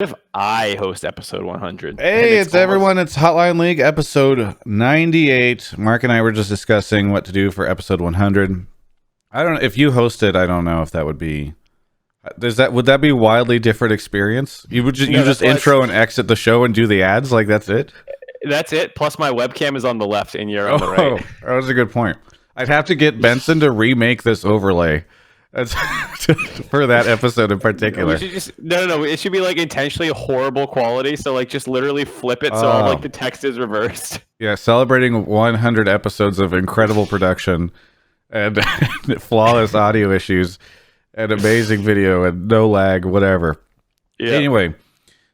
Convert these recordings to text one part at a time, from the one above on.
If I host episode 100. Hey, it's everyone. It's Hotline League episode 98. Mark and I were just discussing what to do for episode 100. I don't know if you hosted. I don't know if that would be. Would that be wildly different experience? You would just intro and exit the show and do the ads, like that's it. That's it. Plus my webcam is on the left and you're on the right. That was a good point. I'd have to get Benson to remake this overlay. That's for that episode in particular. We should just, no. It should be like intentionally horrible quality. So like just literally flip it so all like the text is reversed. Yeah, celebrating 100 episodes of incredible production and flawless audio issues and amazing video and no lag, whatever. Yeah. Anyway,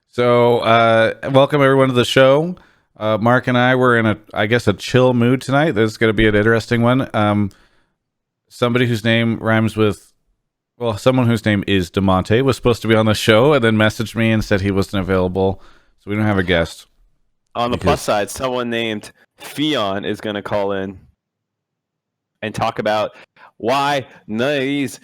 so welcome everyone to the show. Mark and I were in a chill mood tonight. This is going to be an interesting one. Somebody whose name rhymes with, someone whose name is DeMonte was supposed to be on the show and then messaged me and said he wasn't available, so we don't have a guest. On the plus side, someone named Fionn is going to call in and talk about why none of these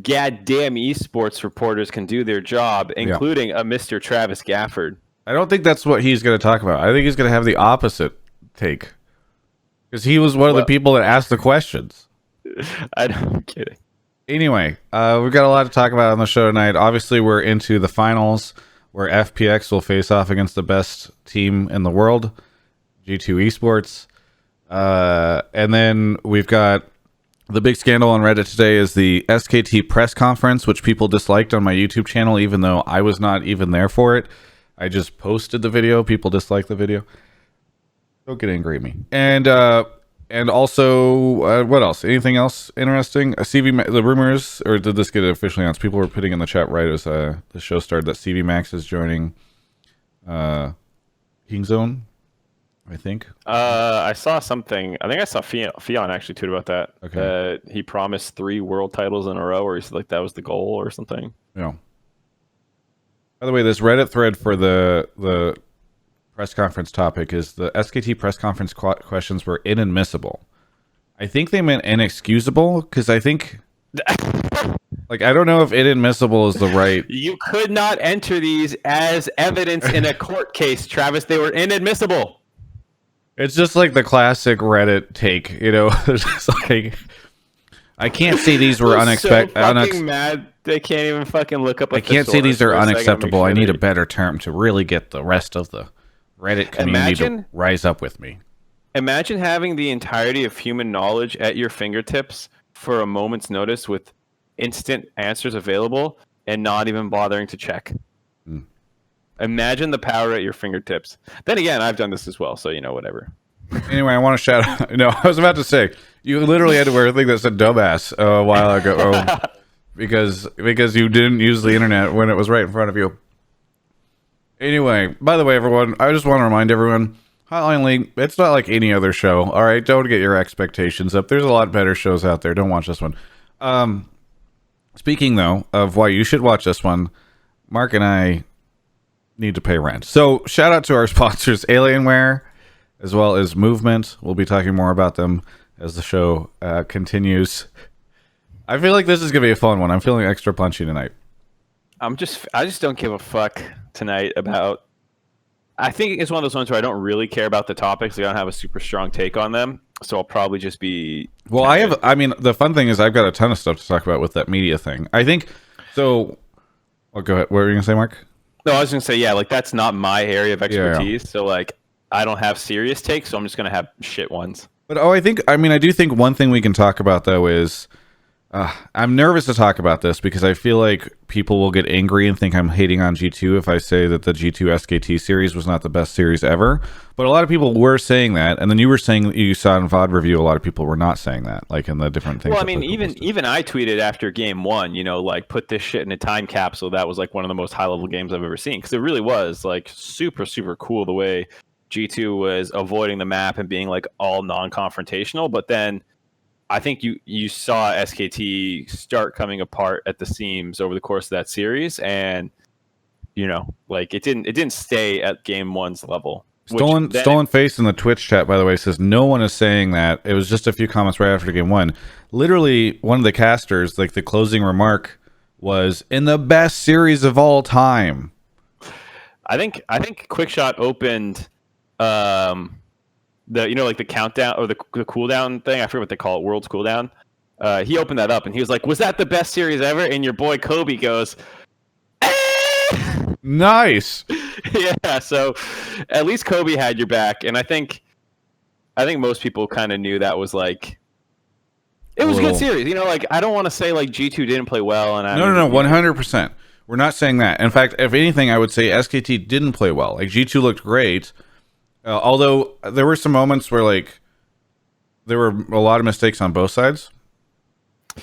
goddamn esports reporters can do their job, including a Mr. Travis Gafford. I don't think that's what he's going to talk about. I think he's going to have the opposite take because he was one of the people that asked the questions. I'm kidding. Anyway, we've got a lot to talk about on the show tonight. Obviously, we're into the finals where FPX will face off against the best team in the world, G2 Esports. And then we've got the big scandal on Reddit today is the SKT press conference, which people disliked on my YouTube channel, even though I was not even there for it. I just posted the video. People disliked the video. Don't get angry at me. And also, what else? Anything else interesting? The rumors, or did this get officially announced? People were putting in the chat right as the show started that CV Max is joining King Zone, I think. I saw something. I think I saw Fionn actually tweet about that. Okay. He promised 3 world titles in a row, or he said like that was the goal or something. Yeah. By the way, this Reddit thread for the press conference topic is the SKT press conference questions were inadmissible. I think they meant inexcusable because I think I don't know if inadmissible is the right. You could not enter these as evidence in a court case, Travis. They were inadmissible. It's just like the classic Reddit take, It's just like I can't see these were unexpected. So mad they can't even fucking look up. I can't see these are unacceptable. I need a better term to really get the rest of the Reddit community to rise up with me. Imagine having the entirety of human knowledge at your fingertips for a moment's notice with instant answers available and not even bothering to check. Imagine the power at your fingertips. Then again, I've done this as well, so whatever. Anyway, I want to shout out. No, I was about to say, you literally had to wear a thing that said dumbass a while ago because you didn't use the internet when it was right in front of you. Anyway, by the way, everyone, I just want to remind everyone, Hotline League, it's not like any other show. All right, don't get your expectations up. There's a lot better shows out there. Don't watch this one. Speaking, though, of why you should watch this one, Mark and I need to pay rent. So shout out to our sponsors, Alienware, as well as Movement. We'll be talking more about them as the show continues. I feel like this is going to be a fun one. I'm feeling extra punchy tonight. I just don't give a fuck tonight about. I think it's one of those ones where I don't really care about the topics. I don't have a super strong take on them, so I'll probably just be. Well, the fun thing is I've got a ton of stuff to talk about with that media thing. I think so. Well, go ahead. What were you gonna say, Mark? No, I was gonna say that's not my area of expertise. Yeah. So I don't have serious takes, so I'm just gonna have shit ones. But I do think one thing we can talk about though is. I'm nervous to talk about this because I feel like people will get angry and think I'm hating on G2 if I say that the G2 SKT series was not the best series ever. But a lot of people were saying that, and then you were saying that you saw in VOD review a lot of people were not saying that, like in the different things. Well, even I tweeted after game 1, put this shit in a time capsule. That was one of the most high level games I've ever seen because it really was super super cool the way G2 was avoiding the map and being all non-confrontational, but then. I think you saw SKT start coming apart at the seams over the course of that series, and it didn't stay at game 1's level. Stolen Face in the Twitch chat, by the way, says no one is saying that. It was just a few comments right after game 1. Literally, one of the casters, the closing remark was in the best series of all time. I think Quickshot opened the like the countdown or the cooldown thing. I forget what they call it, World's cooldown. He opened that up and he was like, "Was that the best series ever?" And your boy Kobe goes, Nice. yeah. So at least Kobe had your back, and I think most people kind of knew that was like it was a good series. Like I don't want to say like G2 didn't play well, and no, 100%. We're not saying that. In fact, if anything, I would say SKT didn't play well. Like G2 looked great, although there were some moments where like there were a lot of mistakes on both sides.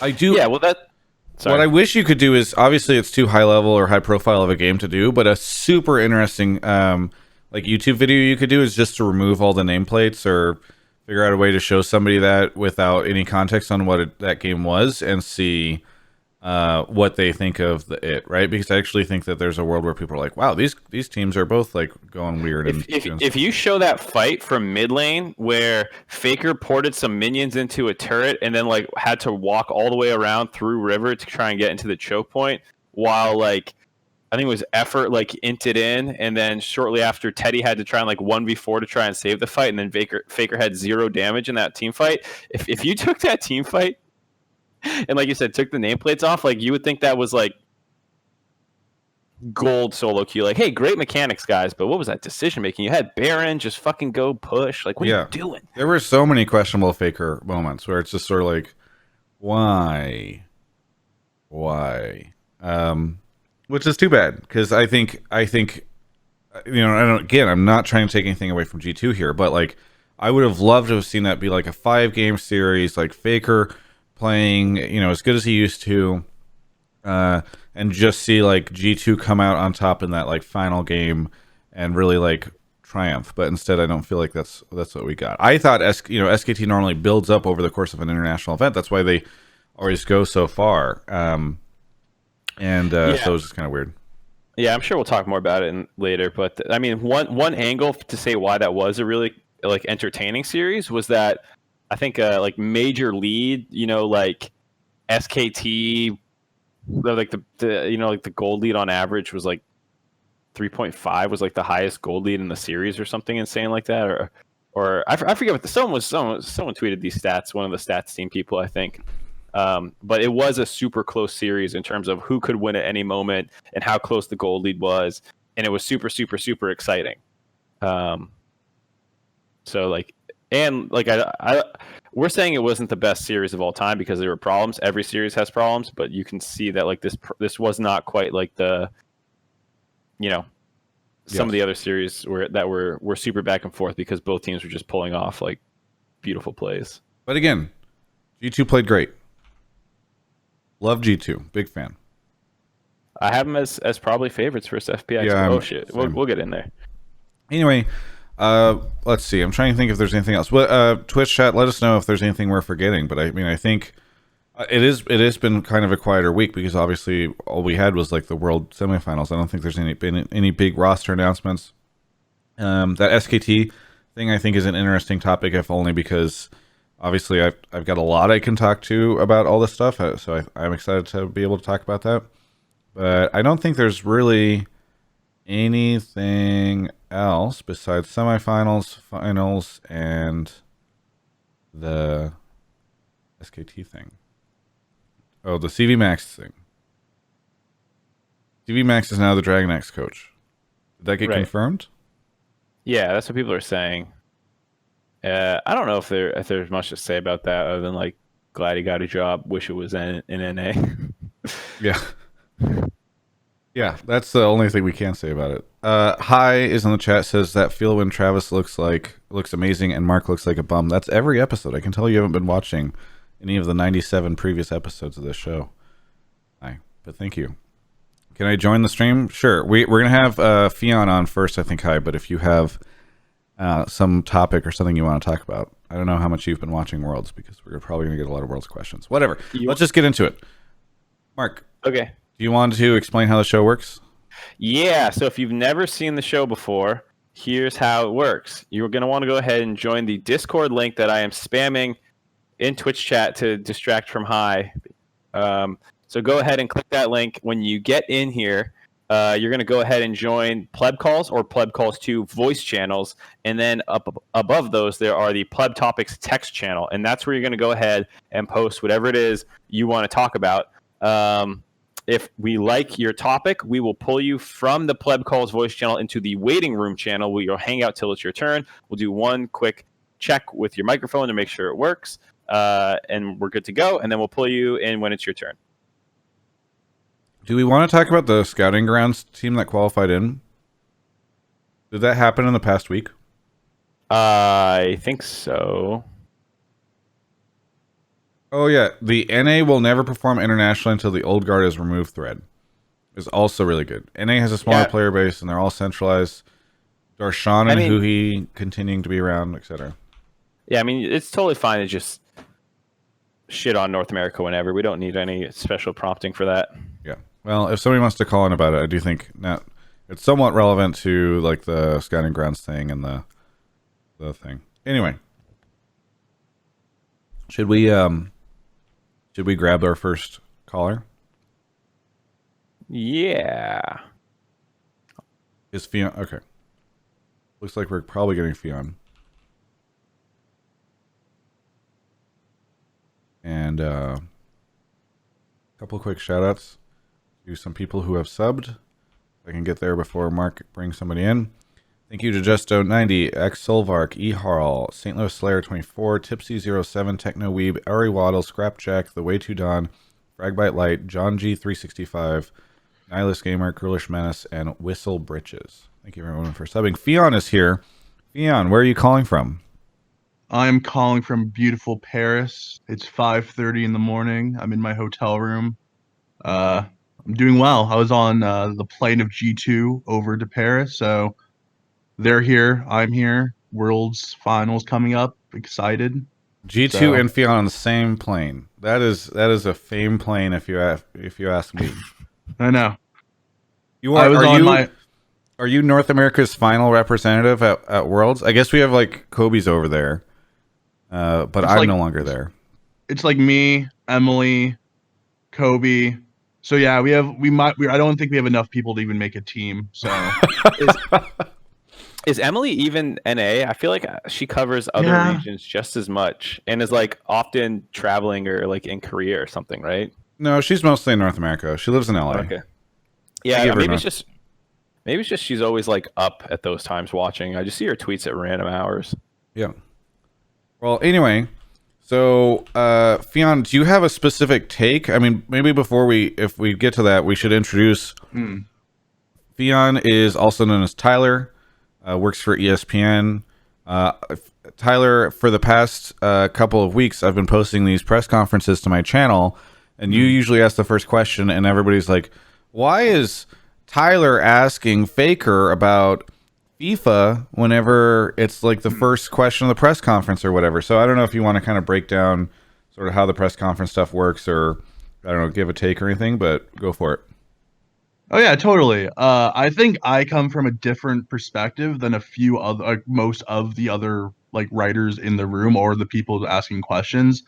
I do. Yeah. Well, sorry. What I wish you could do is obviously it's too high level or high profile of a game to do, but a super interesting like YouTube video you could do is just to remove all the nameplates or figure out a way to show somebody that without any context on what that game was and see what they think of it, right? Because I actually think that there's a world where people are like, wow, these teams are both like going weird. If you show that fight from mid lane where Faker ported some minions into a turret and then like had to walk all the way around through river to try and get into the choke point, while like I think it was Effort like inted in, and then shortly after Teddy had to try and like 1v4 to try and save the fight, and then Faker had 0 damage in that team fight. If you took that team fight and like you said, took the nameplates off, like you would think that was like gold solo queue. Like, hey, great mechanics, guys, but what was that decision making? You had Baron just fucking go push. Like, what are you doing? There were so many questionable Faker moments where it's just sort of like, why? Which is too bad because I think I'm not trying to take anything away from G2 here, but like I would have loved to have seen that be like a 5-game series, like Faker playing as good as he used to, and just see like G2 come out on top in that like final game and really like triumph. But instead, I don't feel like that's what we got. I thought SKT normally builds up over the course of an international event. That's why they always go so far. So it was just kind of weird. Yeah, I'm sure we'll talk more about it later. But I mean, one angle to say why that was a really like entertaining series was that I think like major lead, like SKT, like the like the gold lead on average was like 3.5 was like the highest gold lead in the series or something insane like that, or I forget what someone tweeted these stats, one of the stats team people I think. But it was a super close series in terms of who could win at any moment and how close the gold lead was, and it was super super super exciting. So like, and like we're saying it wasn't the best series of all time because there were problems. Every series has problems, but you can see that like this was not quite like the some of the other series were super back and forth because both teams were just pulling off like beautiful plays. But again, G2 played great. Love G2, big fan. I have them as probably favorites for FPX. Yeah, shit, we'll get in there. Anyway, let's see. I'm trying to think if there's anything else. Twitch chat, let us know if there's anything we're forgetting. But I mean, I think it has been kind of a quieter week because obviously all we had was like the World semifinals. I don't think there's been any big roster announcements. That SKT thing I think is an interesting topic, if only because obviously I've got a lot I can talk to about all this stuff, so I'm excited to be able to talk about that. But I don't think there's really anything else besides semifinals, finals, and the SKT thing. Oh, the CV Max thing. CV Max is now the Dragon X coach. Did that get confirmed? Yeah, that's what people are saying. I don't know if there's much to say about that other than like glad he got a job. Wish it was in NA. Yeah. Yeah, that's the only thing we can say about it. Hi is in the chat, says that feel when Travis looks amazing and Mark looks like a bum. That's every episode. I can tell you haven't been watching any of the 97 previous episodes of this show. Hi, but thank you. Can I join the stream? Sure. We're gonna have Fionn on first, I think. Hi, but if you have some topic or something you want to talk about, I don't know how much you've been watching Worlds because we're probably gonna get a lot of Worlds questions. Whatever. Let's just get into it. Mark. Okay. Do you want to explain how the show works? Yeah, so if you've never seen the show before, here's how it works. You're going to want to go ahead and join the Discord link that I am spamming in Twitch chat to distract from Hi. So go ahead and click that link. When you get in here, you're going to go ahead and join Pleb Calls or Pleb Calls 2 voice channels. And then up above those, there are the Pleb Topics text channel. And that's where you're going to go ahead and post whatever it is you want to talk about. If we like your topic, we will pull you from the Pleb Calls voice channel into the waiting room channel where you'll hang out till it's your turn. We'll do one quick check with your microphone to make sure it works. And we're good to go. And then we'll pull you in when it's your turn. Do we want to talk about the scouting grounds team that qualified in? Did that happen in the past week? I think so. Oh, yeah. The NA will never perform internationally until the old guard is removed thread. Is also really good. NA has a smaller player base, and they're all centralized. Darshan and Huhi continuing to be around, etc. Yeah, I mean, it's totally fine to just shit on North America whenever. We don't need any special prompting for that. Yeah. Well, if somebody wants to call in about it, I do think it's somewhat relevant to like the scouting grounds thing and the thing. Anyway, should we grab our first caller? Yeah. Is Fionn okay? Looks like we're probably getting Fionn. And a couple quick shout outs to some people who have subbed. If I can get there before Mark brings somebody in. Thank you to Justo90, X Solvark, E Harl, St. Louis Slayer 24, Tipsy07, Techno Weeb, Ari Waddle, Scrapjack, The Way to Dawn, Fragbite Light, John G365, Nihilist Gamer, Girlish Menace, and Whistle Britches. Thank you everyone for subbing. Fionn is here. Fionn, where are you calling from? I'm calling from beautiful Paris. It's 5:30 in the morning. I'm in my hotel room. I'm doing well. I was on the plane of G2 over to Paris, so they're here. I'm here. World's finals coming up. Excited. G2 and Fionn on the same plane. That is a fame plane if you ask me. I know. Are you North America's final representative at Worlds? I guess we have like Kobe's over there. But I'm no longer there. It's like me, Emily, Kobe. So yeah, I don't think we have enough people to even make a team. So is Emily even NA? I feel like she covers other regions just as much and is like often traveling or like in Korea or something, right? No, she's mostly in North America. She lives in LA. Okay. Yeah, maybe it's just she's always like up at those times watching. I just see her tweets at random hours. Yeah. Well, anyway, so Fionn, do you have a specific take? I mean, maybe if we get to that, we should introduce. Fionn is also known as Tyler, works for ESPN. Tyler, for the past couple of weeks, I've been posting these press conferences to my channel, and you usually ask the first question, and everybody's like, "Why is Tyler asking Faker about FIFA whenever it's like the first question of the press conference or whatever?" So I don't know if you want to kind of break down sort of how the press conference stuff works, or I don't know, give a take or anything, but go for it. Oh yeah, totally. I think I come from a different perspective than most of the other like writers in the room or the people asking questions.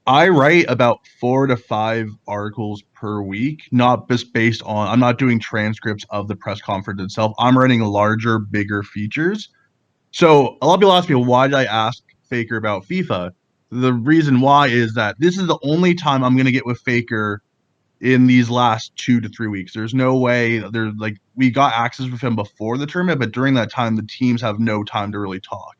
I write about 4 to 5 articles per week, not just based on, I'm not doing transcripts of the press conference itself. I'm writing larger, bigger features. So a lot of people ask me, why did I ask Faker about FIFA? The reason why is that this is the only time I'm going to get with Faker in these last 2 to 3 weeks. There's no way we got access with him before the tournament, but during that time, the teams have no time to really talk.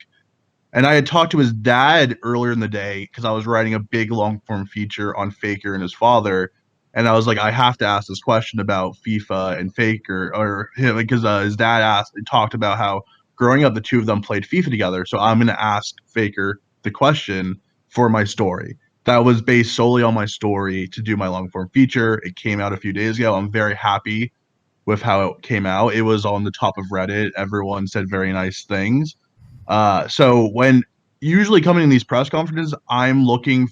And I had talked to his dad earlier in the day because I was writing a big long form feature on Faker and his father. And I was like, I have to ask this question about FIFA and Faker, or him, because his dad talked about how growing up, the two of them played FIFA together. So I'm going to ask Faker the question for my story. That was based solely on my story to do my long form feature. It came out a few days ago. I'm very happy with how it came out. It was on the top of Reddit. Everyone said very nice things. So when usually coming in these press conferences, I'm looking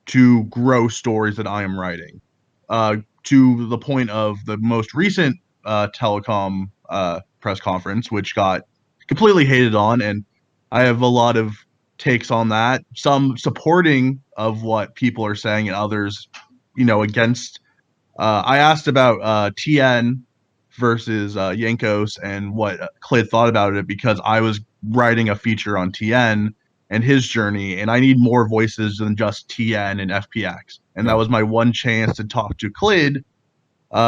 to grow stories that I am writing. To the point of the most recent telecom press conference, which got completely hated on, and I have a lot of takes on that. Some supporting of what people are saying, and others, against. I asked about TN versus Yankos and what Clid thought about it, because I was writing a feature on TN and his journey, and I need more voices than just TN and FPX. And that was my one chance to talk to Clid,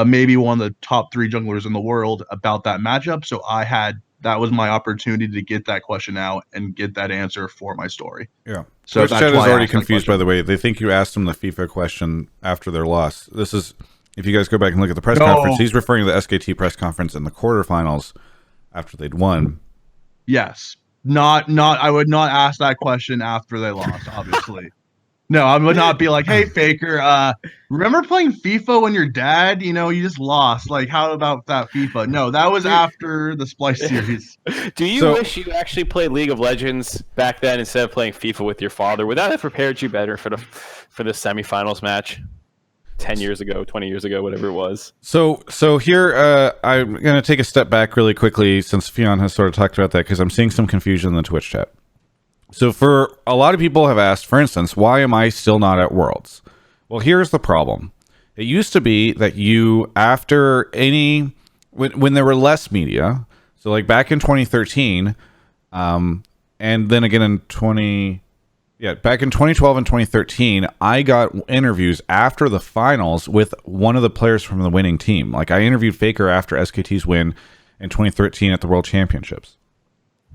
maybe one of the top 3 junglers in the world, about that matchup. So that was my opportunity to get that question out and get that answer for my story. Yeah. So Twitch chat is already confused, by the way. They think you asked them the FIFA question after their loss. This is, if you guys go back and look at the press conference, he's referring to the SKT press conference in the quarterfinals after they'd won. Yes. I would not ask that question after they lost, obviously. No, I would not be like, hey, Faker, remember playing FIFA when your dad, you just lost? Like, how about that FIFA? No, that was after the Splice series. Do you wish you actually played League of Legends back then instead of playing FIFA with your father? Would that have prepared you better for the semifinals match 10 years ago, 20 years ago, whatever it was? So here, I'm going to take a step back really quickly, since Fionn has sort of talked about that, because I'm seeing some confusion in the Twitch chat. So for a lot of people have asked, for instance, why am I still not at Worlds? Well, here's the problem. It used to be that you, after when there were less media, so like back in 2013, and then again in back in 2012 and 2013, I got interviews after the finals with one of the players from the winning team. Like, I interviewed Faker after SKT's win in 2013 at the World Championships.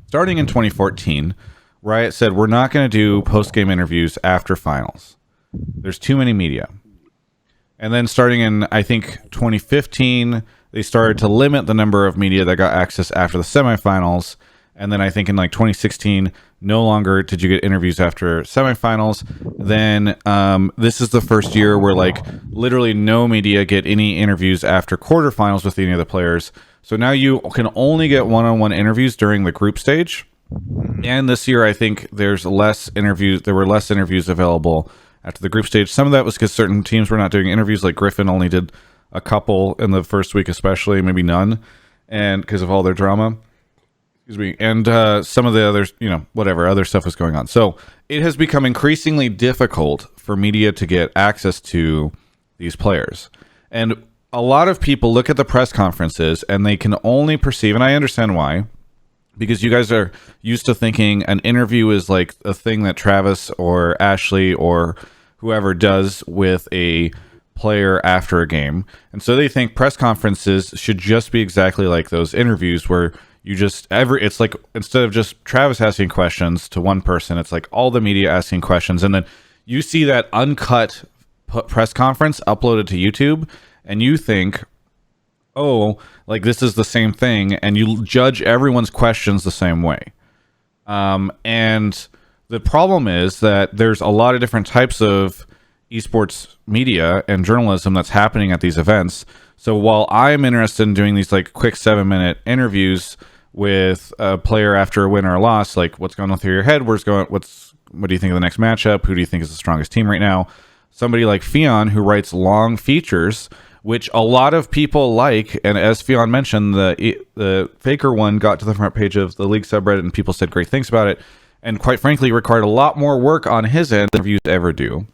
Starting in 2014, Riot said, we're not going to do post-game interviews after finals. There's too many media. And then starting in, I think, 2015, they started to limit the number of media that got access after the semifinals. And then I think in like 2016, no longer did you get interviews after semifinals. Then this is the first year where like literally no media get any interviews after quarterfinals with any of the players. So now you can only get one-on-one interviews during the group stage. And this year, I think there's less interviews. There were less interviews available after the group stage. Some of that was because certain teams were not doing interviews. Like Griffin only did a couple in the first week, especially, maybe none, and because of all their drama. Excuse me. And some of the others, whatever other stuff was going on. So it has become increasingly difficult for media to get access to these players. And a lot of people look at the press conferences and they can only perceive, and I understand why, because you guys are used to thinking an interview is like a thing that Travis or Ashley or whoever does with a player after a game. And so they think press conferences should just be exactly like those interviews where you just it's like, instead of just Travis asking questions to one person, it's like all the media asking questions. And then you see that uncut press conference uploaded to YouTube and you think, oh, like this is the same thing, and you judge everyone's questions the same way. And the problem is that there's a lot of different types of esports media and journalism that's happening at these events. So while I'm interested in doing these like quick 7-minute interviews with a player after a win or a loss, like what's going on through your head, what do you think of the next matchup, who do you think is the strongest team right now, somebody like Fionn, who writes long features, which a lot of people like, and as Fionn mentioned, the Faker one got to the front page of the League subreddit, and people said great things about it, and quite frankly, required a lot more work on his end than reviews ever do.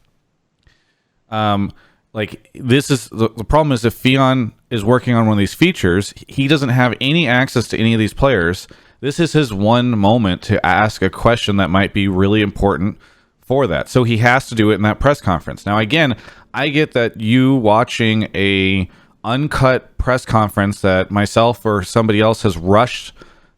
Like, this is the problem is if Fionn is working on one of these features, he doesn't have any access to any of these players. This is his one moment to ask a question that might be really important for that. So he has to do it in that press conference. Now, again, I get that you watching a uncut press conference that myself or somebody else has rushed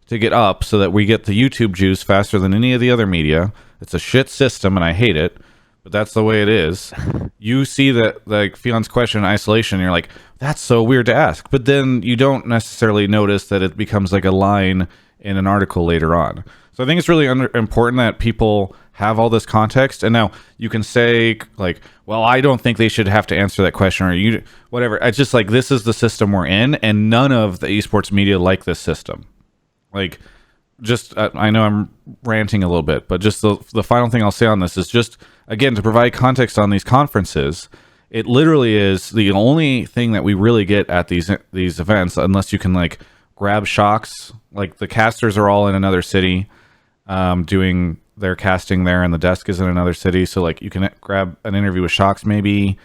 to get up so that we get the YouTube juice faster than any of the other media. It's a shit system and I hate it, but that's the way it is. You see that, like, Fionn's question in isolation, and you're like, that's so weird to ask. But then you don't necessarily notice that it becomes like a line in an article later on. So I think it's really important that people have all this context. And now you can say, like, well, I don't think they should have to answer that question, or whatever. It's just like, this is the system we're in, and none of the esports media like this system. Like, just, I know I'm ranting a little bit, but just the final thing I'll say on this is just, again, to provide context on these conferences, it literally is the only thing that we really get at these events, unless you can, like, grab shocks. Like, the casters are all in another city doing their casting there, and the desk is in another city, so like you can grab an interview with shocks maybe,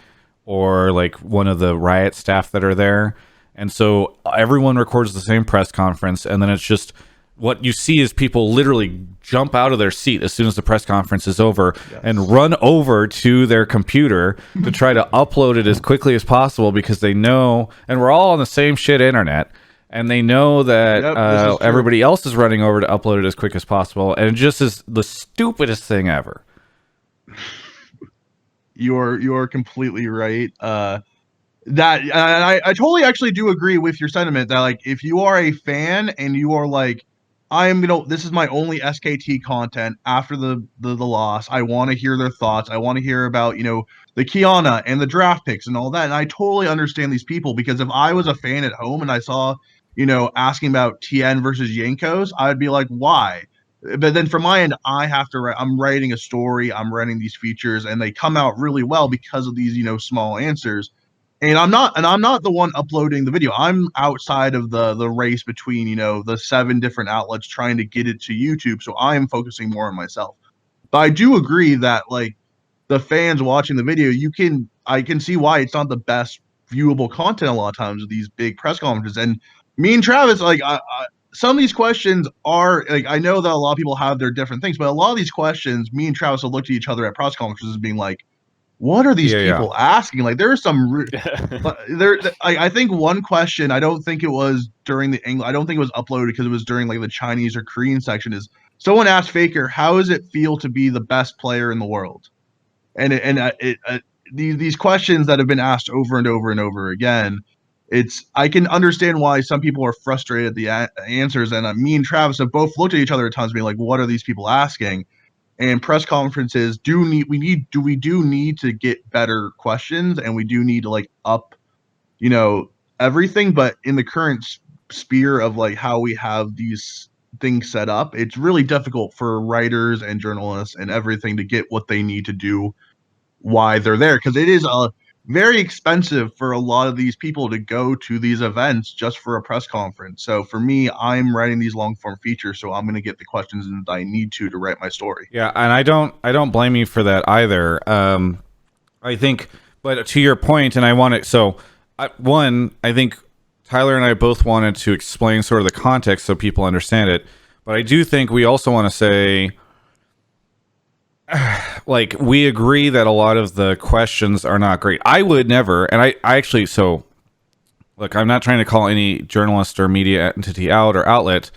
or like one of the Riot staff that are there. And so everyone records the same press conference, and then it's just what you see is people literally jump out of their seat as soon as the press conference is over and run over to their computer to try to upload it as quickly as possible because they know, and we're all on the same shit internet, and they know that everybody else is running over to upload it as quick as possible, and it just is the stupidest thing ever. You're completely right. I totally actually do agree with your sentiment that like if you are a fan and you are like, this is my only SKT content after the loss. I want to hear their thoughts. I want to hear about, the Kiana and the draft picks and all that. And I totally understand these people because if I was a fan at home and I saw, asking about TN versus Yankos, I'd be like, why? But then from my end, I have to write, I'm writing a story, I'm writing these features, and they come out really well because of these, small answers. And I'm not the one uploading the video. I'm outside of the race between, the 7 different outlets trying to get it to YouTube. So I am focusing more on myself. But I do agree that like the fans watching the video, I can see why it's not the best viewable content a lot of times with these big press conferences. And me and Travis, like some of these questions are like, I know that a lot of people have their different things, but a lot of these questions, me and Travis will look at each other at press conferences being like, what are these people asking? Like there are some I think one question, I don't think it was during the English, I don't think it was uploaded because it was during like the Chinese or Korean section, is someone asked Faker, how does it feel to be the best player in the world? And these questions that have been asked over and over and over again, I can understand why some people are frustrated at the answers. And me and Travis have both looked at each other at times being like, what are these people asking? And press conferences do need to get better questions, and we do need to like up, everything. But in the current sphere of like how we have these things set up, it's really difficult for writers and journalists and everything to get what they need to do, why they're there, because it is very expensive for a lot of these people to go to these events just for a press conference. So for me, I'm writing these long form features, so I'm going to get the questions that I need to write my story. Yeah, and I don't blame you for that either. I think, but to your point, and I want to. So, I think Tyler and I both wanted to explain sort of the context so people understand it. But I do think we also want to say, like, we agree that a lot of the questions are not great. I would never, and I actually, so look, I'm not trying to call any journalist or media entity out or outlet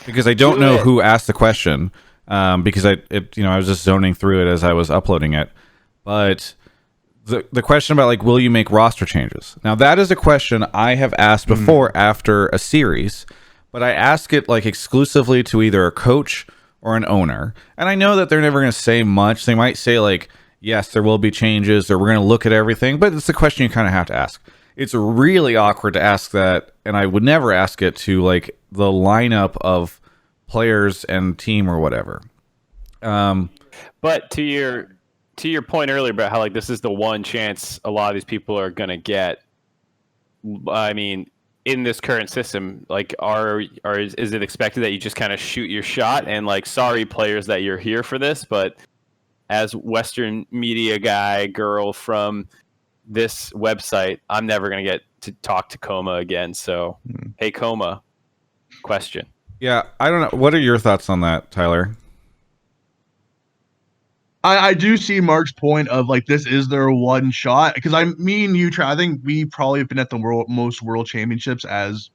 because I don't know who asked the question, because I was just zoning through it as I was uploading it. But the question about like, will you make roster changes? Now that is a question I have asked before after a series, but I ask it like exclusively to either a coach or an owner. And I know that they're never going to say much. They might say like, yes, there will be changes, or we're going to look at everything, but it's a question you kind of have to ask. It's really awkward to ask that, and I would never ask it to like the lineup of players and team or whatever. But to your point earlier about how like this is the one chance a lot of these people are going to get, I mean, in this current system, like is it expected that you just kind of shoot your shot and like, sorry players that you're here for this, but as Western media girl from this website, I'm never going to get to talk to Coma again. So, hey Coma, question. Yeah, I don't know. What are your thoughts on that, Tyler? I do see Mark's point of like, this is their one shot, because me and you, I think we probably have been at the most world championships as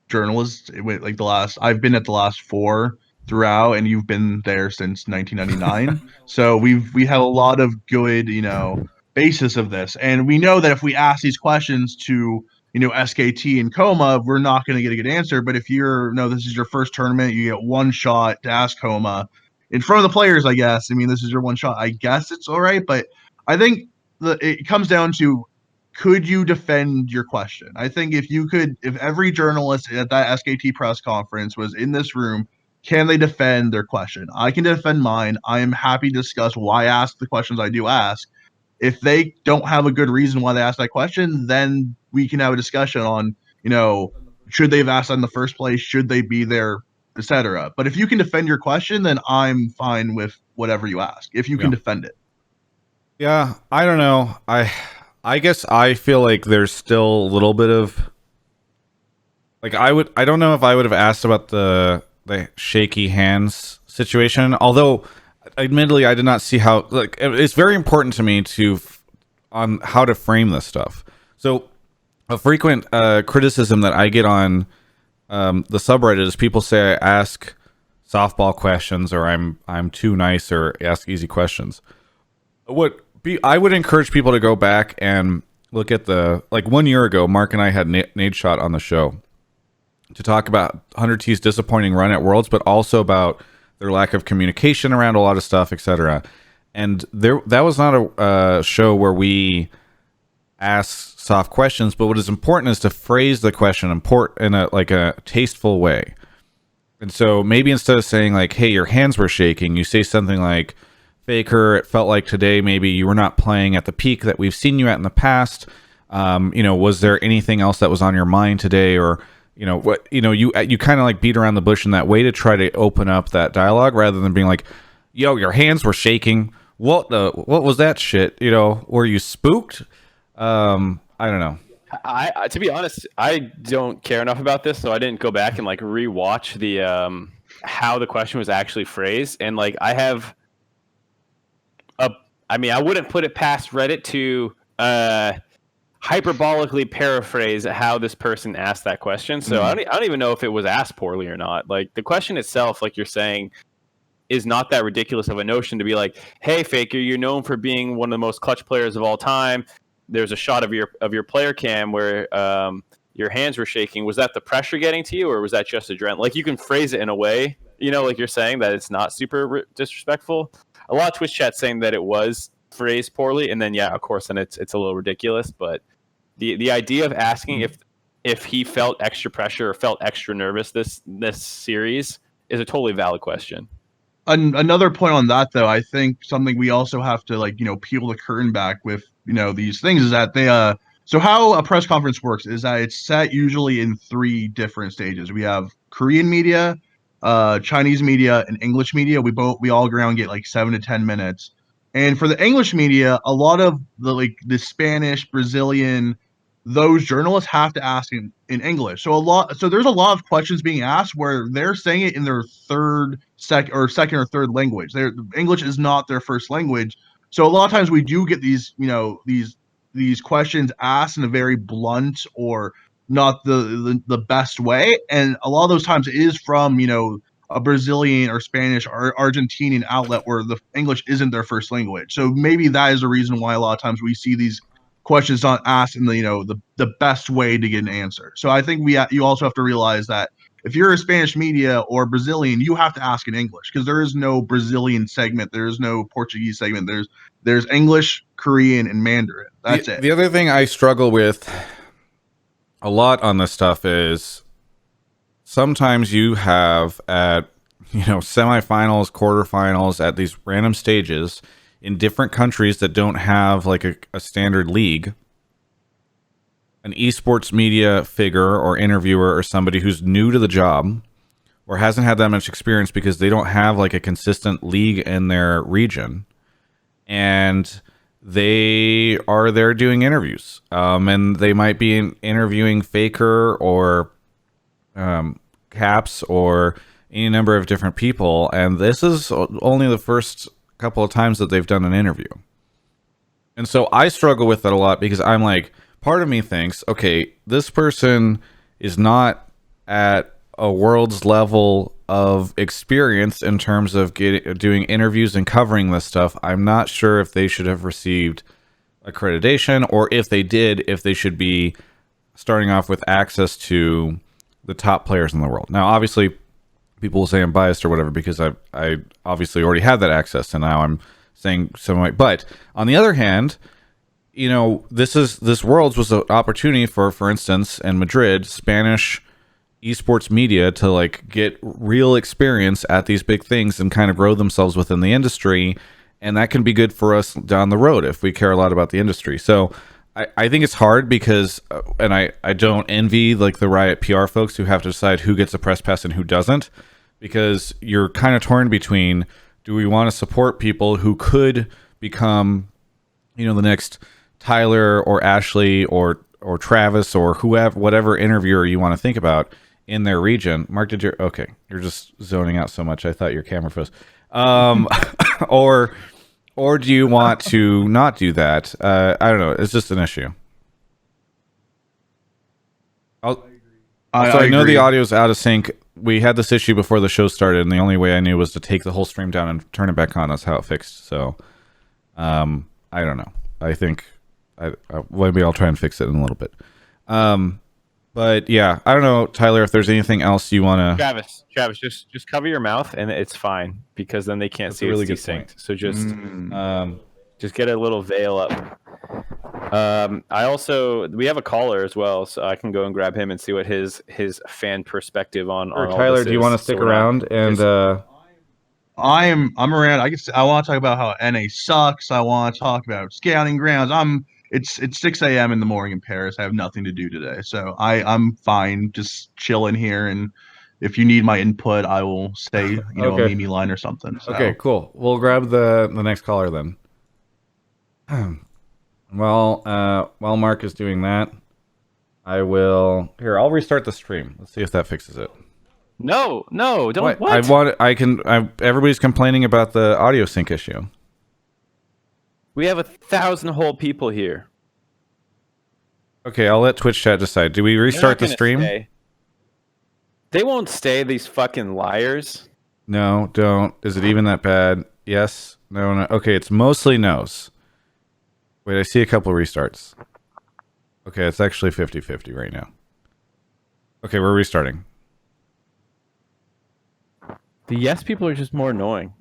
journalists. Like I've been at the last 4 throughout, and you've been there since 1999. So we have a lot of good, basis of this, and we know that if we ask these questions to SKT and Coma, we're not going to get a good answer. But if this is your first tournament, you get one shot to ask Coma in front of the players, I guess. I mean, this is your one shot. I guess it's all right, but I think it comes down to, could you defend your question? I think if every journalist at that SKT press conference was in this room, can they defend their question? I can defend mine. I am happy to discuss why I ask the questions I do ask. If they don't have a good reason why they asked that question, then we can have a discussion on, should they have asked that in the first place? Should they be there, etc. But if you can defend your question, then I'm fine with whatever you ask, if you can defend it. Yeah, I don't know. I guess I feel like there's still a little bit of Like I don't know if I would have asked about the shaky hands situation, although admittedly I did not see how, like, it's very important to me on how to frame this stuff. So a frequent criticism that I get on the subreddit is people say I ask softball questions, or I'm too nice, or ask easy questions. I would encourage people to go back and look at like 1 year ago, Mark and I had Nate Shot on the show to talk about 100T's disappointing run at Worlds, but also about their lack of communication around a lot of stuff, etc. And that was not a show where we ask soft questions, but what is important is to phrase the question in a tasteful way. And so maybe instead of saying like, hey, your hands were shaking, you say something like, Faker, it felt like today maybe you were not playing at the peak that we've seen you at in the past. Was there anything else that was on your mind today? Or, you kind of like beat around the bush in that way to try to open up that dialogue, rather than being like, yo, your hands were shaking. What was that shit? Were you spooked? I don't know. I to be honest, I don't care enough about this, so I didn't go back and like rewatch the how the question was actually phrased. And like I wouldn't put it past Reddit to hyperbolically paraphrase how this person asked that question. So I don't even know if it was asked poorly or not. Like the question itself, like you're saying, is not that ridiculous of a notion to be like, hey, Faker, you're known for being one of the most clutch players of all time. There's a shot of your player cam where your hands were shaking. Was that the pressure getting to you, or was that just adrenaline? Like you can phrase it in a way, like you're saying, that it's not super disrespectful. A lot of Twitch chat saying that it was phrased poorly, and then of course, then it's a little ridiculous. But the idea of asking if he felt extra pressure or felt extra nervous this series is a totally valid question. Another point on that, though, I think something we also have to peel the curtain back with these things is that they so how a press conference works is that it's set usually in 3 different stages. We have Korean media, Chinese media, and English media. We all agree on get like 7 to 10 minutes. And for the English media, a lot of the Spanish, Brazilian, those journalists have to ask in English. So there's a lot of questions being asked where they're saying it in their second or third language. English is not their first language. So a lot of times we do get these questions asked in a very blunt or not the best way. And a lot of those times it is from, a Brazilian or Spanish or Argentinian outlet where the English isn't their first language. So maybe that is the reason why a lot of times we see these questions not asked in the best way to get an answer. So I think you also have to realize that if you're a Spanish media or Brazilian, you have to ask in English, because there is no Brazilian segment, there is no Portuguese segment. There's English, Korean, and Mandarin. That's it. The other thing I struggle with a lot on this stuff is sometimes you have at semifinals, quarterfinals, at these random stages in different countries that don't have like a standard league, an esports media figure or interviewer or somebody who's new to the job or hasn't had that much experience because they don't have like a consistent league in their region, and they are there doing interviews, and they might be interviewing Faker or Caps or any number of different people, and this is only the first couple of times that they've done an interview. And so I struggle with that a lot, because I'm like, part of me thinks, okay, this person is not at a World's level of experience in terms of doing interviews and covering this stuff. I'm not sure if they should have received accreditation, or if they did, if they should be starting off with access to the top players in the world. Now, obviously, people will say I'm biased or whatever because I obviously already had that access, and now I'm saying something. But on the other hand, this Worlds was an opportunity for instance, in Madrid, Spanish esports media to like get real experience at these big things and kind of grow themselves within the industry, and that can be good for us down the road if we care a lot about the industry. So I think it's hard because, and I don't envy like the Riot PR folks who have to decide who gets a press pass and who doesn't, because you're kind of torn between, do we want to support people who could become, the next Tyler or Ashley or or Travis or whoever, whatever interviewer you want to think about in their region. Mark, okay, you're just zoning out so much. I thought your camera froze. Or do you want to not do that? I don't know. It's just an issue. I know the audio's out of sync. We had this issue before the show started, and the only way I knew was to take the whole stream down and turn it back on. That's how it fixed. So, I don't know. I think maybe I'll try and fix it in a little bit. But yeah, I don't know, Tyler, if there's anything else you want to... Travis, just cover your mouth and it's fine, because then they can't see it's desynced. So just get a little veil up. We have a caller as well, so I can go and grab him and see what his fan perspective on all Tyler, this do you want to stick around? And I'm around. I want to talk about how NA sucks. I want to talk about scouting grounds. It's 6 a.m. in the morning in Paris. I have nothing to do today, so I'm fine, just chilling here. And if you need my input, I will say a Mimi line or something. So. Okay, cool. We'll grab the next caller then. Well, while Mark is doing that, I'll restart the stream. Let's see if that fixes it. No, don't. Everybody's complaining about the audio sync issue. We have 1,000 whole people here. Okay, I'll let Twitch chat decide. Do we restart the stream? Stay. They won't stay, these fucking liars. No, don't. Is it even that bad? Yes. No. Okay, it's mostly no's. Wait, I see a couple restarts. Okay, it's actually 50-50 right now. Okay, we're restarting. The yes people are just more annoying.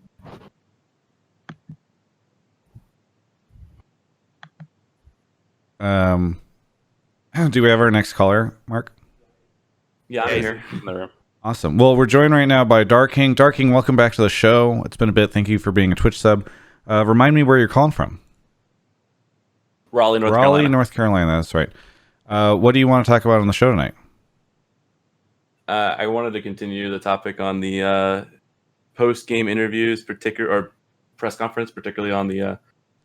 Do we have our next caller, Mark? Yeah, I'm here. Awesome. Well, we're joined right now by Darking. Darking, welcome back to the show. It's been a bit. Thank you for being a Twitch sub. Remind me where you're calling from. Raleigh, North Carolina. That's right. What do you want to talk about on the show tonight? I wanted to continue the topic on the post-game interviews, or press conference, particularly on the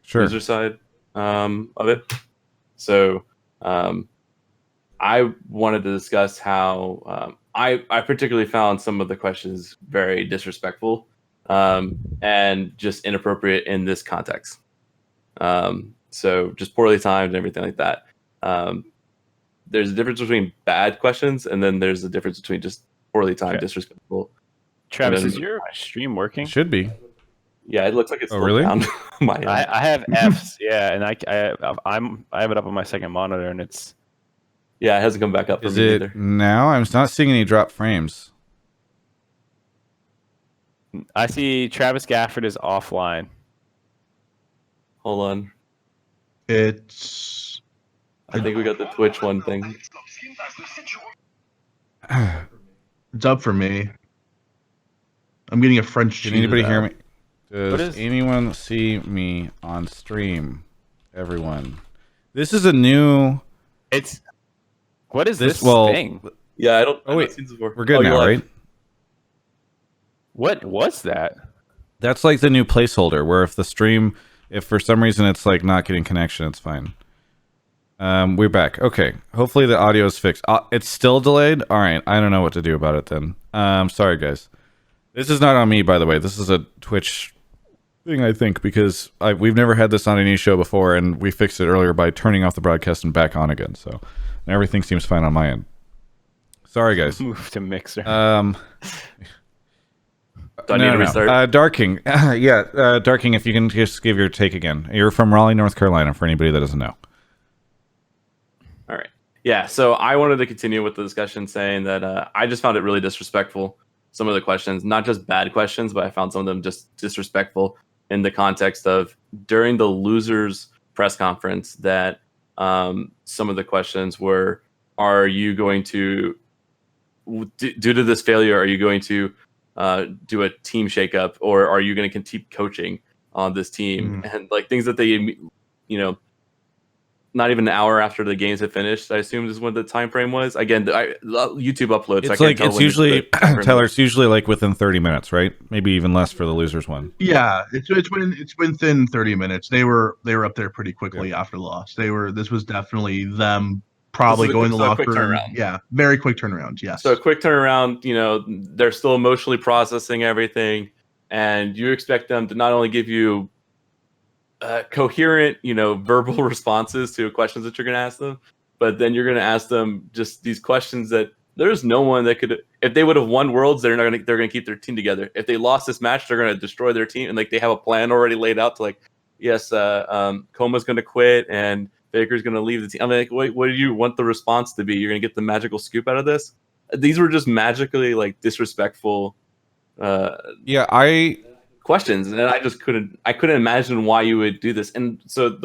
user side of it. So I wanted to discuss how I particularly found some of the questions very disrespectful and just inappropriate in this context. So just poorly timed and everything like that. There's a difference between bad questions, and then there's a difference between just poorly timed, disrespectful. Travis, is your stream working? Should be. Yeah, it looks like it's really down. I have Fs, yeah, and I have it up on my second monitor, and it's it hasn't come back up for me either. Now? I'm not seeing any drop frames. I see Travis Gafford is offline. Hold on. I think we got the Twitch one thing. It's up for me. I'm getting a French cheese. Can anybody hear me? Does anyone see me on stream? Everyone. This is a new... What is this thing? Yeah, I don't... wait. Seen this before. We're good now, right? What was that? That's like the new placeholder, where if for some reason it's like not getting connection, it's fine. We're back. Okay. Hopefully the audio is fixed. It's still delayed? Alright, I don't know what to do about it then. Sorry guys. This is not on me, by the way. This is a Twitch thing, I think, because we've never had this on any show before, and we fixed it earlier by turning off the broadcast and back on again, so everything seems fine on my end. Sorry guys. Move to Mixer. Do I need to restart? Darking. Darking, if you can just give your take again. You're from Raleigh, North Carolina, for anybody that doesn't know. All right. Yeah, so I wanted to continue with the discussion saying that I just found it really disrespectful, some of the questions, not just bad questions, but I found some of them just disrespectful in the context of during the losers press conference that some of the questions were, are you going to, due to this failure, are you going to do a team shakeup, or are you going to keep coaching on this team? And like things that they, not even an hour after the games had finished, I assumed is when the time frame was. Again, YouTube uploads. It's like it's usually Tyler. It's usually like within 30 minutes, right? Maybe even less for the losers one. Yeah, it's within 30 minutes. They were up there pretty quickly after the loss. This was definitely them probably This is go in the so a locker quick room. turnaround. Yeah, very quick turnaround. Yes. So a quick turnaround, they're still emotionally processing everything, and you expect them to not only give you coherent, verbal responses to questions that you're going to ask them, but then you're going to ask them just these questions that there's no one that could. If they would have won Worlds, they're going to keep their team together. If they lost this match, they're going to destroy their team, and like they have a plan already laid out to like, yes, Coma's going to quit and Baker's going to leave the team. I'm like, wait, what do you want the response to be? You're going to get the magical scoop out of this? These were just magically like disrespectful. Questions, and I just couldn't imagine why you would do this. And so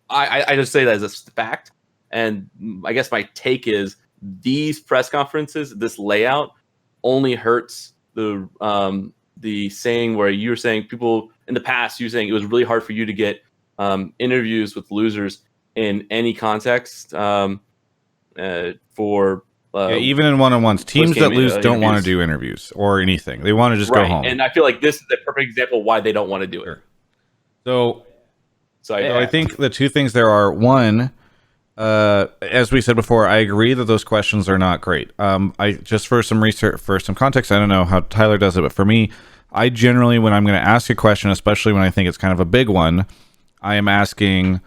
I just say that as a fact. And I guess my take is these press conferences, this layout only hurts the saying where you were saying people in the past, you were saying it was really hard for you to get interviews with losers in any context for even in one-on-ones, teams that lose don't want to do interviews or anything. They want to just go home. And I feel like this is a perfect example why they don't want to do it. So I think the two things there are, one, as we said before, I agree that those questions are not great. I just for some research, for some context, I don't know how Tyler does it, but for me, I generally, when I'm going to ask a question, especially when I think it's kind of a big one, I am asking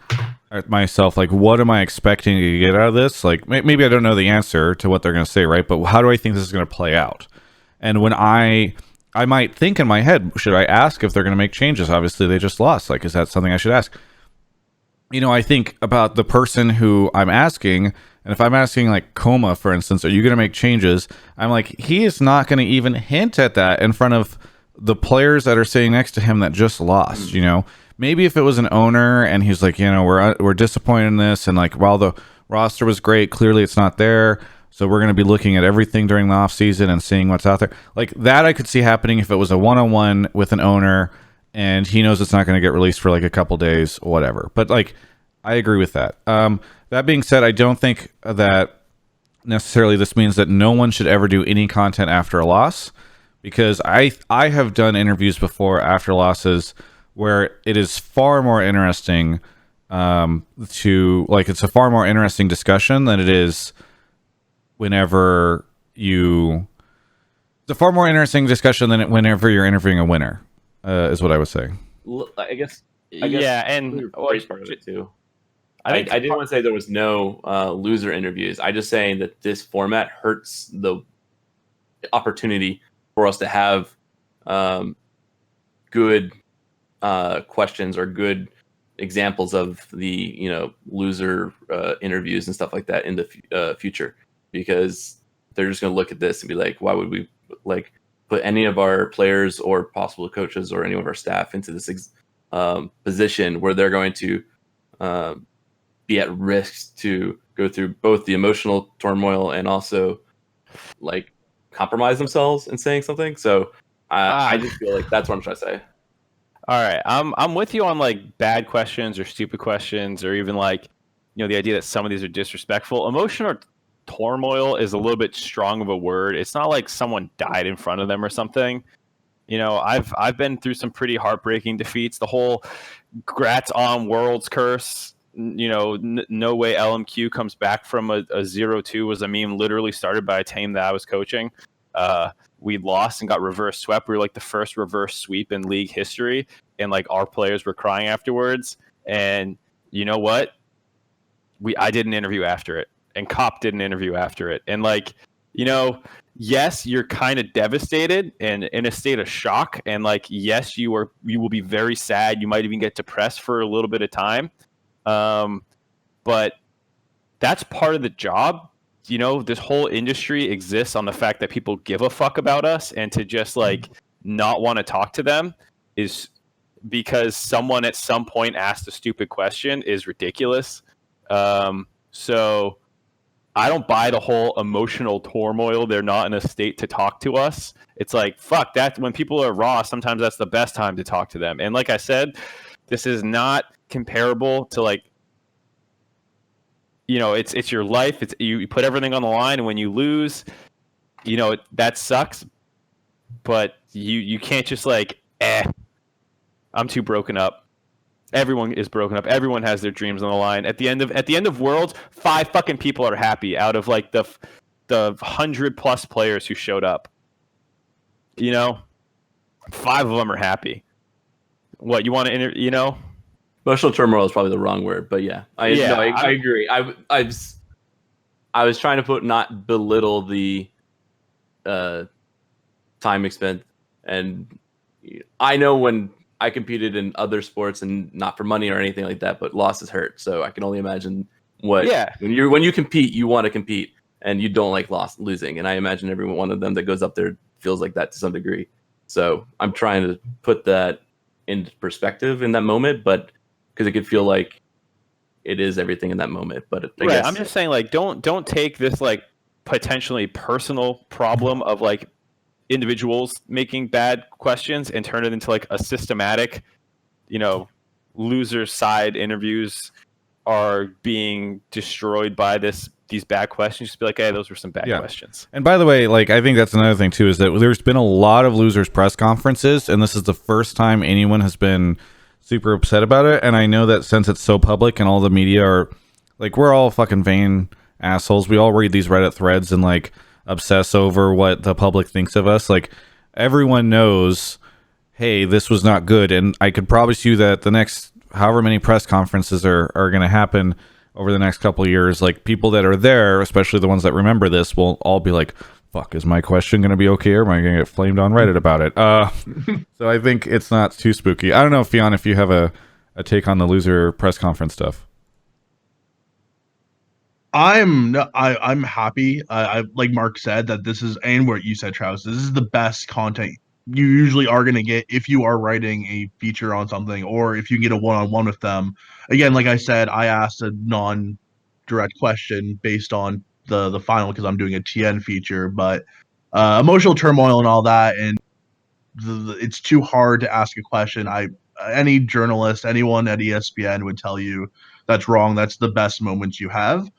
myself, like, what am I expecting to get out of this? Like, maybe I don't know the answer to what they're going to say, right? But how do I think this is going to play out? And when I might think in my head, should I ask if they're going to make changes? Obviously, they just lost. Like, is that something I should ask? I think about the person who I'm asking, and if I'm asking, like, Coma, for instance, are you going to make changes? I'm like, he is not going to even hint at that in front of the players that are sitting next to him that just lost, Maybe if it was an owner and he's like, we're disappointed in this, and like, while the roster was great, clearly it's not there, so we're going to be looking at everything during the off season and seeing what's out there. Like that I could see happening if it was a one-on-one with an owner and he knows it's not going to get released for like a couple days, whatever. But like, I agree with that. That being said, I don't think that necessarily this means that no one should ever do any content after a loss, because I have done interviews before after losses where it is far more interesting it's a far more interesting discussion than it is whenever it's a far more interesting discussion than whenever you're interviewing a winner, is what I would say. I guess yeah, and part of it too. I didn't want to say there was no loser interviews. I just saying that this format hurts the opportunity for us to have good questions or good examples of the loser interviews and stuff like that in the future, because they're just going to look at this and be like, why would we like put any of our players or possible coaches or any of our staff into this position where they're going to be at risk to go through both the emotional turmoil and also like compromise themselves in saying something. So I just feel like that's what I'm trying to say. All right, I'm with you on like bad questions or stupid questions, or even like the idea that some of these are disrespectful. Emotional turmoil is a little bit strong of a word. It's not like someone died in front of them or something. I've been through some pretty heartbreaking defeats. The whole "Grats on Worlds" curse. No way LMQ comes back from a 0-2 was a meme literally started by a team that I was coaching. We lost and got reverse swept. We were like the first reverse sweep in league history, and like our players were crying afterwards. And you know what? I did an interview after it, and Cop did an interview after it, and like, yes, you're kind of devastated and in a state of shock, and like, yes, you will be very sad. You might even get depressed for a little bit of time, but that's part of the job. This whole industry exists on the fact that people give a fuck about us, and to just like not want to talk to them is because someone at some point asked a stupid question is ridiculous. So I don't buy the whole emotional turmoil. They're not in a state to talk to us. It's like, fuck that. When people are raw, sometimes that's the best time to talk to them. And like I said, this is not comparable to like, it's your life. It's you put everything on the line, and when you lose, that sucks. But you can't just like, I'm too broken up. Everyone is broken up. Everyone has their dreams on the line. At the end of Worlds, 5 fucking people are happy out of like the 100+ players who showed up. 5 of them are happy. What you want to Emotional turmoil is probably the wrong word, but yeah, I agree. I was trying to not belittle the time spent, and I know when I competed in other sports and not for money or anything like that, but losses hurt. So I can only imagine when you compete, you want to compete and you don't like losing. And I imagine every one of them that goes up there feels like that to some degree. So I'm trying to put that in perspective in that moment, but because it could feel like it is everything in that moment. But I guess I'm just saying, like, don't take this like potentially personal problem of like individuals making bad questions and turn it into like a systematic, loser side interviews are being destroyed by these bad questions. Just be like, hey, those were some bad questions. And by the way, like, I think that's another thing too, is that there's been a lot of losers press conferences, and this is the first time anyone has been super upset about it. And I know that since it's so public and all the media are like, we're all fucking vain assholes. We all read these Reddit threads and like obsess over what the public thinks of us. Like, everyone knows, hey, this was not good. And I could promise you that the next however many press conferences are going to happen over the next couple of years, like, people that are there, especially the ones that remember this, will all be like, fuck, is my question going to be okay, or am I going to get flamed on Reddit about it? So I think it's not too spooky. I don't know, Fionn, if you have a take on the loser press conference stuff. I'm happy. I like Mark said that this is, and what you said, Travis, this is the best content you usually are going to get if you are writing a feature on something, or if you get a one-on-one with them. Again, like I said, I asked a non-direct question based on the final because I'm doing a TN feature, but emotional turmoil and all that, and it's too hard to ask a question. Any journalist, anyone at ESPN would tell you that's wrong. That's the best moments you have.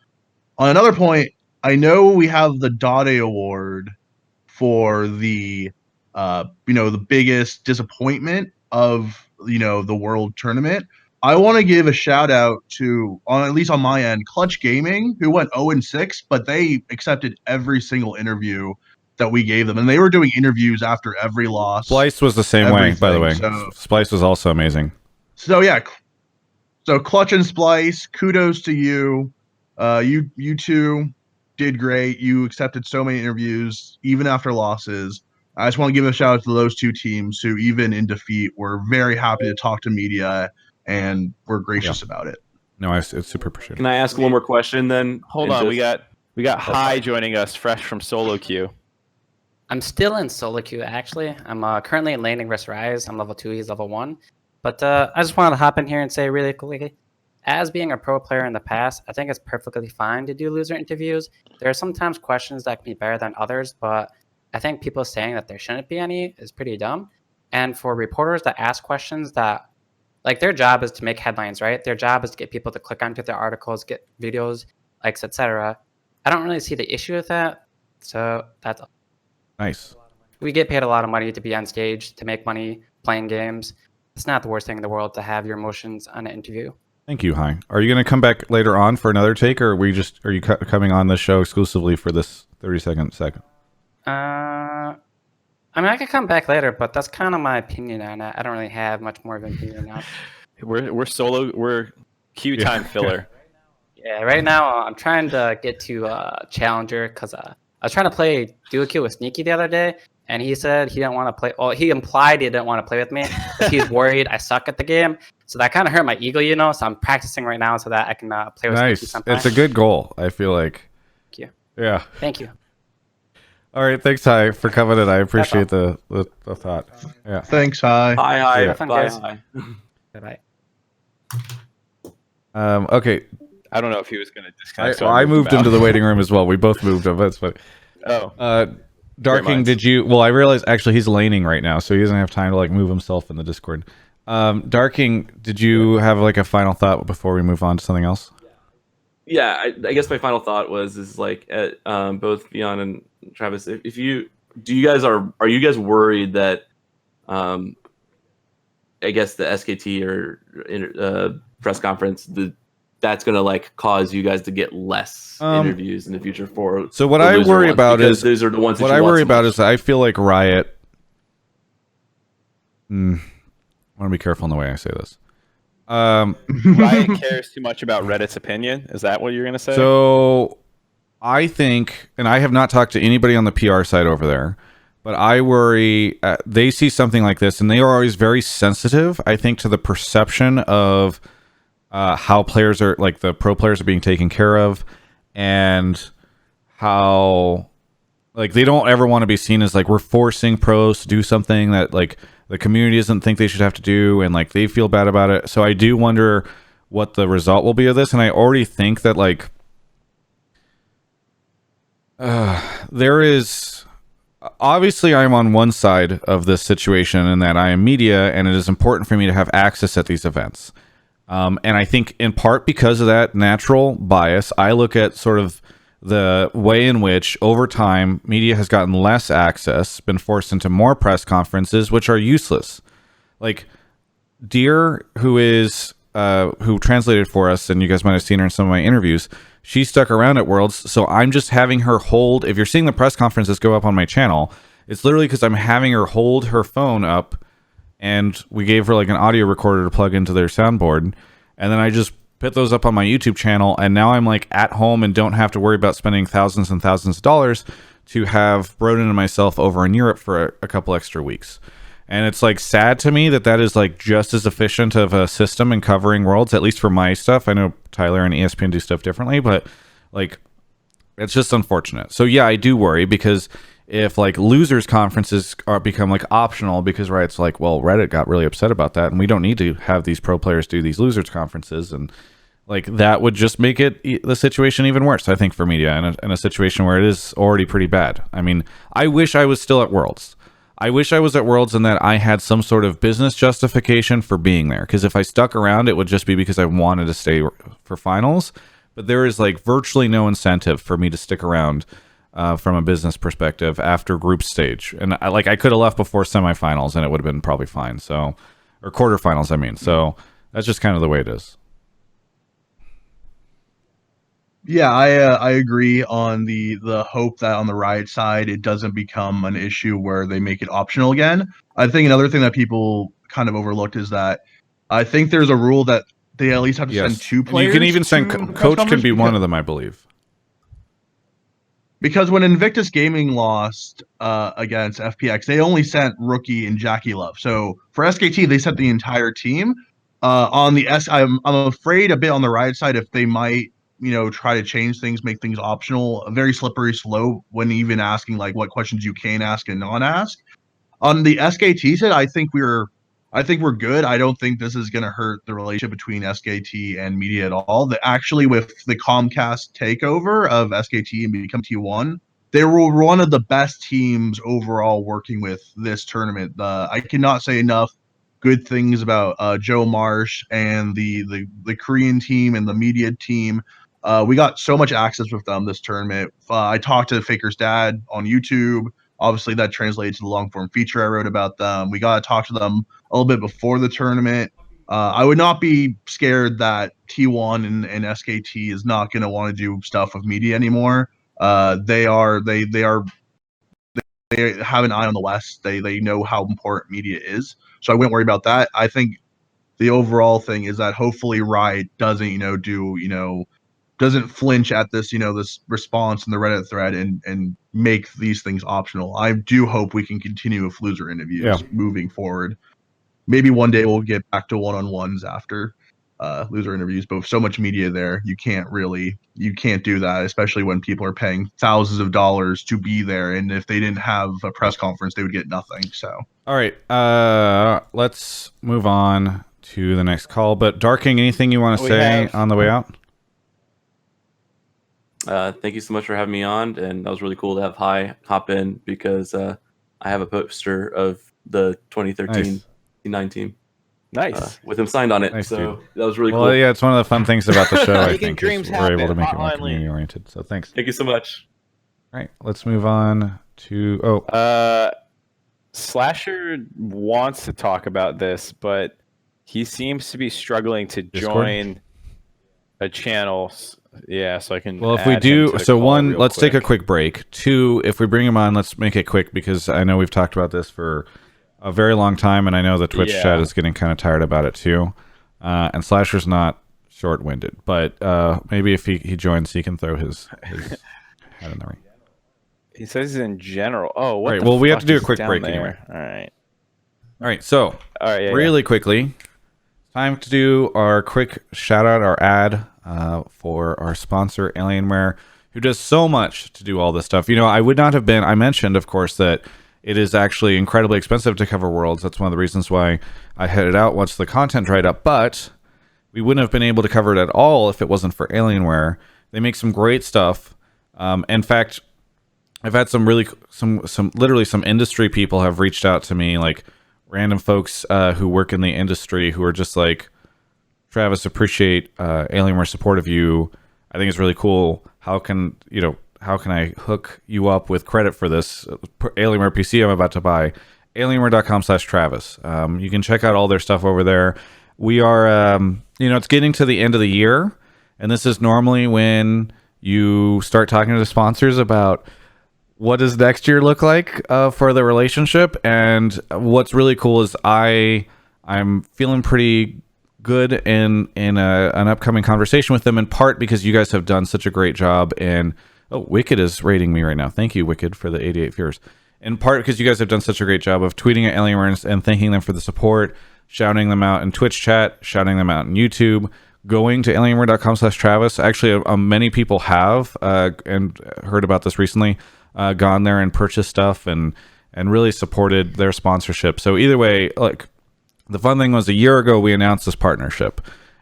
On another point, I know we have the Dade Award for the the biggest disappointment of the World Tournament. I want to give a shout out to, at least on my end, Clutch Gaming, who went 0-6, but they accepted every single interview that we gave them, and they were doing interviews after every loss. Splice was the same way, by the way. So, Splice was also amazing. So yeah, so Clutch and Splice, kudos to you. You two did great. You accepted so many interviews, even after losses. I just want to give a shout out to those two teams who, even in defeat, were very happy to talk to media and were gracious about it. No, it's super appreciated. Can I ask one more question then? Hold on, we got Hi joining us, fresh from solo queue. I'm still in solo queue, actually. I'm currently in laning versus Rise. I'm level 2, he's level 1. But I just wanted to hop in here and say really quickly, as being a pro player in the past, I think it's perfectly fine to do loser interviews. There are sometimes questions that can be better than others, but I think people saying that there shouldn't be any is pretty dumb. And for reporters that ask questions that, like, their job is to make headlines, right? Their job is to get people to click onto their articles, get videos, likes, etc. I don't really see the issue with that. So that's nice. We get paid a lot of money to be on stage, to make money playing games. It's not the worst thing in the world to have your emotions on an interview. Thank you, Hi. Are you going to come back later on for another take, or are you coming on the show exclusively for this 30-second segment? I mean, I could come back later, but that's kind of my opinion on it. I don't really have much more of an opinion now. We're queue time filler. Yeah, right now I'm trying to get to Challenger because I was trying to play duo queue with Sneaky the other day, and he said he didn't want to play. Well, he implied he didn't want to play with me because he's worried I suck at the game. So that kind of hurt my ego, So I'm practicing right now so that I can play with Sneaky sometime. It's a good goal, I feel like. Thank you. Yeah. Thank you. All right, thanks, Hi, for coming in. I appreciate the thought. Yeah. Thanks, Hi. Hi. Yeah. Bye, Hi. Bye. Okay. I don't know if he was going to disconnect. I moved into the waiting room as well. We both moved him. That's funny. Oh. Darking, did you? Well, I realize actually he's laning right now, so he doesn't have time to like move himself in the Discord. Darking, did you have like a final thought before we move on to something else? Yeah, I guess my final thought is like both Fionn and Travis, are you guys worried that I guess the SKT or press conference, that's going to like cause you guys to get less interviews in the future for. So what the I loser worry ones, about because is those are the ones what that you I want worry so about much. is I feel like Riot. I want to be careful in the way I say this. Riot cares too much about Reddit's opinion. Is that what you're going to say? So I think, and I have not talked to anybody on the PR side over there, but I worry they see something like this, and they are always very sensitive, I think, to the perception of how players are, like the pro players are being taken care of, and how like they don't ever want to be seen as like we're forcing pros to do something that like the community doesn't think they should have to do, and like they feel bad about it. So I do wonder what the result will be of this, and I already think that like there is obviously I'm on one side of this situation in that I am media, and it is important for me to have access at these events. And I think in part because of that natural bias, I look at sort of the way in which over time media has gotten less access, been forced into more press conferences, which are useless. Like Deer, who translated for us, and you guys might have seen her in some of my interviews, she stuck around at Worlds, so I'm just having her hold. If you're seeing the press conferences go up on my channel, it's literally because I'm having her hold her phone up, and we gave her like an audio recorder to plug into their soundboard, and then I just put those up on my YouTube channel, and now I'm like at home and don't have to worry about spending thousands and thousands of dollars to have Brodin and myself over in Europe for a couple extra weeks. And it's like sad to me that is like just as efficient of a system in covering Worlds, at least for my stuff. I know Tyler and ESPN do stuff differently, but like it's just unfortunate. So yeah, I do worry, because if like losers conferences become like optional, because Riot's like, well, Reddit got really upset about that, and we don't need to have these pro players do these losers conferences, and like that would just make the situation even worse, I think, for media in a situation where it is already pretty bad. I mean, I wish I was still at Worlds. I wish I was at Worlds and that I had some sort of business justification for being there, because if I stuck around, it would just be because I wanted to stay for finals. But there is like virtually no incentive for me to stick around from a business perspective after group stage. And I could have left before semifinals and it would have been probably fine. So, or quarterfinals, I mean. So that's just kind of the way it is. Yeah, I agree on the hope that on the Riot side it doesn't become an issue where they make it optional again. I think another thing that people kind of overlooked is that I think there's a rule that they at least have to send two players. And you can even send to the press coach can conference be one of them, I believe. Because when Invictus Gaming lost against FPX, they only sent Rookie and Jackie Love. So for SKT, they sent the entire team. I'm afraid a bit on the Riot side if they might, try to change things, make things optional, a very slippery slope when even asking like what questions you can ask and not ask. On the SKT side, I think we're good. I don't think this is going to hurt the relationship between SKT and media at all. Actually, with the Comcast takeover of SKT and become T1, they were one of the best teams overall working with this tournament. I cannot say enough good things about Joe Marsh and the Korean team and the media team. We got so much access with them this tournament. I talked to Faker's dad on YouTube. Obviously, that translates to the long form feature I wrote about them. We got to talk to them a little bit before the tournament. I would not be scared that T1 and SKT is not going to want to do stuff with media anymore. They have an eye on the West. They know how important media is. So I wouldn't worry about that. I think the overall thing is that hopefully Riot doesn't, doesn't flinch at this, this response in the Reddit thread and make these things optional. I do hope we can continue with loser interviews moving forward. Maybe one day we'll get back to one-on-ones after loser interviews, but with so much media there, you can't do that, especially when people are paying thousands of dollars to be there. And if they didn't have a press conference, they would get nothing. So, all right, let's move on to the next call. But Darking, anything you want to say on the way out? Thank you so much for having me on, and that was really cool to have hop in because I have a poster of the 2013 T9 team. Nice. With him signed on it. Nice, so dude. That was really well, cool. Yeah, it's one of the fun things about the show, I think, dreams is we're able to make it more Hotline community oriented. So thanks. Thank you so much. All right, let's move on to Slasher wants to talk about this, but he seems to be struggling to Discord? join a channel. Yeah, so I can. Well, if we add him do, to the so call one, real let's take a quick. quick break. Two, if we bring him on, let's make it quick because I know we've talked about this for a very long time, and I know the Twitch Yeah. chat is getting kind of tired about it too. And Slasher's not short-winded, but maybe if he joins, he can throw his head in the ring. He says in general. Oh, what? Right, the well, we have to fuck do a is quick down break there? anyway. All right. All right, so All right. Yeah, really quickly, time to do our quick shout out, our ad for our sponsor, Alienware, who does so much to do all this stuff. You know, I would not have been, I mentioned, of course, that it is actually incredibly expensive to cover Worlds. That's one of the reasons why I headed out once the content dried up. But we wouldn't have been able to cover it at all if it wasn't for Alienware. They make some great stuff. In fact, I've had some literally some industry people have reached out to me, like random folks who work in the industry who are just like, Travis, appreciate Alienware support of you. I think it's really cool. How can I hook you up with credit for this Alienware PC I'm about to buy? Alienware.com/Travis. You can check out all their stuff over there. We are, it's getting to the end of the year, and this is normally when you start talking to the sponsors about what does next year look like for the relationship. And what's really cool is I'm feeling pretty good in an upcoming conversation with them, in part because you guys have done such a great job. And Wicked is rating me right now. Thank you, Wicked, for the 88 viewers. In part because you guys have done such a great job of tweeting at Alienware and thanking them for the support, shouting them out in Twitch chat, shouting them out in YouTube, going to Alienware.com/Travis. Actually, many people have and heard about this recently, gone there and purchased stuff and really supported their sponsorship. So either way, like, the fun thing was a year ago we announced this partnership,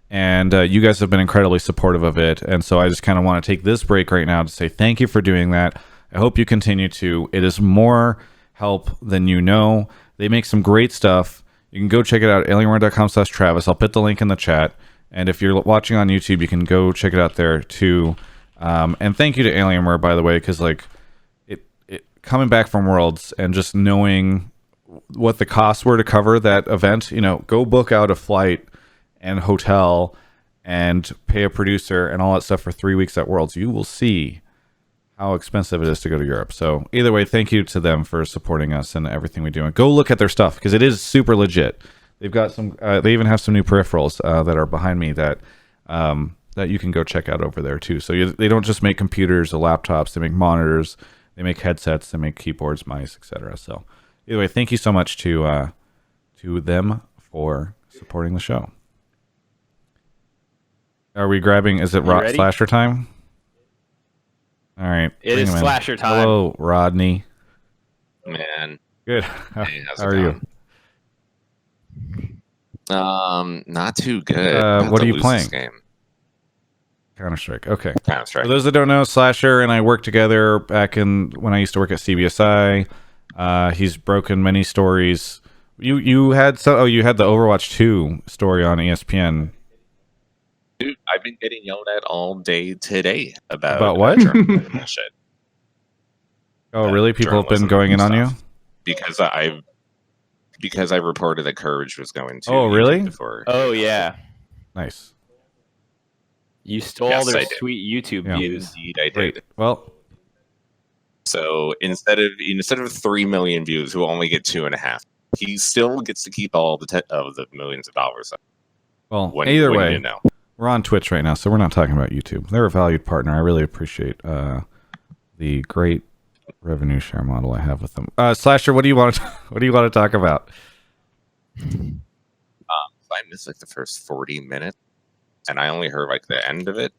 and you guys have been incredibly supportive of it. And so I just kind of want to take this break right now to say thank you for doing that. I hope you continue to. It is more help than you know. They make some great stuff. You can go check it out, Alienware.com/Travis. I'll put the link in the chat. And if you're watching on YouTube, you can go check it out there too. And thank you to Alienware, by the way, because like it coming back from Worlds and just knowing what the costs were to cover that event, go book out a flight and hotel and pay a producer and all that stuff for 3 weeks at Worlds. You will see how expensive it is to go to Europe. So either way, thank you to them for supporting us and everything we do. And go look at their stuff because it is super legit. They've got some. They even have some new peripherals that are behind me that you can go check out over there too. So they don't just make computers or laptops. They make monitors. They make headsets. They make keyboards, mice, etc. So either way, thank you so much to them for supporting the show. Are we grabbing? Is it Slasher time? All right. It is Slasher time. Hello, Rodney. Man. Good. Hey, how are you? Not too good. What are you playing? Game. Counter-Strike. Okay. Counter-Strike. For those that don't know, Slasher and I worked together back when I used to work at CBSI. He's broken many stories. You had the Overwatch 2 story on ESPN. Dude, I've been getting yelled at all day today about what? Shit. Oh, really? People have been going in on you? Because I reported that Courage was going to. Oh, really? Before. Oh, yeah. Nice. You stole their sweet YouTube views. Indeed, I did. Great. Well, so instead of 3 million views, who only get 2.5, he still gets to keep all of the millions of dollars. Well, either way, we're on Twitch right now, so we're not talking about YouTube. They're a valued partner. I really appreciate the great revenue share model I have with them. Slasher, what do you want to talk about? I missed like the first 40 minutes, and I only heard like the end of it.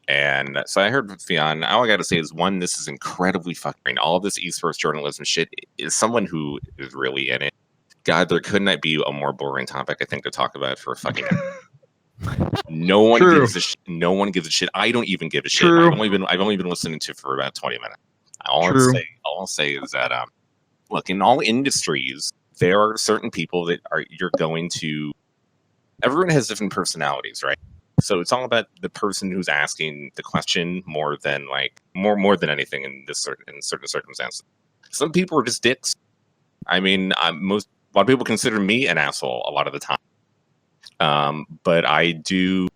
And so I heard Fionn. All I got to say is, one, this is incredibly fucking. All of this esports journalism shit is someone who is really in it. God, there could not be a more boring topic, I think, to talk about for a fucking hour. No one gives a shit. No one gives a shit. I don't even give a shit. I've only been listening to it for about 20 minutes. All I'll say is that look, in all industries, there are certain people that you're going to. Everyone has different personalities, right? So it's all about the person who's asking the question more than anything in certain circumstances. Some people are just dicks. I mean, a lot of people consider me an asshole a lot of the time, but I do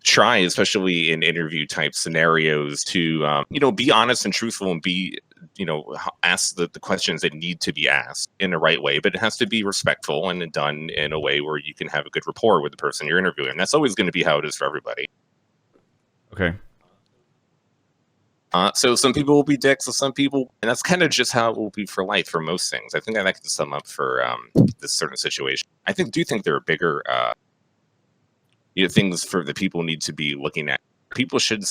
try, especially in interview type scenarios, to be honest and truthful and be ask the questions that need to be asked in the right way, but it has to be respectful and done in a way where you can have a good rapport with the person you're interviewing. And that's always going to be how it is for everybody. Okay. So some people will be dicks, and some people, and that's kind of just how it will be for life for most things. I think that can sum up for this certain situation. I do think there are bigger things for the people need to be looking at. People should.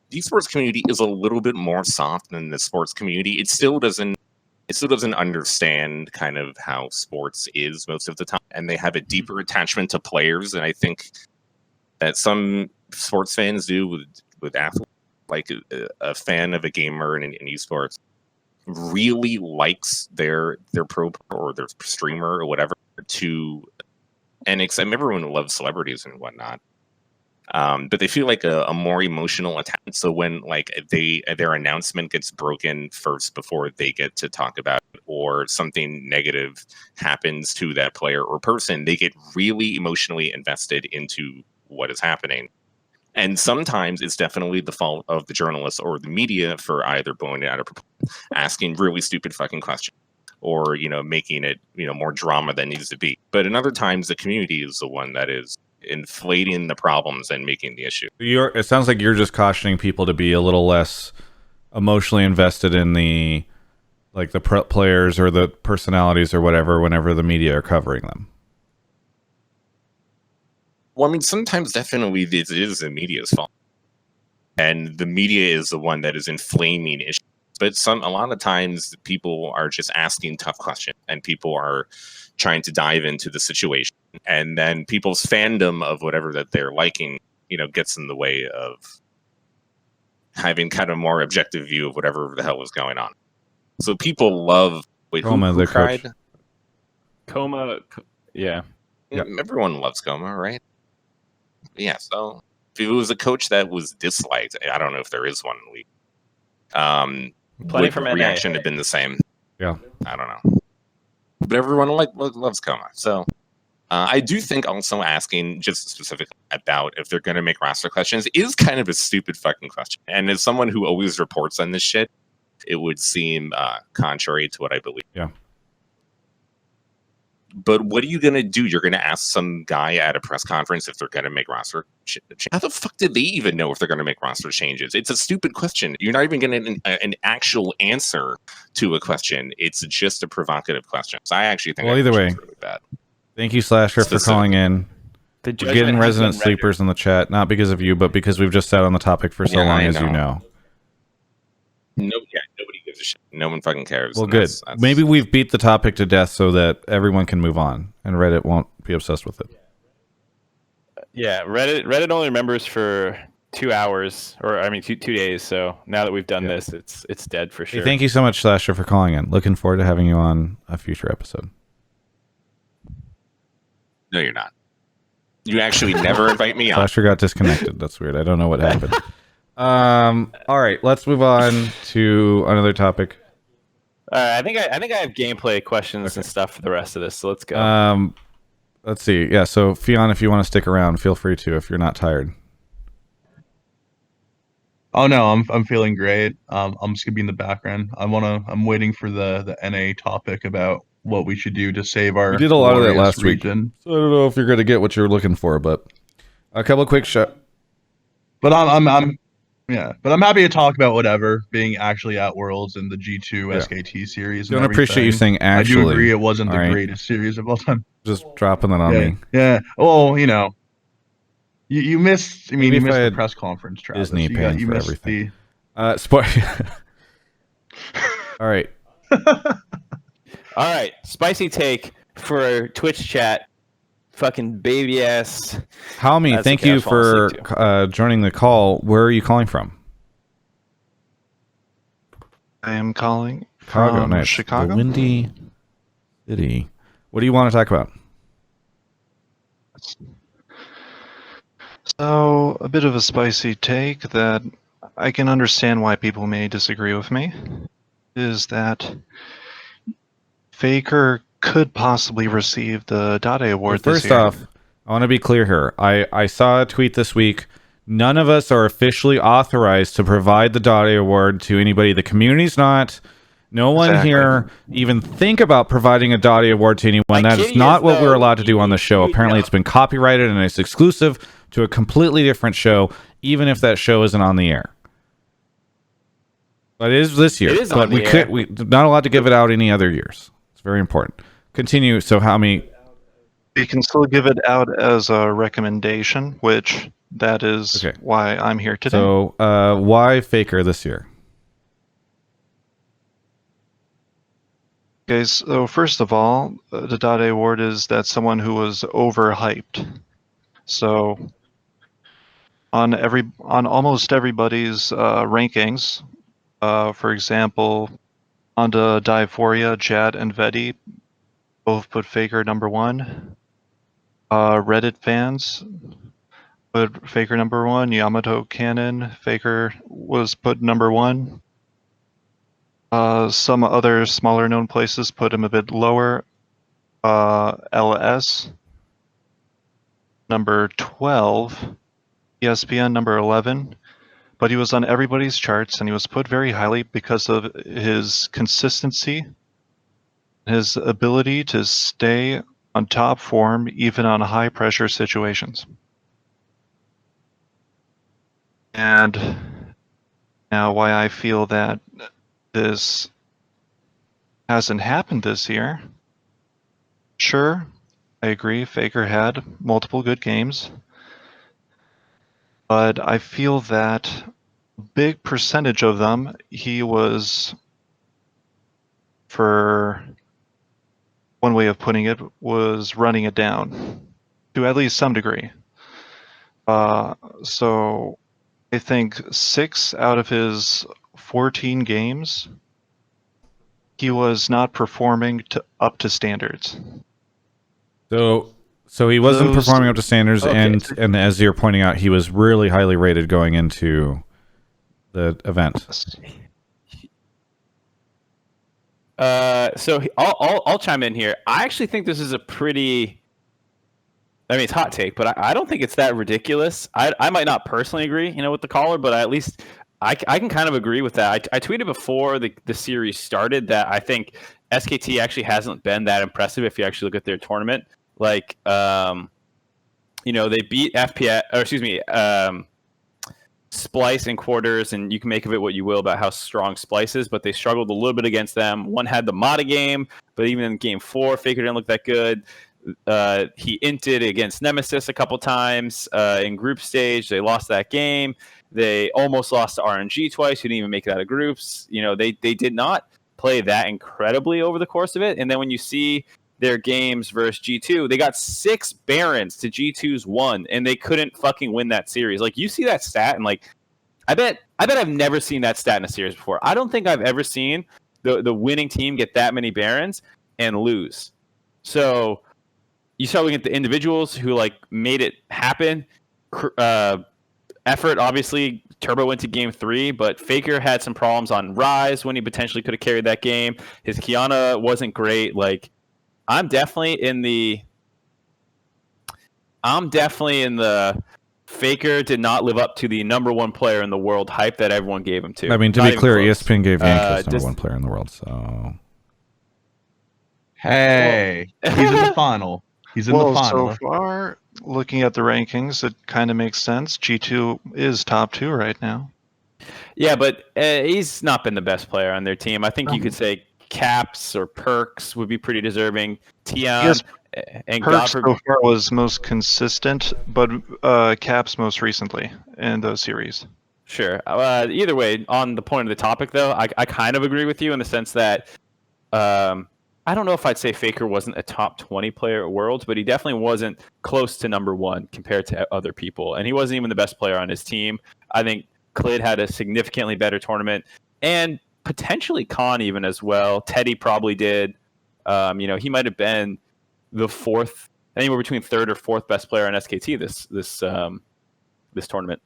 The esports community is a little bit more soft than the sports community. It still doesn't understand kind of how sports is most of the time, and they have a deeper attachment to players than I think that some sports fans do with athletes. Like a fan of a gamer in esports really likes their pro or their streamer or whatever and everyone loves celebrities and whatnot. But they feel like a more emotional attachment. So when like their announcement gets broken first before they get to talk about it, or something negative happens to that player or person, they get really emotionally invested into what is happening. And sometimes it's definitely the fault of the journalists or the media for either blowing it out of proportion, asking really stupid fucking questions, or making it more drama than needs to be. But in other times, the community is the one that is inflating the problems and making the issue. It sounds like you're just cautioning people to be a little less emotionally invested in the players or the personalities or whatever whenever the media are covering them. Well, I mean, sometimes definitely it is the media's fault, and the media is the one that is inflaming issues. But a lot of times, people are just asking tough questions, and people are trying to dive into the situation, and then people's fandom of whatever that they're liking, gets in the way of having kind of more objective view of whatever the hell is going on. So people love. Wait, who cried? Coach. Coma, yeah. Everyone loves Coma, right? Yeah, so if it was a coach that was disliked, I don't know if there is one in the league. Plenty from the reaction have been the same. Yeah, I don't know, but everyone loves Coma. So I do think also asking just specifically about if they're going to make roster questions is kind of a stupid fucking question. And as someone who always reports on this shit, it would seem contrary to what I believe. Yeah. But what are you going to do? You're going to ask some guy at a press conference if they're going to make roster changes. How the fuck did they even know if they're going to make roster changes? It's a stupid question. You're not even getting an actual answer to a question. It's just a provocative question. So I actually think either way, it's really bad. Thank you, Slasher, for calling in. We're getting resident sleepers in the chat, not because of you, but because we've just sat on the topic for so long, as you know. Nobody gives a shit. No one fucking cares. Well, good. Maybe we've beat the topic to death so that everyone can move on, and Reddit won't be obsessed with it. Yeah, Reddit only remembers for 2 hours, or I mean 2 days. So now that we've done this, it's dead for sure. Hey, thank you so much, Slasher, for calling in. Looking forward to having you on a future episode. No, you're not. You actually never invite me on. Slasher got disconnected. That's weird. I don't know what happened. All right, let's move on to another topic. I think I have gameplay questions and stuff for the rest of this. So let's go. Let's see. Yeah. So Fionn, if you want to stick around, feel free to. If you're not tired. Oh no, I'm feeling great. I'm just gonna be in the background. I'm waiting for the NA topic about what we should do to save our. We did a lot of that last region. week. So I don't know if you're gonna get what you're looking for, but a couple of quick shots. But I'm happy to talk about whatever, being actually at Worlds and the G2 SKT series. Don't appreciate you saying actually. I do agree it wasn't the greatest series of all time. Just dropping that on me. Yeah. Well, you missed. I mean, you missed the press conference, Travis. Disney paying for everything. All right. All right. Spicy take for Twitch chat. Fucking baby ass. Halmy, thank you for joining the call. Where are you calling from? I am calling from Chicago. The Windy City. What do you want to talk about? So, a bit of a spicy take that I can understand why people may disagree with me is that Faker could possibly receive the Dade Award this First year. off, I want to be clear here. I saw a tweet this week. None of us are officially authorized to provide the Dade Award to anybody. The community's not. No one Exactly. here even think about providing a Dade Award to anyone. My That is kitty not is, what we're though, allowed to do on the show. you Apparently, know. it's been copyrighted and it's exclusive to a completely different show, even if that show isn't on the air. But it is this year. It is but on the air. we're not allowed to give it out any other years. It's very important. Continue. So how many? We can still give it out as a recommendation, which that is Okay. why I'm here today. So why Faker this year? Okay, so first of all, the Dade Award is that someone who was overhyped. So on almost everybody's rankings, for example, Honda, Diaphoria, Jad, and Vedi both put Faker number 1. Reddit fans put Faker number 1. Yamato Cannon, Faker was put number 1. Some other smaller known places put him a bit lower. LS number 12, ESPN number 11, but he was on everybody's charts and he was put very highly because of his consistency, his ability to stay on top form even on high pressure situations. And now why I feel that this hasn't happened this year. Sure, I agree, Faker had multiple good games, but I feel that a big percentage of them, he was, for one way of putting it, was running it down to at least some degree. So I think 6 out of his 14 games, he was not performing up to standards. So he wasn't Those- performing up to standards, Okay. and as you're pointing out, he was really highly rated going into the event. So I'll chime in here. I actually think this is a pretty. I mean, it's hot take, but I don't think it's that ridiculous. I might not personally agree, with the caller, but at least I can kind of agree with that. I tweeted before the series started that I think SKT actually hasn't been that impressive if you actually look at their tournament. Like, they beat FPX, or excuse me, Splice in quarters, and you can make of it what you will about how strong Splice is, but they struggled a little bit against them. One had the Mata game, but even in game 4, Faker didn't look that good. He inted against Nemesis a couple times in group stage. They lost that game. They almost lost to RNG twice, who didn't even make it out of groups. They did not play that incredibly over the course of it. And then when you see their games versus G2, they got 6 Barons to G2's 1, and they couldn't fucking win that series. Like, you see that stat, and like, I bet I've never seen that stat in a series before. I don't think I've ever seen the winning team get that many Barons and lose. So you start looking at the individuals who like made it happen. Effort, obviously, Turbo went to game 3, but Faker had some problems on Rise when he potentially could have carried that game. His Kiana wasn't great. Like, I'm definitely in the Faker did not live up to the number 1 player in the world hype that everyone gave him to. I mean, to Not be even clear, close. ESPN gave Yankees number just- 1 player in the world. So Hey, he's in the final. He's in Well, the final. so far, looking at the rankings, it kind of makes sense. G2 is top 2 right now. Yeah, but he's not been the best player on their team. I think you could say Caps or Perks would be pretty deserving. Tion Yes, and Perks Gafford. so far was most consistent, but Caps most recently in those series. Sure. Either way, on the point of the topic, though, I kind of agree with you in the sense that I don't know if I'd say Faker wasn't a top 20 player at Worlds, but he definitely wasn't close to number 1 compared to other people. And he wasn't even the best player on his team. I think Clid had a significantly better tournament, and potentially Khan even as well. Teddy probably did. He might have been the 4th, anywhere between 3rd or 4th best player on SKT this tournament.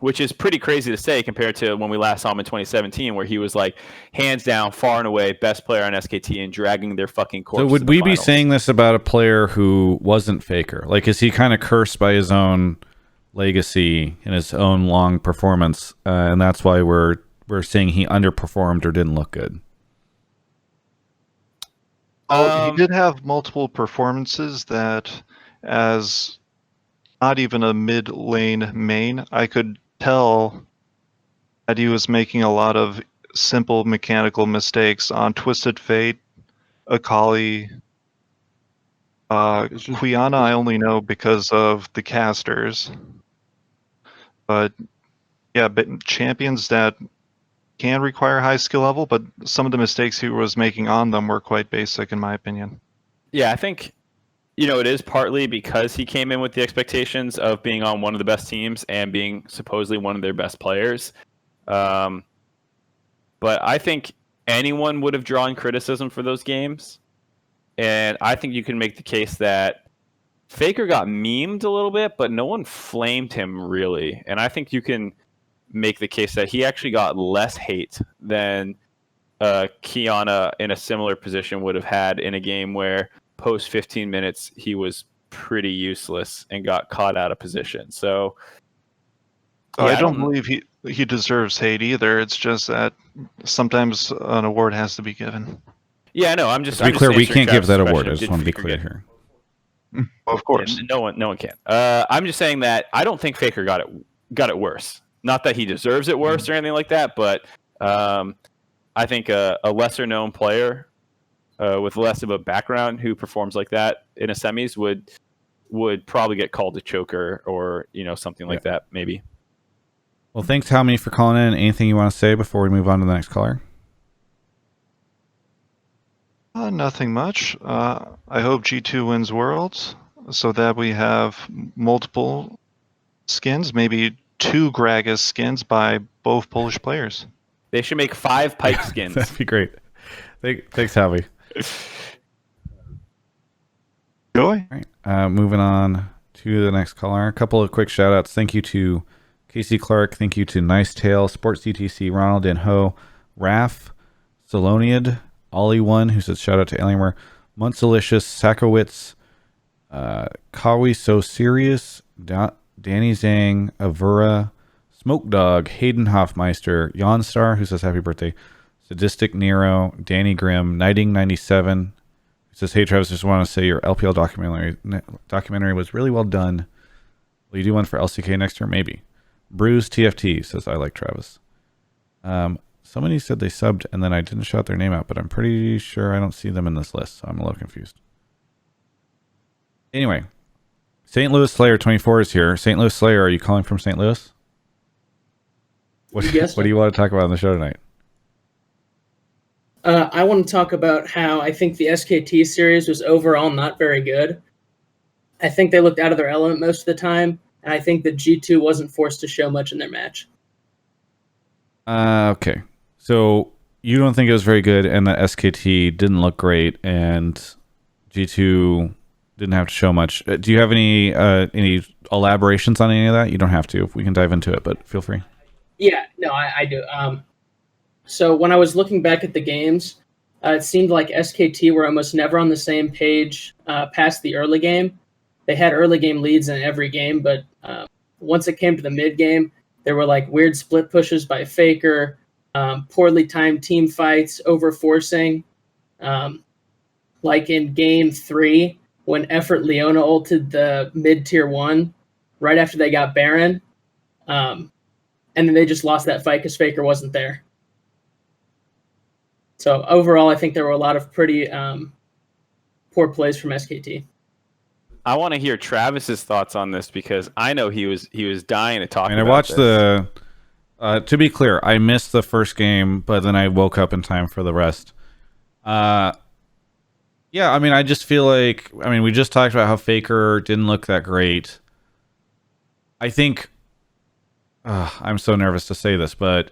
which is pretty crazy to say compared to when we last saw him in 2017, where he was like hands down, far and away, best player on SKT and dragging their fucking corpse. So would we be saying this about a player who wasn't Faker? Like, is he kind of cursed by his own legacy and his own long performance, and that's why we're saying he underperformed or didn't look good? He did have multiple performances that, as not even a mid lane main, I could tell that he was making a lot of simple mechanical mistakes on Twisted Fate, Akali, Quiana. I only know because of the casters, but yeah, but champions that can require high skill level, but some of the mistakes he was making on them were quite basic in my opinion. Yeah, I think, it is partly because he came in with the expectations of being on one of the best teams and being supposedly one of their best players. But I think anyone would have drawn criticism for those games. And I think you can make the case that Faker got memed a little bit, but no one flamed him really. And I think you can make the case that he actually got less hate than Quiana in a similar position would have had in a game where post 15 minutes he was pretty useless and got caught out of position. So yeah, I don't believe he deserves hate either. It's just that sometimes an award has to be given. Yeah, no, I'm just to be clear, we can't give that award. I just want to be clear here. Of course, yeah, no one can. I'm just saying that I don't think Faker got it worse. Not that he deserves it worse or anything like that, but I think a lesser known player with less of a background who performs like that in a semis would probably get called a choker or something like that maybe. Well, thanks, Helmy, for calling in. Anything you want to say before we move on to the next caller? Nothing much. I hope G2 wins Worlds so that we have multiple skins, maybe 2 Gragas skins by both Polish players. They should make 5 Pike skins. That'd be great. Thanks, Helmy. Joy. All right, moving on to the next caller. A couple of quick shout outs. Thank you to Casey Clark. Thank you to Nice Tail, Sports CTC, Ronald and Ho, Raf, Saloniad, Ollie1, who says shout out to Alienware, Muntzelicious, Sakowitz, Kawi So Serious, Danny Zhang, Avura, Smoke Dog, Hayden Hoffmeister, Yonstar, who says happy birthday, Sadistic Nero, Danny Grimm, Knighting97, who says, hey Travis, just want to say your LPL documentary was really well done. Will you do one for LCK next year? Maybe. Bruce TFT says, I like Travis. Somebody said they subbed and then I didn't shout their name out, but I'm pretty sure I don't see them in this list, so I'm a little confused. Anyway, St. Louis Slayer 24 is here. St. Louis Slayer, are you calling from St. Louis? What do you want to talk about on the show tonight? I want to talk about how I think the SKT series was overall not very good. I think they looked out of their element most of the time, and I think that G2 wasn't forced to show much in their match. Okay. So you don't think it was very good, and the SKT didn't look great, and G2 didn't have to show much. Do you have any elaborations on any of that? You don't have to. We can dive into it, but feel free. Yeah, no, I do. So when I was looking back at the games, it seemed like SKT were almost never on the same page past the early game. They had early game leads in every game, but once it came to the mid game, there were like weird split pushes by Faker, poorly timed team fights, over forcing. Like in game 3, when Effort Leona ulted the mid tier 1 right after they got Baron. And then they just lost that fight because Faker wasn't there. So overall, I think there were a lot of pretty poor plays from SKT. I want to hear Travis's thoughts on this because I know he was dying to talk. I watched this. To be clear, I missed the first game, but then I woke up in time for the rest. Yeah, I mean, I just feel like, we just talked about how Faker didn't look that great. I think, I'm so nervous to say this, but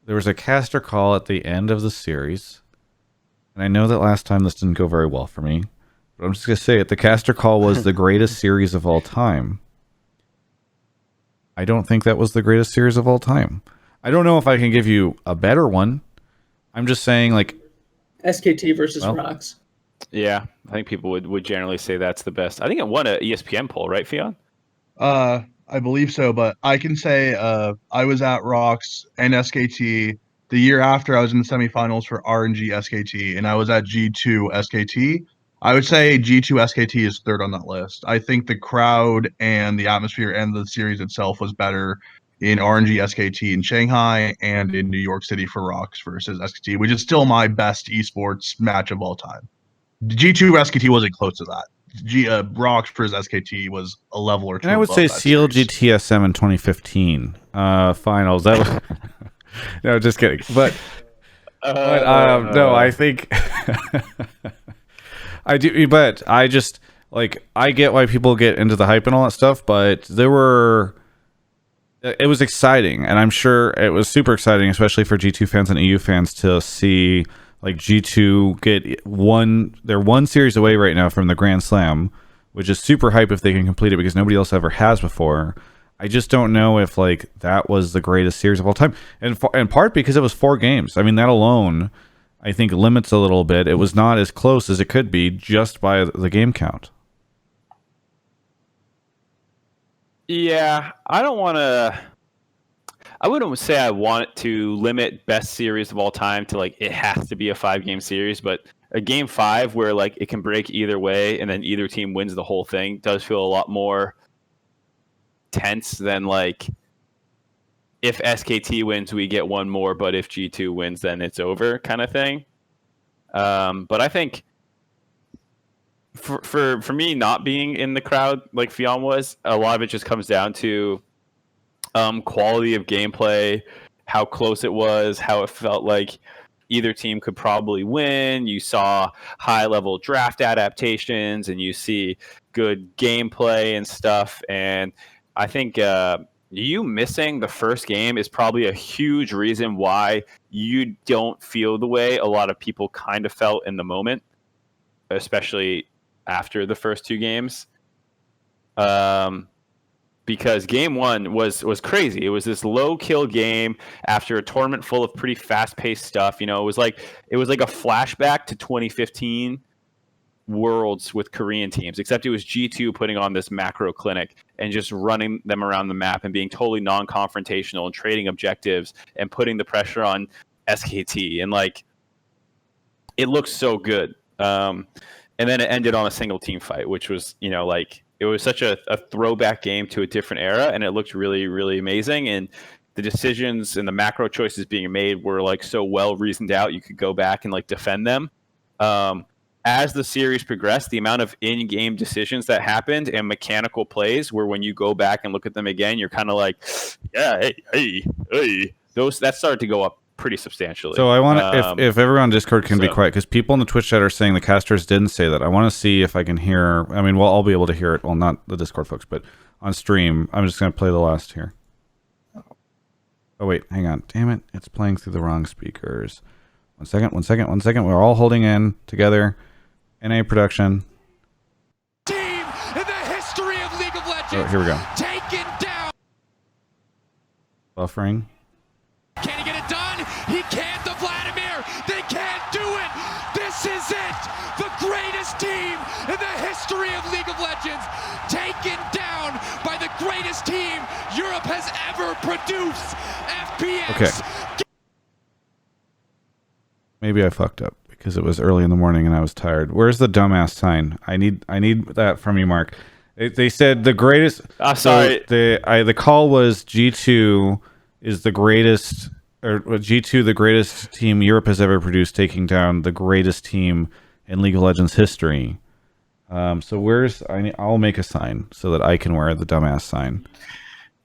there was a caster call at the end of the series. And I know that last time this didn't go very well for me, but I'm just going to say it. The caster call was the greatest series of all time. I don't think that was the greatest series of all time. I don't know if I can give you a better one. I'm just saying, like, SKT versus Rocks. Yeah, I think people would generally say that's the best. I think it won an ESPN poll, right, Fionn? I believe so, but I can say I was at Rocks and SKT. The year after, I was in the semifinals for RNG SKT, and I was at G2 SKT. I would say G2 SKT is third on that list. I think the crowd and the atmosphere and the series itself was better in RNG SKT in Shanghai and in New York City for Rocks versus SKT, which is still my best esports match of all time. G2 SKT wasn't close to that. Rocks versus SKT was a level or two. And I would say Seal GTSM in 2015 finals. That was no, just kidding. But no, I think I do. But I just like I get why people get into the hype and all that stuff. But it was exciting, and I'm sure it was super exciting, especially for G2 fans and EU fans to see. Like G2 they're one series away right now from the Grand Slam, which is super hype if they can complete it because nobody else ever has before. I just don't know if like that was the greatest series of all time, and in part because it was 4 games. I mean, that alone, I think, limits a little bit. It was not as close as it could be just by the game count. Yeah, I wouldn't say I want to limit best series of all time to like it has to be a 5-game series, but a game 5 where like it can break either way and then either team wins the whole thing does feel a lot more tense than like if SKT wins we get one more, but if G2 wins then it's over kind of thing. But I think for me not being in the crowd like Fionn was, a lot of it just comes down to quality of gameplay, how close it was, how it felt like either team could probably win. You saw high-level draft adaptations, and you see good gameplay and stuff. And I think you missing the first game is probably a huge reason why you don't feel the way a lot of people kind of felt in the moment, especially after the first 2 games. Because game 1 was crazy. It was this low kill game after a tournament full of pretty fast paced stuff. You know, it was like a flashback to 2015 Worlds with Korean teams, except it was G2 putting on this macro clinic and just running them around the map and being totally non-confrontational and trading objectives and putting the pressure on SKT. And like, it looks so good. And then it ended on a single team fight, which was, you know, like, it was such a throwback game to a different era, and it looked really, really amazing. And the decisions and the macro choices being made were like so well reasoned out. You could go back and like defend them. As the series progressed, the amount of in-game decisions that happened and mechanical plays where when you go back and look at them again, you're kind of like, yeah, hey. That started to go up pretty substantially. So I want to, if everyone on Discord can be quiet, because people in the Twitch chat are saying the casters didn't say that. I want to see if I can hear. I mean, well, I'll be able to hear it. Well, not the Discord folks, but on stream. I'm just going to play the last here. Oh wait, hang on. Damn it! It's playing through the wrong speakers. One second. We're all holding in together. NA production. Team in the history of League of Legends. Oh, here we go. Taken down. Buffering. Can he get it done? He can't. The Vladimir. They can't do it. This is it. The greatest team in the history of League of Legends. Taken down by the greatest team Europe has ever produced. FPX. Okay. Maybe I fucked up because it was early in the morning and I was tired. Where's the dumbass sign? I need that from you, Mark. They said the greatest. Sorry. So the call was G2 is the greatest, or G2 the greatest team Europe has ever produced, taking down the greatest team in League of Legends history. So I'll make a sign so that I can wear the dumbass sign.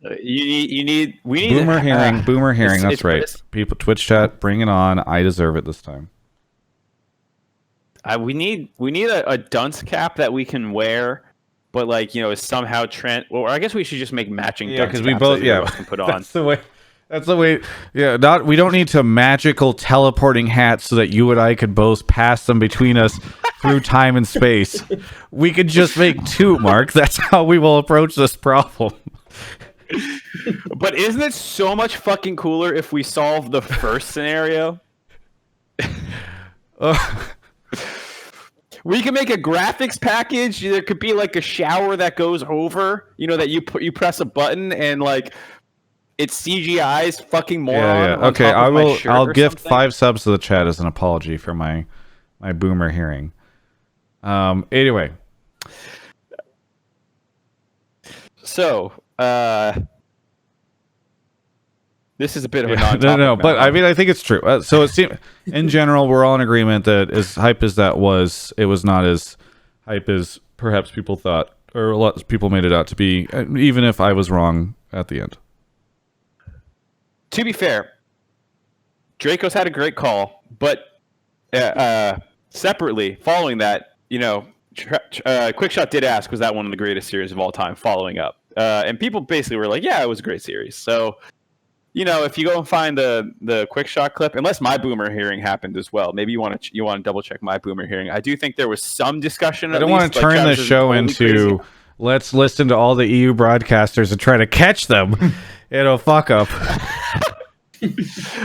We need Boomer hearing. That's right. People, Twitch chat, bring it on. I deserve it this time. We need a dunce cap that we can wear, but like, you know, is somehow trend. Well, I guess we should just make matching. Yeah, because we both can put on. That's the way. Yeah, we don't need to magical teleporting hats so that you and I could both pass them between us through time and space. We could just make 2, Mark. That's how we will approach this problem. But isn't it so much fucking cooler if we solve the first scenario? We can make a graphics package. There could be like a shower that goes over, that you press a button and like it's CGI's fucking moron. Yeah. Okay, I'll give 5 subs to the chat as an apology for my boomer hearing. Anyway. So, this is a bit of a non-topic. No, but I mean, I think it's true. So it seems, in general, we're all in agreement that as hype as that was, it was not as hype as perhaps people thought, or a lot of people made it out to be, even if I was wrong at the end. To be fair, Draco's had a great call, but separately, following that, Quickshot did ask, was that one of the greatest series of all time, following up. And people basically were like, yeah, it was a great series. So, if you go and find the Quickshot clip, unless my boomer hearing happened as well, maybe you want to double check my boomer hearing. I do think there was some discussion. I don't want to turn this show into crazy. Let's listen to all the EU broadcasters and try to catch them. It'll fuck up.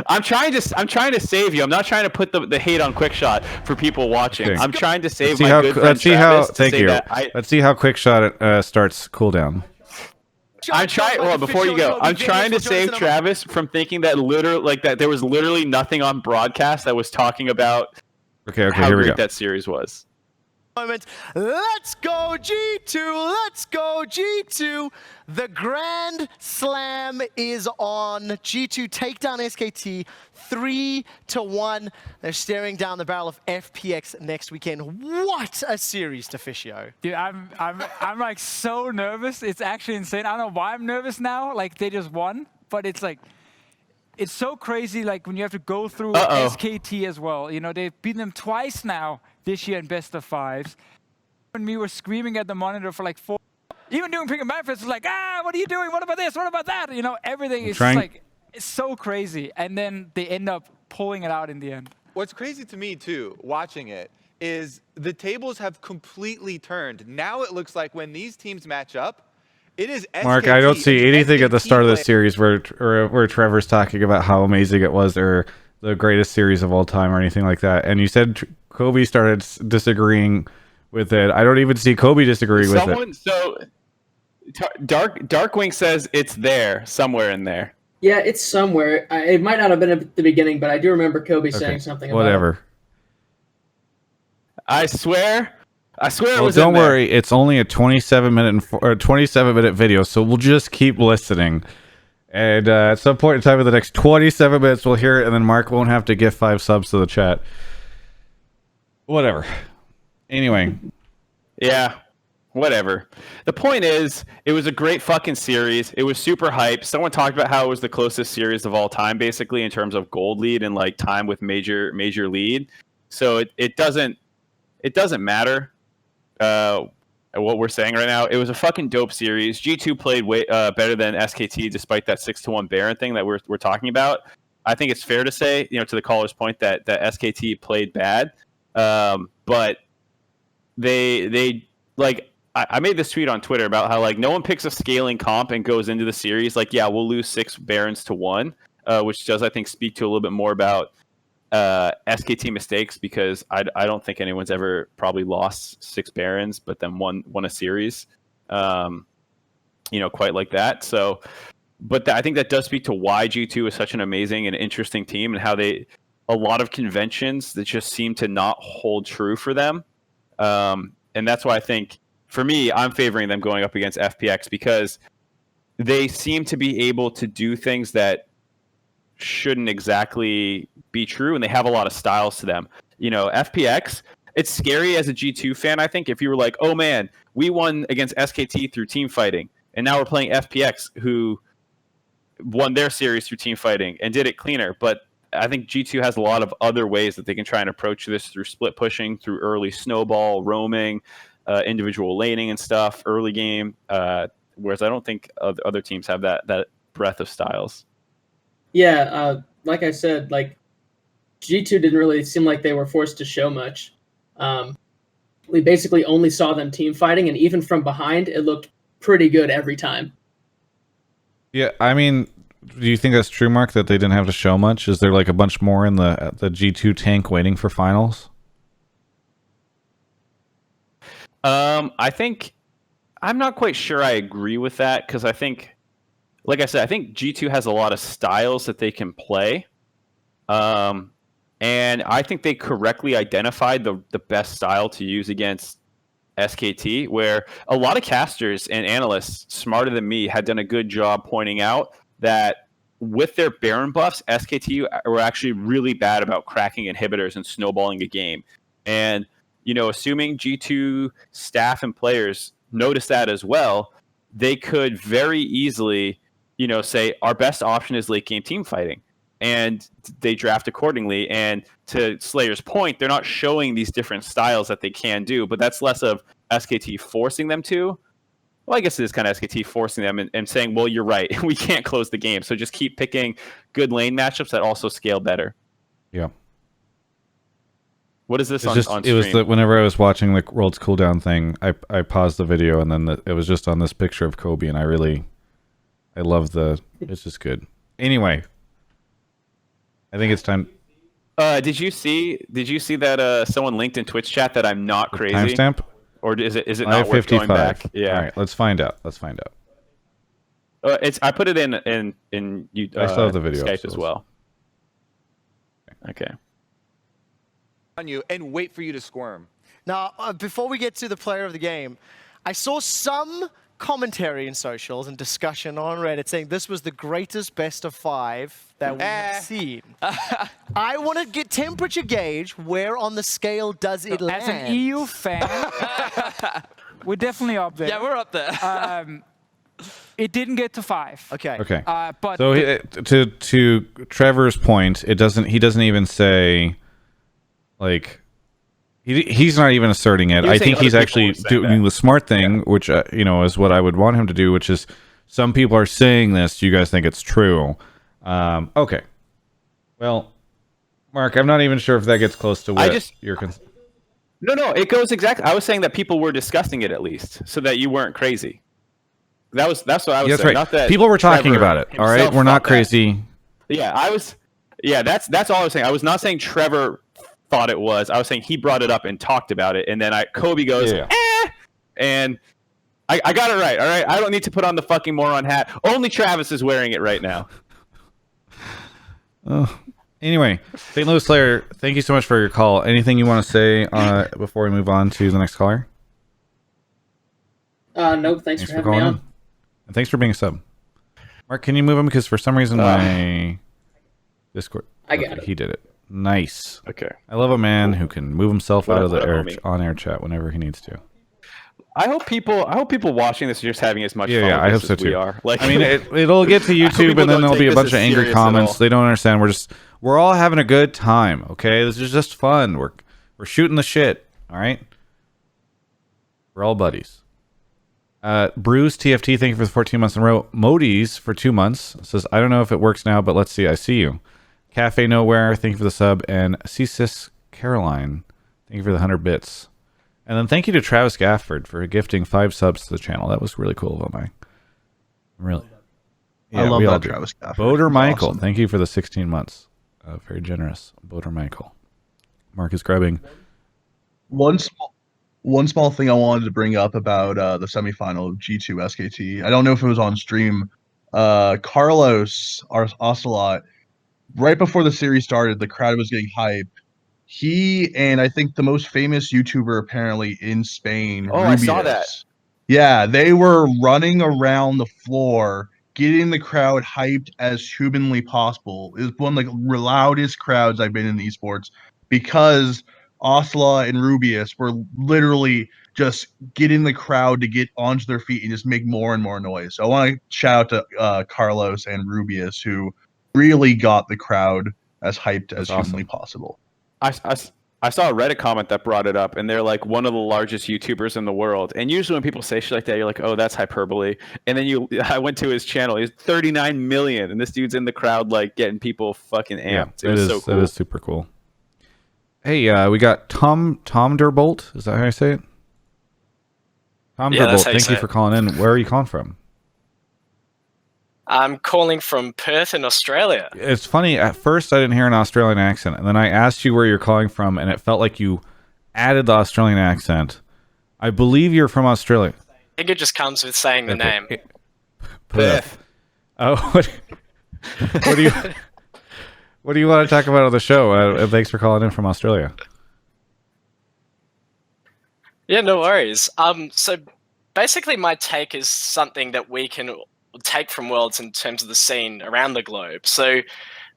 I'm trying to save you. I'm not trying to put the hate on Quickshot for people watching. Okay. I'm trying to save my good friend Travis. Thank you. Let's see how Quickshot starts cooldown. I'm trying. Well, before you go, I'm trying to save Travis from thinking that there was literally nothing on broadcast that was talking about how great that series was. Let's go G2, let's go G2. The Grand Slam is on. G2 take down SKT 3-1. They're staring down the barrel of FPX next weekend. What a series to Fischio. Dude, I'm like so nervous. It's actually insane. I don't know why I'm nervous now. Like they just won, but it's like it's so crazy. Like when you have to go through SKT as well. They've beaten them twice now this year in best of 5s. And we were screaming at the monitor for like 4. Even doing Pick and Manfest was like, what are you doing? What about this? What about that? Everything is just like, it's so crazy. And then they end up pulling it out in the end. What's crazy to me too, watching it, is the tables have completely turned. Now it looks like when these teams match up, it is SKT. Mark, I don't see anything at the start of the series where Trevor's talking about how amazing it was or the greatest series of all time or anything like that. And you said Kobe started disagreeing with it. I don't even see Kobe disagreeing with it. So Darkwing says it's there, somewhere in there. Yeah, it's somewhere. It might not have been at the beginning, but I do remember Kobe saying something about it. I swear it was don't worry, it's only a 27-minute video, so we'll just keep listening. And at some point in time in the next 27 minutes, we'll hear it, and then Mark won't have to give 5 subs to the chat. Whatever. Anyway. Yeah. Whatever. The point is, it was a great fucking series. It was super hype. Someone talked about how it was the closest series of all time, basically, in terms of gold lead and like time with major lead. So it doesn't matter what we're saying right now. It was a fucking dope series. G2 played way better than SKT, despite that 6-1 Baron thing that we're talking about. I think it's fair to say, to the caller's point, that SKT played bad, but they like. I made this tweet on Twitter about how like no one picks a scaling comp and goes into the series like, yeah, we'll lose 6 Barons to 1, which does I think speak to a little bit more about SKT mistakes, because I don't think anyone's ever probably lost 6 Barons but then won a series, quite like that. So, but I think that does speak to why G2 is such an amazing and interesting team, and how a lot of conventions that just seem to not hold true for them, and that's why I think. For me, I'm favoring them going up against FPX because they seem to be able to do things that shouldn't exactly be true, and they have a lot of styles to them. FPX, it's scary as a G2 fan, I think, if you were like, oh man, we won against SKT through team fighting, and now we're playing FPX, who won their series through team fighting and did it cleaner. But I think G2 has a lot of other ways that they can try and approach this, through split pushing, through early snowball, roaming, individual laning and stuff, early game, whereas I don't think other teams have that breadth of styles. Yeah, like I said, like G2 didn't really seem like they were forced to show much. We basically only saw them team fighting, and even from behind, it looked pretty good every time. Yeah, I mean, do you think that's true, Mark, that they didn't have to show much? Is there like a bunch more in the G2 tank waiting for finals? I think I'm not quite sure I agree with that, because I think, like I said, I think G2 has a lot of styles that they can play. And I think they correctly identified the best style to use against SKT, where a lot of casters and analysts smarter than me had done a good job pointing out that with their Baron buffs, SKT were actually really bad about cracking inhibitors and snowballing a game. And, assuming G2 staff and players notice that as well, they could very easily, say our best option is late game team fighting. And they draft accordingly. And to Slayer's point, they're not showing these different styles that they can do, but that's less of SKT forcing them to. Well, I guess it is kind of SKT forcing them and saying, well, you're right. We can't close the game. So just keep picking good lane matchups that also scale better. Yeah. What is this on stream? It was whenever I was watching the World's Cooldown thing, I paused the video and then it was just on this picture of Kobe, and I love it's just good. Anyway. I think it's time. Did you see that someone linked in Twitch chat that I'm not crazy? Timestamp? Or is it not worth going back? Yeah. All right, let's find out. I put it in I still have the video Skype as well. Okay. On you and wait for you to squirm. Now, before we get to the player of the game, I saw some commentary in socials and discussion on Reddit saying this was the greatest best of 5 that we have seen. I want to get temperature gauge. Where on the scale does it land? As an EU fan, we're definitely up there. Yeah, we're up there. It didn't get to 5. Okay. But so to Trevor's point, he doesn't even say like. He's not even asserting it. I think he's actually doing the smart thing, which is what I would want him to do, which is some people are saying this. Do you guys think it's true? Okay. Well, Mark, I'm not even sure if that gets close to what you're concerned. No, it goes exactly. I was saying that people were discussing it at least, so that you weren't crazy. That's what I was saying. Right. Not that people were talking about it. All right, we're not crazy. Yeah, I was. Yeah, that's all I was saying. I was not saying Trevor thought it was. I was saying he brought it up and talked about it, and then Kobe goes, and I got it right. All right, I don't need to put on the fucking moron hat. Only Travis is wearing it right now. Anyway, St. Louis Slayer, thank you so much for your call. Anything you want to say before we move on to the next caller? Nope. Thanks for having me on. And thanks for being a sub. Mark, can you move him? Because for some reason my Discord... I got it. He did it. Nice. Okay. I love a man who can move himself out of the on-air chat whenever he needs to. I hope people watching this are just having as much fun I hope so as too. we are. Like, I mean, it'll get to YouTube, and then there'll be a bunch of angry comments. They don't understand. We're all having a good time. Okay, this is just fun. We're shooting the shit. All right. We're all buddies. Bruce TFT, thank you for the 14 months in a row. Modis for 2 months says, I don't know if it works now, but let's see. I see you. Cafe Nowhere, thank you for the sub. And CSIS Caroline, thank you for the 100 bits. And then thank you to Travis Gafford for gifting 5 subs to the channel. That was really cool of him. Really. Yeah, I love that, Travis Gafford. Boater Michael, awesome. Thank you for the 16 months. Very generous. Boater Michael. Mark is grabbing. One small thing I wanted to bring up about the semifinal of G2 SKT. I don't know if it was on stream. Carlos Ocelot, right before the series started, the crowd was getting hype. He and I think the most famous YouTuber apparently in Spain, Rubius, I saw that. Yeah, they were running around the floor, getting the crowd hyped as humanly possible. It was one of the loudest crowds I've been in esports because Ocelot and Rubius were literally just getting the crowd to get onto their feet and just make more and more noise. So I want to shout out to Carlos and Rubius, who really got the crowd as hyped as humanly possible. I saw a Reddit comment that brought it up, and they're like one of the largest YouTubers in the world. And usually when people say shit like that, you're like, oh, that's hyperbole. And then I went to his channel. He's 39 million, and this dude's in the crowd like getting people fucking amped. Yeah, it was so cool. That is super cool. Hey, we got Tom Derbolt. Is that how I say it? Tom Derbolt, thank you for calling in. Where are you calling from? I'm calling from Perth in Australia. It's funny. At first, I didn't hear an Australian accent, and then I asked you where you're calling from, and it felt like you added the Australian accent. I believe you're from Australia. I think it just comes with saying the name. Perth. Oh, what do you what do you want to talk about on the show? Thanks for calling in from Australia. Yeah, no worries. So basically, my take is something that we can take from Worlds in terms of the scene around the globe. So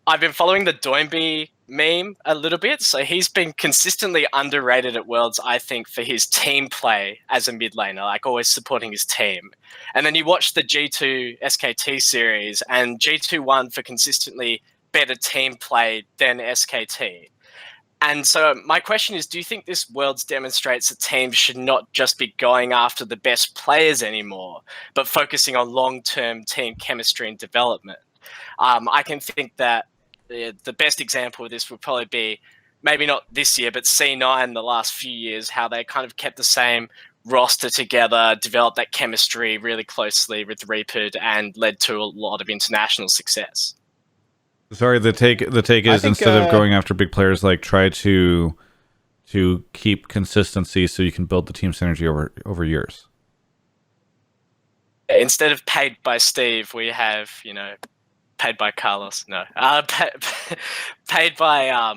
I've been following the Doinb meme a little bit. So he's been consistently underrated at Worlds, I think, for his team play as a mid laner, like always supporting his team. And then you watch the G2 SKT series, and G2 won for consistently better team play than SKT. And so my question is, do you think this Worlds demonstrates that teams should not just be going after the best players anymore, but focusing on long-term team chemistry and development? I can think that the best example of this would probably be, maybe not this year, but C9 the last few years, how they kind of kept the same roster together, developed that chemistry really closely with Reapered, and led to a lot of international success. Sorry, the take is, instead of going after big players, like, try to keep consistency so you can build the team synergy over years. Instead of paid by Steve, we have, paid by Carlos. No, paid by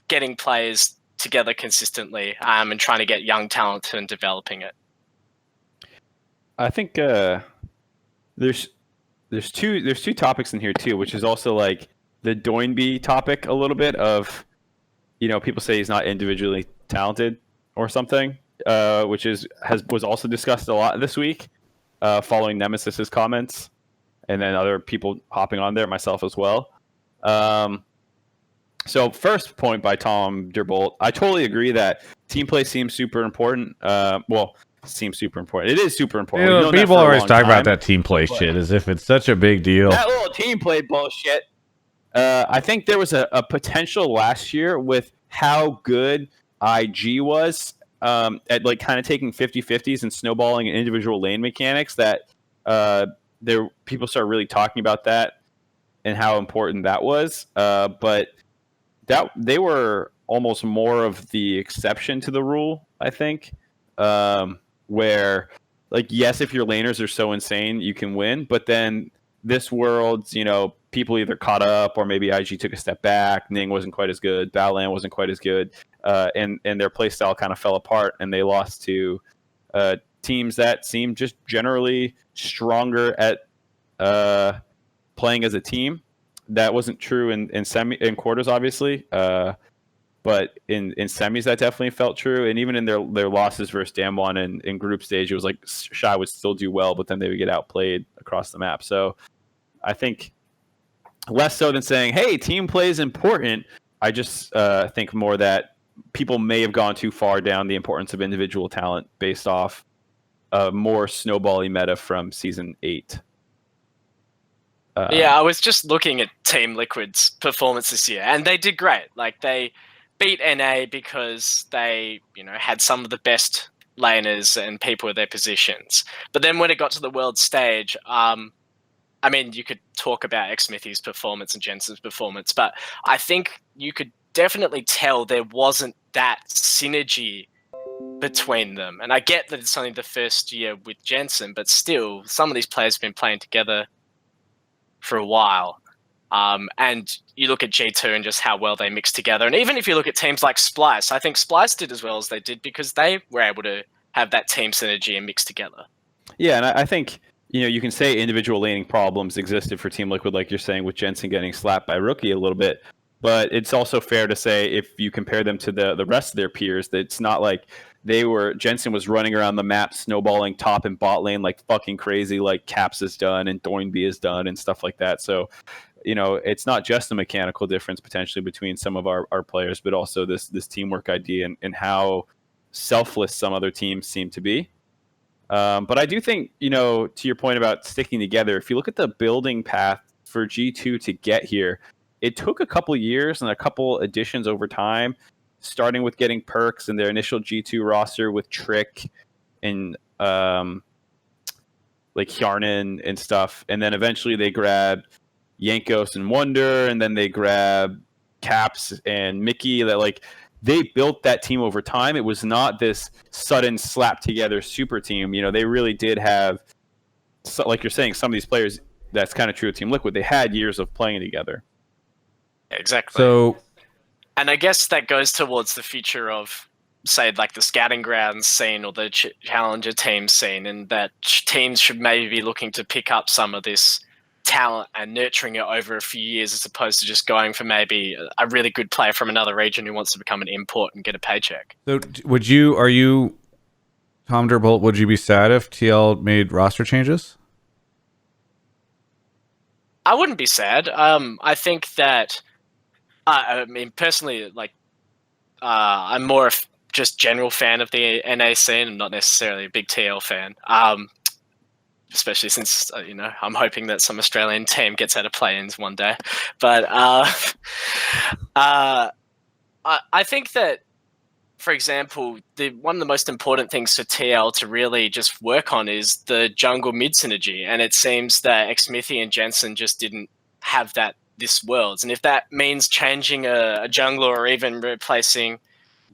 getting players together consistently, and trying to get young talent and developing it. I think there's two topics in here too, which is also like the Doinb topic a little bit of, people say he's not individually talented or something, which was also discussed a lot this week, following Nemesis's comments, and then other people hopping on there, myself as well. So first point by Tom Derbolt, I totally agree that team play seems super important. Seems super important. It is super important. People always talk about that team play shit as if it's such a big deal. That little team play bullshit. I think there was a potential last year with how good IG was at like kind of taking 50-50s and snowballing and individual lane mechanics, that people started really talking about that and how important that was. But that they were almost more of the exception to the rule, I think. Where, like, yes, if your laners are so insane, you can win. But then this World's, people either caught up or maybe IG took a step back. Ning wasn't quite as good. Battleland wasn't quite as good. And their playstyle kind of fell apart, and they lost to teams that seemed just generally stronger at playing as a team. That wasn't true in quarters, obviously. But in semis, that definitely felt true. And even in their losses versus Damwon in group stage, it was like Shy would still do well, but then they would get outplayed across the map. So I think less so than saying, hey, team play is important. I just think more that people may have gone too far down the importance of individual talent based off a more snowbally meta from Season 8. I was just looking at Team Liquid's performance this year, and they did great. Like, they beat NA because they, had some of the best laners and people in their positions. But then when it got to the world stage, you could talk about Xmithy's performance and Jensen's performance, but I think you could definitely tell there wasn't that synergy between them. And I get that it's only the first year with Jensen, but still, some of these players have been playing together for a while. And you look at G2 and just how well they mix together. And even if you look at teams like Splice, I think Splice did as well as they did because they were able to have that team synergy and mix together. Yeah, and I think, you can say individual laning problems existed for Team Liquid, like you're saying, with Jensen getting slapped by Rookie a little bit. But it's also fair to say, if you compare them to the rest of their peers, that it's not like Jensen was running around the map snowballing top and bot lane like fucking crazy, like Caps has done and Doinb has done and stuff like that. So, it's not just a mechanical difference potentially between some of our players, but also this teamwork idea and how selfless some other teams seem to be. But I do think, to your point about sticking together, if you look at the building path for G2 to get here, it took a couple years and a couple additions over time, starting with getting perks in their initial G2 roster with Trick and like Hjarnan and stuff, and then eventually they grabbed Yankos and Wonder, and then they grabbed Caps and Mickey. That like they built that team over time. It was not this sudden slap together super team. You know, they really did have, like you're saying, some of these players. That's kind of true of Team Liquid. They had years of playing together. Exactly. So, and I guess that goes towards the future of, say, like the scouting grounds scene or the challenger team scene, and that teams should maybe be looking to pick up some of this talent and nurturing it over a few years, as opposed to just going for maybe a really good player from another region who wants to become an import and get a paycheck. So are you, Tom Derbolt, would you be sad if TL made roster changes? I wouldn't be sad. I think that, I mean, personally, like, I'm more of just general fan of the NA scene. I'm not necessarily a big TL fan. Especially since, you know, I'm hoping that some Australian team gets out of play-ins one day. But I think that, for example, one of the most important things for TL to really just work on is the jungle mid synergy. And it seems that Xmithy and Jensen just didn't have that this Worlds. And if that means changing a jungler or even replacing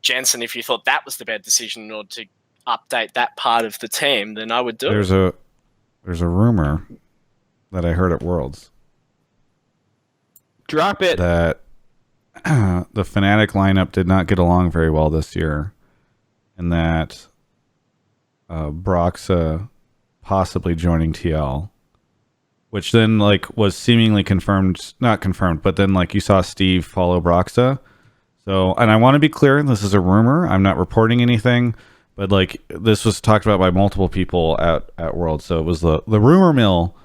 Jensen, if you thought that was the bad decision in order to update that part of the team, then I would do it. There's a rumor that I heard at Worlds. Drop it. That the Fnatic lineup did not get along very well this year, and that Broxa possibly joining TL, which then like was seemingly confirmed, not confirmed, but then like you saw Steve follow Broxa. So, and I want to be clear, this is a rumor. I'm not reporting anything, but like this was talked about by multiple people at World. So it was the rumor mill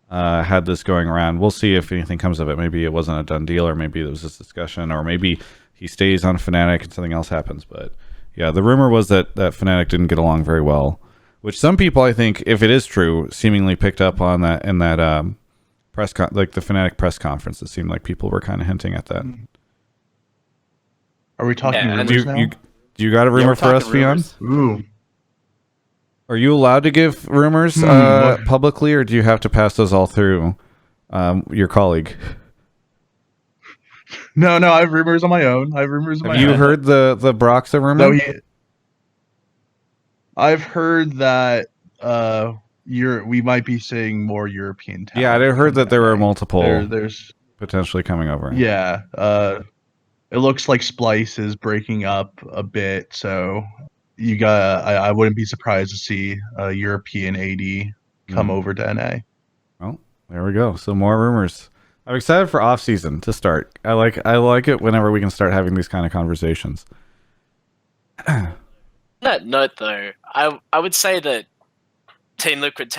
had this going around. We'll see if anything comes of it. Maybe it wasn't a done deal, or maybe there was this discussion, or maybe he stays on Fnatic and something else happens. But yeah, the rumor was that Fnatic didn't get along very well, which some people, I think, if it is true, seemingly picked up on that in that like the Fnatic press conference. It seemed like people were kind of hinting at that. Are we talking rumors now? Do you got a rumor for us, Fionn? Ooh. Are you allowed to give rumors publicly, or do you have to pass those all through your colleague? No, I have rumors on my own. Have you heard the Broxa rumor? No, I've heard that we might be seeing more European talent. Yeah, I heard that there were multiple there's potentially coming over. Yeah. It looks like Splice is breaking up a bit, so I wouldn't be surprised to see a European AD come over to NA. Well, there we go. So more rumors. I'm excited for Offseason to start. I like it whenever we can start having these kind of conversations. On that note, though, I would say that Team Liquid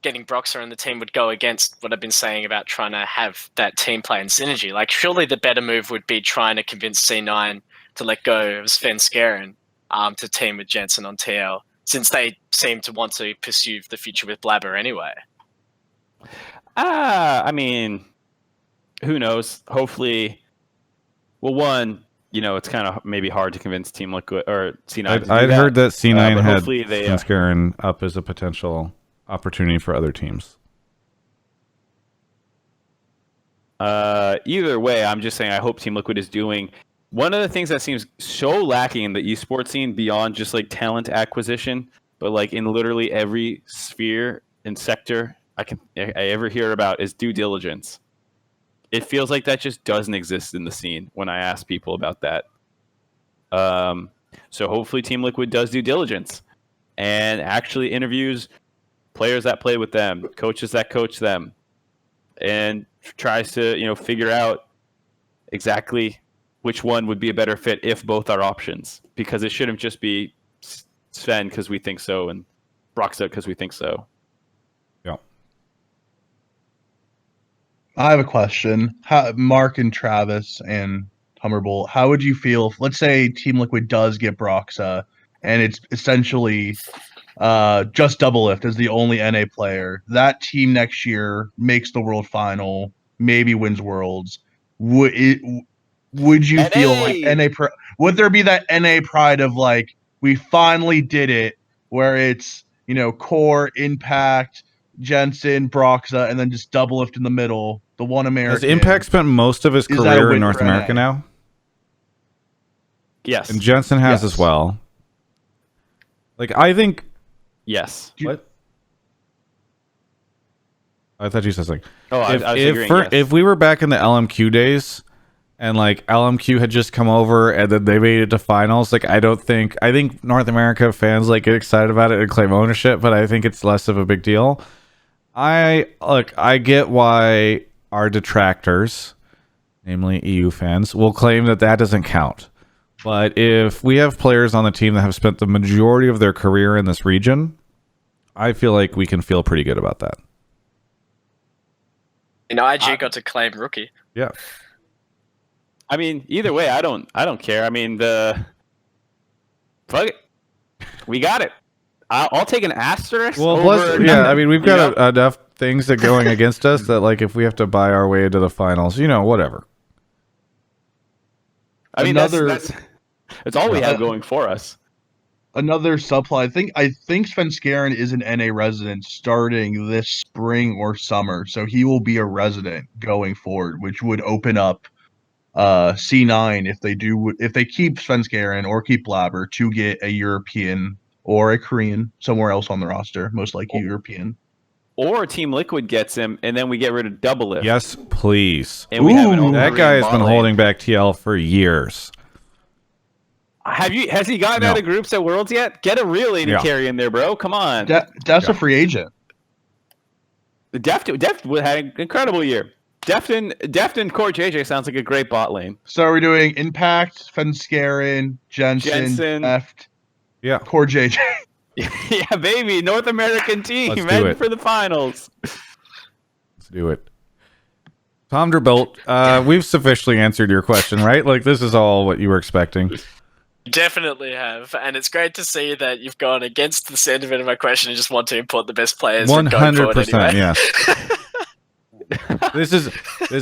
getting Broxa on the team would go against what I've been saying about trying to have that team play and synergy. Like, surely the better move would be trying to convince C9 to let go of Sven Skaren to team with Jensen on TL, since they seem to want to pursue the future with Blabber anyway. I mean, who knows? Hopefully, well, one, you know, it's kind of maybe hard to convince Team Liquid or C9. I'd heard that C9 had Sven Skaren up as a potential opportunity for other teams. Either way, I'm just saying I hope Team Liquid is doing one of the things that seems so lacking in the esports scene beyond just like talent acquisition, but like in literally every sphere and sector I ever hear about is due diligence. It feels like that just doesn't exist in the scene when I ask people about that. So hopefully Team Liquid does due diligence and actually interviews players that play with them, coaches that coach them, and tries to, you know, figure out exactly which one would be a better fit if both are options. Because it shouldn't just be Sven because we think so and Broxa because we think so. Yeah. I have a question. Mark and Travis and Hummerbolt, how would you feel if, let's say, Team Liquid does get Broxa and it's essentially just Doublelift as the only NA player? That team next year makes the World Final, maybe wins Worlds. Would you NA! feel like would there be that NA pride of like, we finally did it, where it's Core, Impact, Jensen, Broxa, and then just double lift in the middle. The one American. Has Impact spent most of his Is that a career in win North for America NA? now? Yes. And Jensen has Yes. as well. Like, I think... Yes. What? I thought you said something. Oh, I was agreeing, yes. If we were back in the LMQ days, and like LMQ had just come over and then they made it to finals, like I think North America fans like get excited about it and claim ownership, but I think it's less of a big deal. I get why our detractors, namely EU fans, will claim that doesn't count. But if we have players on the team that have spent the majority of their career in this region, I feel like we can feel pretty good about that. IG got to claim rookie. Yeah. I mean, either way, I don't care. I mean, fuck it, we got it. I'll take an asterisk. Well, over I mean, we've got enough things that going against us that like if we have to buy our way into the finals, whatever. I mean, that's all we have going for us. Another subplot. I think Svenskeren is an NA resident starting this spring or summer, so he will be a resident going forward, which would open up C9 if they keep Svenskeren or keep Blabber to get a European or a Korean somewhere else on the roster, most likely European. Or Team Liquid gets him, and then we get rid of Double Lift. Yes, please. And we have an that guy has been holding back TL for years. Has he gotten out of groups at Worlds yet? Get a real AD carry in there, bro. Come on. That's a free agent. Deft had an incredible year. Deft and Core JJ sounds like a great bot lane. So we're doing Impact, Svenskeren, Jensen, Deft, Core JJ. Yeah, baby. North American team, man, for the finals. Let's do it. Tom Derbolt, we've sufficiently answered your question, right? Like, this is all what you were expecting. Definitely have, and it's great to see that you've gone against the sentiment of my question and just want to import the best players. 100%, anyway. yes. This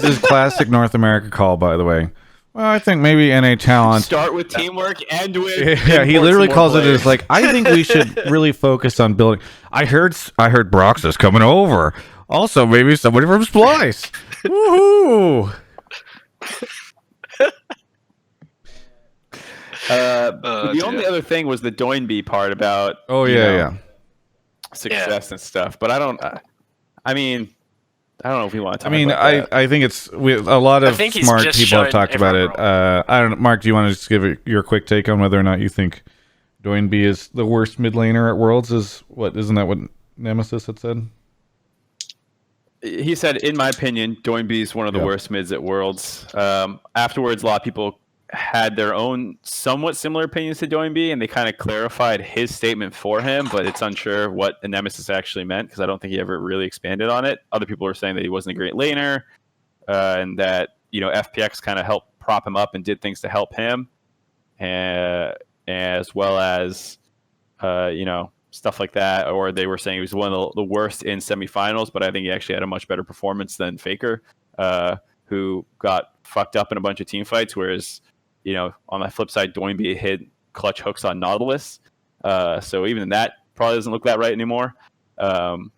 is classic North America call, by the way. Well, I think maybe NA talent. Start with teamwork, end with. Yeah, he literally calls it as like, I think we should really focus on building. I heard Broxa's coming over. Also, maybe somebody from Splice. Woohoo! The only other thing was the Doinb part about success and stuff, but I don't know if we want to talk about that. I think it's a lot of smart people have talked about it. I don't know, Mark, do you want to just give it your quick take on whether or not you think Doinb is the worst mid laner at Worlds? Isn't that what Nemesis had said? He said, in my opinion, Doinb is one of the worst mids at Worlds. Afterwards, a lot of people had their own somewhat similar opinions to Doinb, and they kind of clarified his statement for him, but it's unsure what a Nemesis actually meant because I don't think he ever really expanded on it. Other people were saying that he wasn't a great laner, and that FPX kind of helped prop him up and did things to help him, as well as stuff like that. Or they were saying he was one of the worst in semifinals, but I think he actually had a much better performance than Faker, who got fucked up in a bunch of team fights, whereas on the flip side, Doinb hit clutch hooks on Nautilus. So even that probably doesn't look that right anymore. Doinb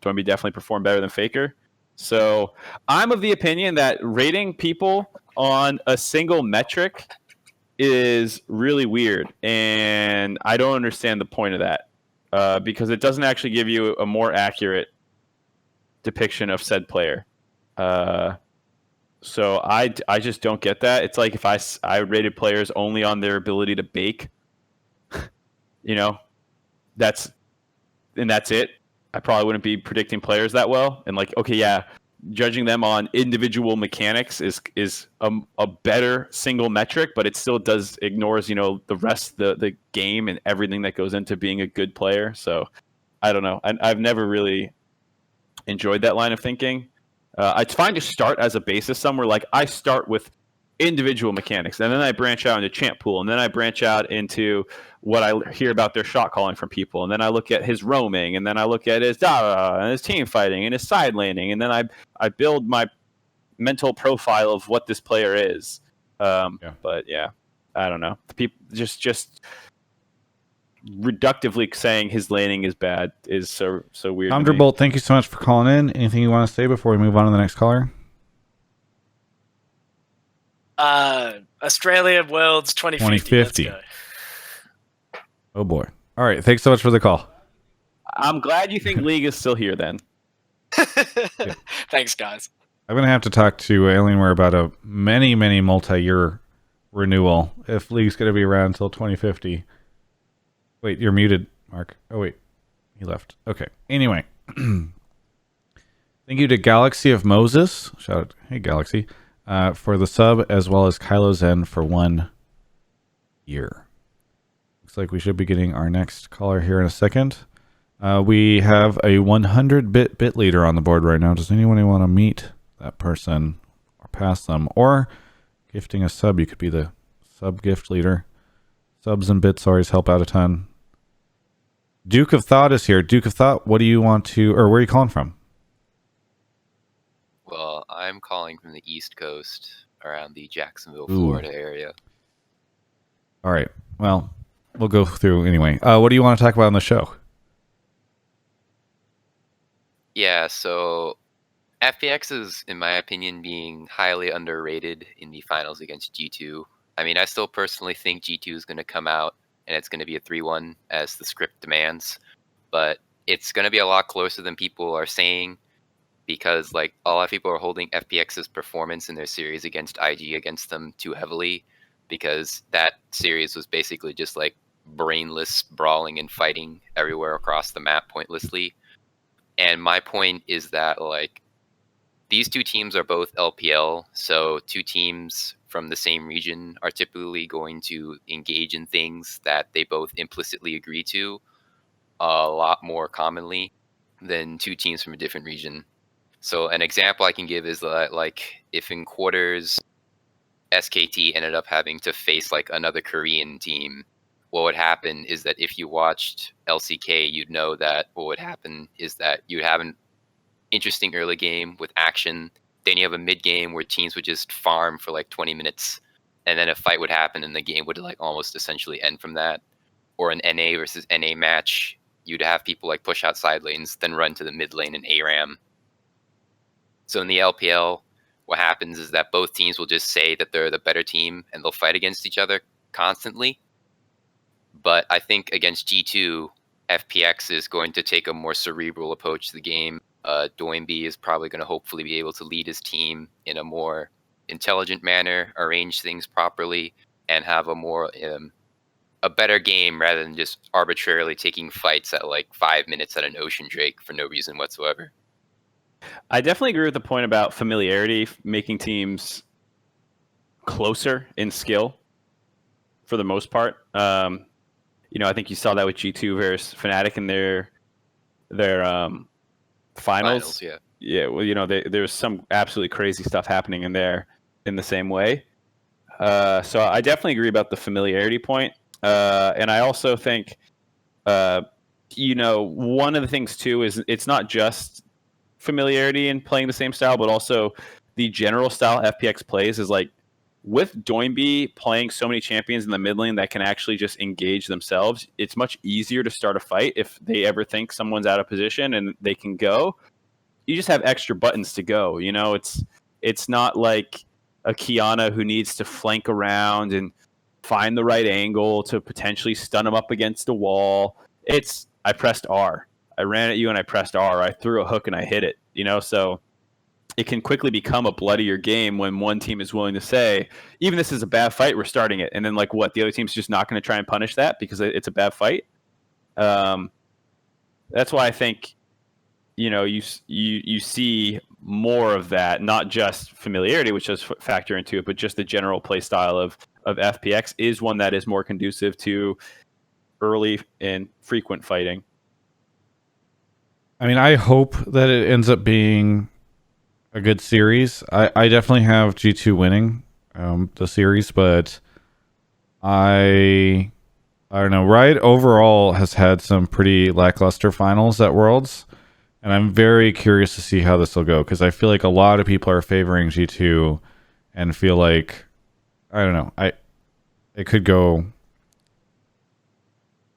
definitely performed better than Faker. So I'm of the opinion that rating people on a single metric is really weird. And I don't understand the point of that because it doesn't actually give you a more accurate depiction of said player. So I just don't get that. It's like if I rated players only on their ability to bake, that's it. I probably wouldn't be predicting players that well. And like, okay, yeah, judging them on individual mechanics is a better single metric, but it still ignores the rest of the game and everything that goes into being a good player. So I don't know. I've never really enjoyed that line of thinking. It's fine to start as a basis somewhere. Like I start with individual mechanics, and then I branch out into champ pool, and then I branch out into what I hear about their shot calling from people, and then I look at his roaming, and then I look at his data and his team fighting and his side laning, and then I build my mental profile of what this player is. But yeah, I don't know. The people just reductively saying his laning is bad is so weird. Thunderbolt, thank you so much for calling in. Anything you want to say before we move on to the next caller? Australia Worlds 2050. Let's go. Oh boy. All right. Thanks so much for the call. I'm glad you think League is still here then. Thanks, guys. I'm going to have to talk to Alienware about a many multi-year renewal if League's going to be around until 2050. Wait, you're muted, Mark. Oh, wait. He left. Okay. Anyway. Thank you to Galaxy of Moses. Shout out. Hey, Galaxy. For the sub, as well as Kylo Zen for 1 year. Looks like we should be getting our next caller here in a second. We have a 100-bit leader on the board right now. Does anyone want to meet that person or pass them? Or gifting a sub, you could be the sub gift leader. Subs and bits always help out a ton. Duke of Thought is here. Duke of Thought, what do you want to, or where are you calling from? Well, I'm calling from the East Coast, around the Jacksonville, Florida area. All right. Well, we'll go through anyway. What do you want to talk about on the show? Yeah, so FPX is, in my opinion, being highly underrated in the finals against G2. I mean, I still personally think G2 is going to come out and it's going to be a 3-1 as the script demands, but it's going to be a lot closer than people are saying, because like a lot of people are holding FPX's performance in their series against IG against them too heavily, because that series was basically just like brainless brawling and fighting everywhere across the map pointlessly. And my point is that like these two teams are both LPL, so two teams from the same region are typically going to engage in things that they both implicitly agree to a lot more commonly than two teams from a different region. So an example I can give is that like if in quarters SKT ended up having to face like another Korean team, what would happen is that if you watched LCK, you'd know that what would happen is that you'd have an interesting early game with action. Then you have a mid game where teams would just farm for like 20 minutes, and then a fight would happen and the game would like almost essentially end from that. Or an NA versus NA match, you'd have people like push out side lanes, then run to the mid lane and ARAM. So in the LPL, what happens is that both teams will just say that they're the better team and they'll fight against each other constantly. But I think against G2, FPX is going to take a more cerebral approach to the game. Doinb is probably going to hopefully be able to lead his team in a more intelligent manner, arrange things properly, and have a more a better game rather than just arbitrarily taking fights at like 5 minutes at an Ocean Drake for no reason whatsoever. I definitely agree with the point about familiarity making teams closer in skill for the most part. I think you saw that with G2 versus Fnatic in their finals. Yeah. Well, there's some absolutely crazy stuff happening in there in the same way. So I definitely agree about the familiarity point. And I also think, one of the things too is it's not just familiarity in playing the same style, but also the general style FPX plays is like, with Doinb playing so many champions in the mid lane that can actually just engage themselves, it's much easier to start a fight if they ever think someone's out of position and they can go. You just have extra buttons to go. It's not like a Kiana who needs to flank around and find the right angle to potentially stun him up against a wall. It's I pressed R. I ran at you and I pressed R. I threw a hook and I hit it. So it can quickly become a bloodier game when one team is willing to say, even this is a bad fight, we're starting it. And then the other team's just not going to try and punish that because it's a bad fight. That's why I think, you see more of that, not just familiarity, which does factor into it, but just the general play style of FPX is one that is more conducive to early and frequent fighting. I mean, I hope that it ends up being a good series. I definitely have G2 winning the series, but I don't know. Riot overall has had some pretty lackluster finals at Worlds, and I'm very curious to see how this will go, because I feel like a lot of people are favoring G2 and feel like, I don't know, it could go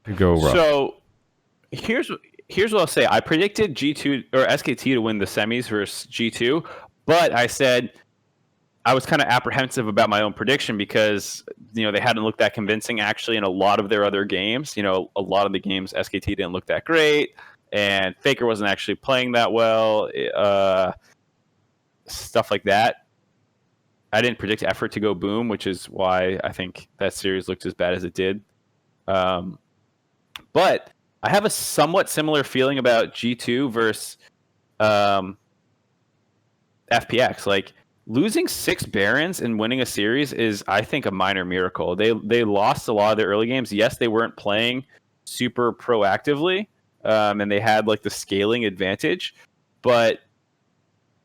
Could go rough. So here's what I'll say. I predicted G2 or SKT to win the semis versus G2, but I said I was kind of apprehensive about my own prediction because they hadn't looked that convincing actually in a lot of their other games. A lot of the games SKT didn't look that great, and Faker wasn't actually playing that well. Stuff like that. I didn't predict effort to go boom, which is why I think that series looked as bad as it did. But I have a somewhat similar feeling about G2 versus FPX. Like, losing 6 Barons and winning a series is, I think, a minor miracle. They lost a lot of their early games. Yes, they weren't playing super proactively, and they had like the scaling advantage.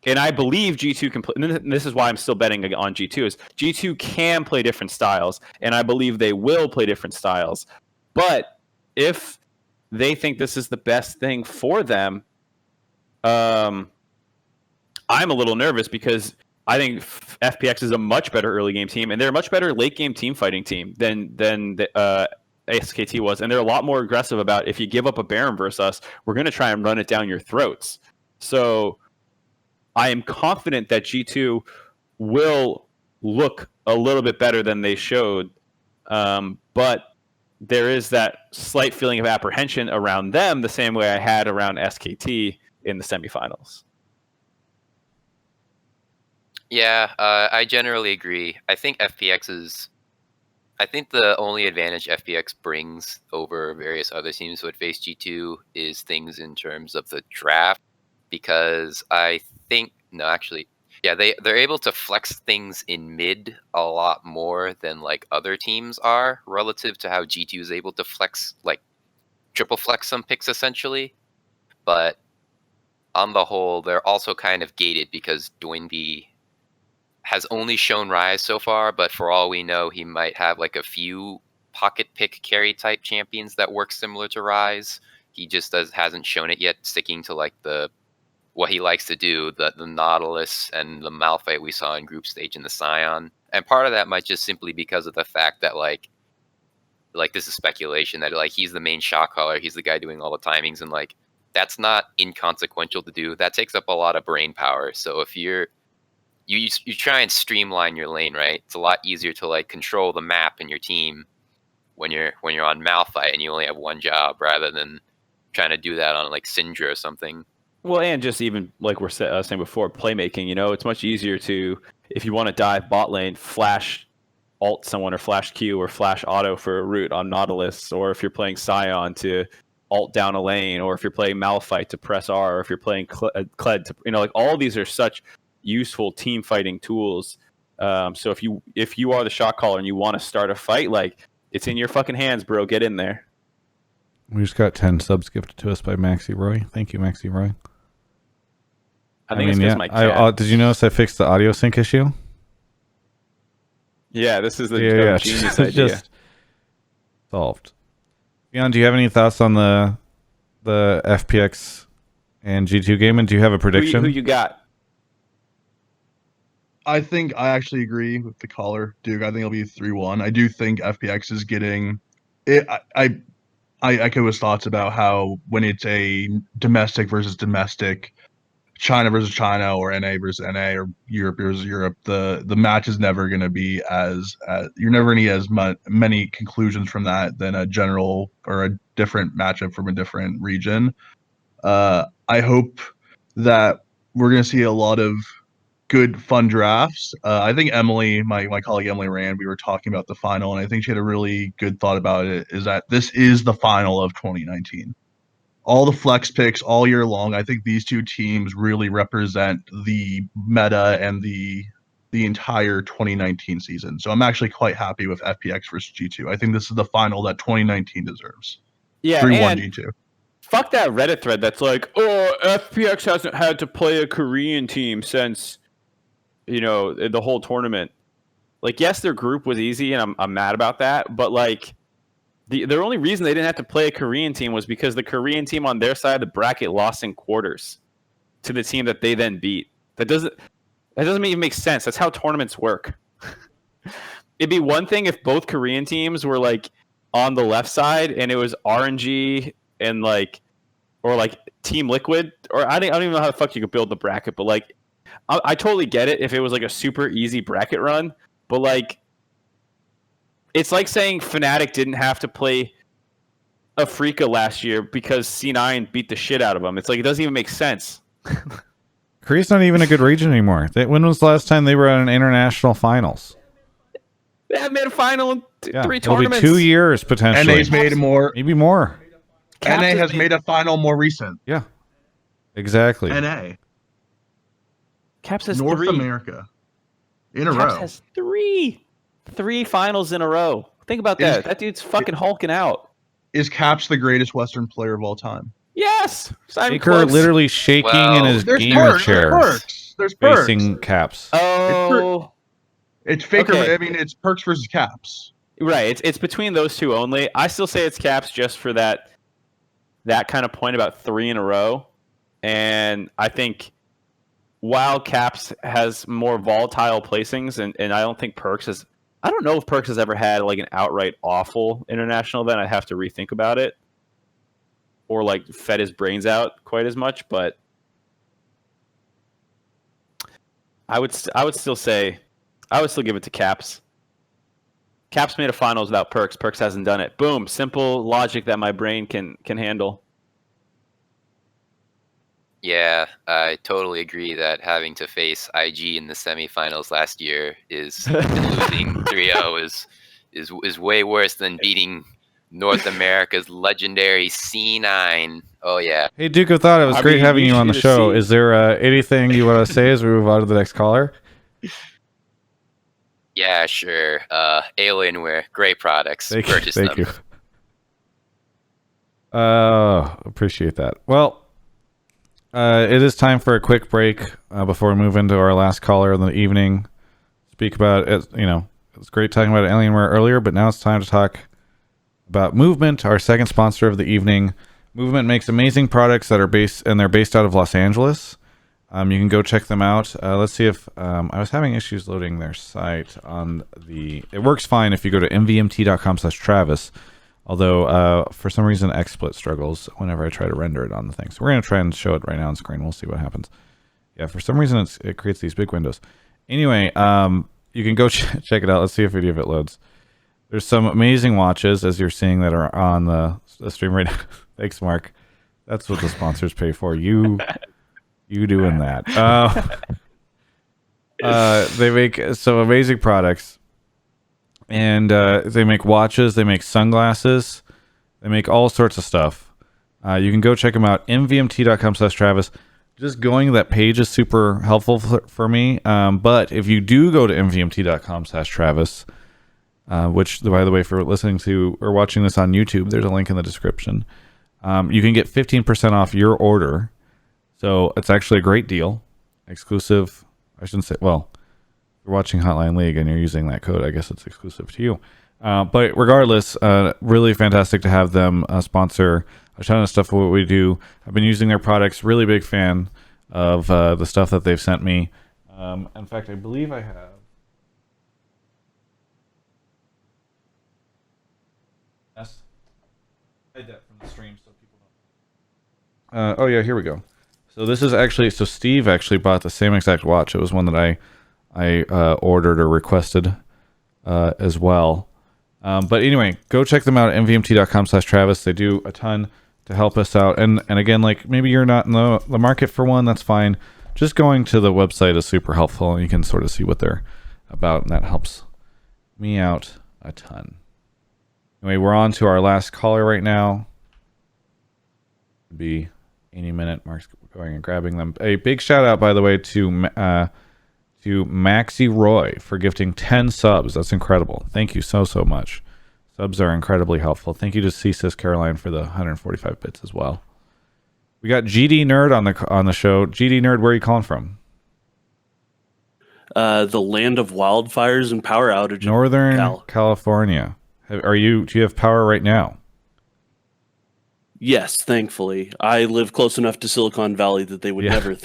And I believe G2 can play. And this is why I'm still betting on G2. Is G2 can play different styles, and I believe they will play different styles. But if they think this is the best thing for them, I'm a little nervous because I think FPX is a much better early game team, and they're a much better late game team fighting team than SKT was, and they're a lot more aggressive about, if you give up a Baron versus us, we're going to try and run it down your throats. So I am confident that G2 will look a little bit better than they showed, but there is that slight feeling of apprehension around them, the same way I had around SKT in the semifinals. Yeah, I generally agree. I think the only advantage FPX brings over various other teams who would face G2 is things in terms of the draft, because they're able to flex things in mid a lot more than like other teams are, relative to how G2 is able to flex, like triple flex some picks essentially. But on the whole, they're also kind of gated because Doinb has only shown Rise so far, but for all we know, he might have like a few pocket pick carry type champions that work similar to Rise. He just hasn't shown it yet, sticking to like what he likes to do, the Nautilus and the Malphite we saw in group stage and the Scion. And part of that might just simply because of the fact that like this is speculation, that like he's the main shot caller, he's the guy doing all the timings, and like that's not inconsequential to do. That takes up a lot of brain power. So if you try and streamline your lane, right? It's a lot easier to like control the map and your team when you're on Malphite and you only have one job, rather than trying to do that on like Syndra or something. Well, and just even like we're saying before, playmaking, it's much easier to, if you want to dive bot lane, flash ult someone or flash Q or flash auto for a root on Nautilus, or if you're playing Scion to ult down a lane, or if you're playing Malphite to press R, or if you're playing Kled to, like all these are such useful team fighting tools. So if you are the shot caller and you want to start a fight, like it's in your fucking hands, bro. Get in there. We just got 10 subs gifted to us by Maxi Roy. Thank you, Maxi Roy. I think it's because my cat. Did you notice I fixed the audio sync issue? Yeah, this is the genius idea. Just solved. Fionn, do you have any thoughts on the FPX and G2 game, and do you have a prediction? Who you got? I think I actually agree with the caller, Duke. I think it'll be 3-1. I do think FPX is getting it. I echo his thoughts about how when it's a domestic versus domestic, China versus China, or NA versus NA, or Europe versus Europe, the match is never going to be as you're never going to get as many conclusions from that than a general or a different matchup from a different region. I hope that we're going to see a lot of good, fun drafts. I think Emily, my colleague Emily Rand, we were talking about the final, and I think she had a really good thought about it, is that this is the final of 2019. All the flex picks all year long, I think these two teams really represent the meta and the entire 2019 season. So I'm actually quite happy with FPX versus G2. I think this is the final that 2019 deserves. Yeah, 3-1 G2. Fuck that Reddit thread that's like, oh, FPX hasn't had to play a Korean team since, the whole tournament. Like, yes, their group was easy, and I'm mad about that, but like, the only reason they didn't have to play a Korean team was because the Korean team on their side of the bracket lost in quarters to the team that they then beat. That doesn't even make sense. That's how tournaments work. It'd be one thing if both Korean teams were like on the left side, and it was RNG and like, or like Team Liquid, or I don't even know how the fuck you could build the bracket, but like, I totally get it if it was like a super easy bracket run, but like, it's like saying Fnatic didn't have to play Afrika last year because C9 beat the shit out of them. It's like, it doesn't even make sense. Korea's not even a good region anymore. When was the last time they were at an international finals? They have made a final in 3 It'll tournaments. be 2 years potentially. NA's made more. Maybe more. NA has made a final more recent. Yeah. Exactly. NA. Caps has North 3. America. In a Caps row. has 3 finals in a row. Think about that. That dude's fucking hulking out. Is Caps the greatest Western player of all time? Yes. Baker literally shaking in his gamer chair. There's perks. Facing Caps. Oh. It's Faker. Okay. I mean, it's Perks versus Caps. Right. It's between those two only. I still say it's Caps just for that kind of point about 3 in a row. And I think while Caps has more volatile placings, and I don't think Perks has... I don't know if Perks has ever had like an outright awful international event. I'd have to rethink about it. Or like fed his brains out quite as much, but I would still give it to Caps. Caps made a finals without Perks. Perks hasn't done it. Boom. Simple logic that my brain can handle. Yeah, I totally agree that having to face IG in the semifinals last year is losing 3-0 is way worse than beating North America's legendary C9. Oh yeah. Hey Duke of Thought, it was great having you on the show. Is there anything you want to say as we move on to the next caller? Yeah, sure. Alienware, great products. Purchase them. Thank you. Appreciate that. Well, it is time for a quick break before we move into our last caller of the evening. Speak about it. You know, it was great talking about Alienware earlier, but now it's time to talk about Movement, our second sponsor of the evening. Movement makes amazing products that are based out of Los Angeles. You can go check them out. Let's see if I was having issues loading their site on the. It works fine if you go to mvmt.com/Travis. Although for some reason XSplit struggles whenever I try to render it on the thing. So we're gonna try and show it right now on screen. We'll see what happens. Yeah, for some reason it creates these big windows. Anyway, you can go check it out. Let's see if any of it loads. There's some amazing watches, as you're seeing, that are on the stream right now. Thanks, Mark. That's what the sponsors pay for. You doing that. They make some amazing products. And they make watches. They make sunglasses. They make all sorts of stuff. You can go check them out. mvmt.com/Travis. Just going to that page is super helpful for me. But if you do go to mvmt.com/Travis, which, by the way, for listening to or watching this on YouTube, there's a link in the description. You can get 15% off your order. So it's actually a great deal. Exclusive. I shouldn't say, well, if you're watching Hotline League and you're using that code, I guess it's exclusive to you. But regardless, really fantastic to have them sponsor a ton of stuff of what we do. I've been using their products. Really big fan of the stuff that they've sent me. In fact, I believe I have. Yes. I hide that from the stream so people don't. Oh yeah, here we go. So this is actually, so Steve actually bought the same exact watch. It was one that I ordered or requested as well. But anyway, go check them out at mvmt.com/Travis. They do a ton to help us out. And again, like maybe you're not in the market for one, that's fine. Just going to the website is super helpful, and you can sort of see what they're about, and that helps me out a ton. Anyway, we're on to our last caller right now. It'd be any minute. Mark's going and grabbing them. A big shout out, by the way, to Maxi Roy for gifting 10 subs. That's incredible. Thank you so much. Subs are incredibly helpful. Thank you to CSIS Caroline for the 145 bits as well. We got GD Nerd on the show. GD Nerd, where are you calling from? The land of wildfires and power outages. Northern California. Do you have power right now? Yes, thankfully. I live close enough to Silicon Valley that they would never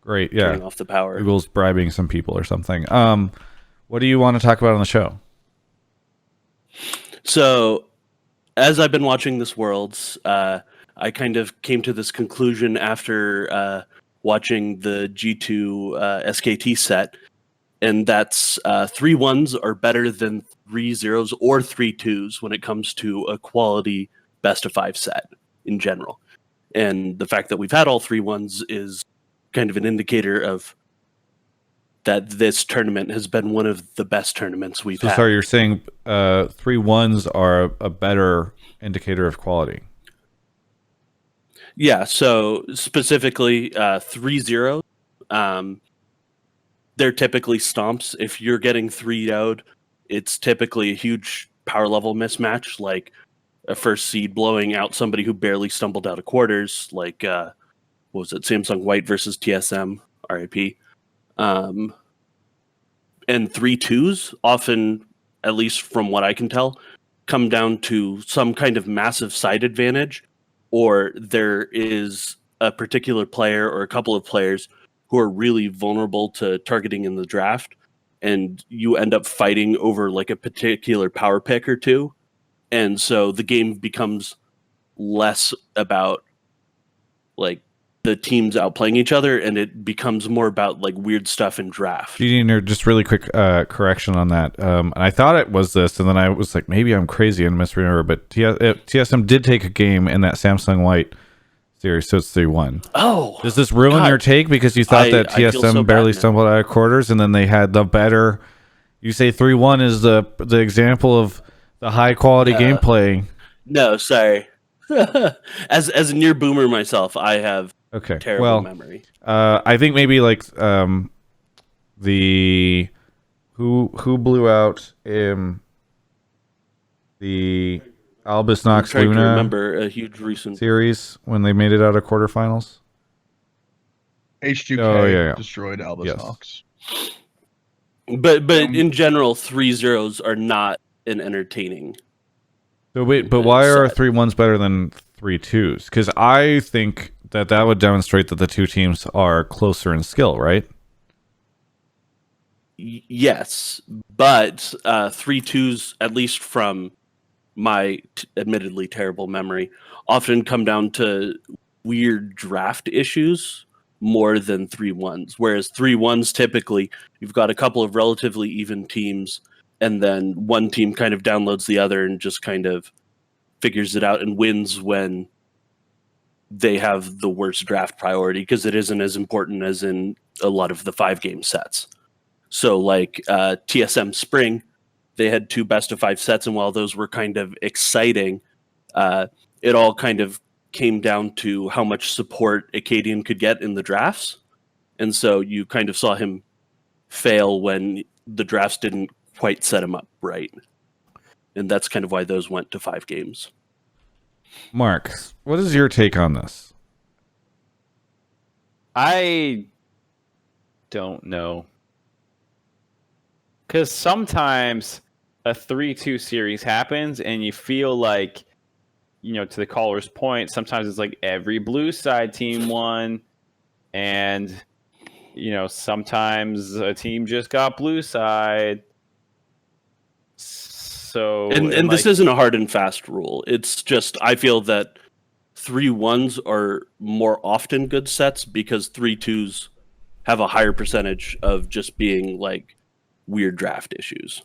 Great, yeah. turning off the power. Google's bribing some people or something. What do you want to talk about on the show? So, as I've been watching this Worlds, I kind of came to this conclusion after watching the G2 SKT set, and that's 3-1s are better than 3-0s or 3-2s when it comes to a quality best-of-5 set in general. And the fact that we've had all 3-1s is kind of an indicator of that this tournament has been one of the best tournaments we've had. Sorry, you're saying 3-1s are a better indicator of quality? Yeah, so specifically 3-0, they're typically stomps. If you're getting 3'd out, it's typically a huge power level mismatch, like a first seed blowing out somebody who barely stumbled out of quarters, like what was it, Samsung White versus TSM, RIP. And 3-2s often, at least from what I can tell, come down to some kind of massive side advantage, or there is a particular player or a couple of players who are really vulnerable to targeting in the draft, and you end up fighting over like a particular power pick or two. And so the game becomes less about like the teams outplaying each other, and it becomes more about like weird stuff in draft. Just really quick correction on that. And I thought it was this, and then I was like, maybe I'm crazy and misremember, but TSM did take a game in that Samsung White series, so it's 3-1. Oh, does this ruin your take because you thought that TSM barely stumbled out of quarters, and then they had the better? You say 3-1 is the example of the high quality gameplay. No, sorry. as a near boomer myself, I have terrible memory. I think maybe like the who blew out the Albus Nox I'm trying Luna to remember a huge recent series when they made it out of quarterfinals. H2K destroyed Albus Nox. But in general, 3-0s are not an entertaining. So wait, but why are 3-1s better than 3-2s? Because I think that would demonstrate that the two teams are closer in skill, right? Yes, but 3-2s, at least from my admittedly terrible memory, often come down to weird draft issues more than 3-1s. Whereas 3-1s, typically, you've got a couple of relatively even teams, and then one team kind of downloads the other and just kind of figures it out and wins when they have the worst draft priority, because it isn't as important as in a lot of the 5-game sets. So like TSM Spring, they had 2 best-of-5 sets, and while those were kind of exciting, it all kind of came down to how much support Acadian could get in the drafts. And so you kind of saw him fail when the drafts didn't quite set him up right. And that's kind of why those went to 5 games. Mark, what is your take on this? I don't know. Because sometimes a 3-2 series happens and you feel like, you know, to the caller's point, sometimes it's like every blue side team won, and, you know, sometimes a team just got blue side. So and like, this isn't a hard and fast rule. It's just I feel that 3-1s are more often good sets because 3-2s have a higher percentage of just being like weird draft issues.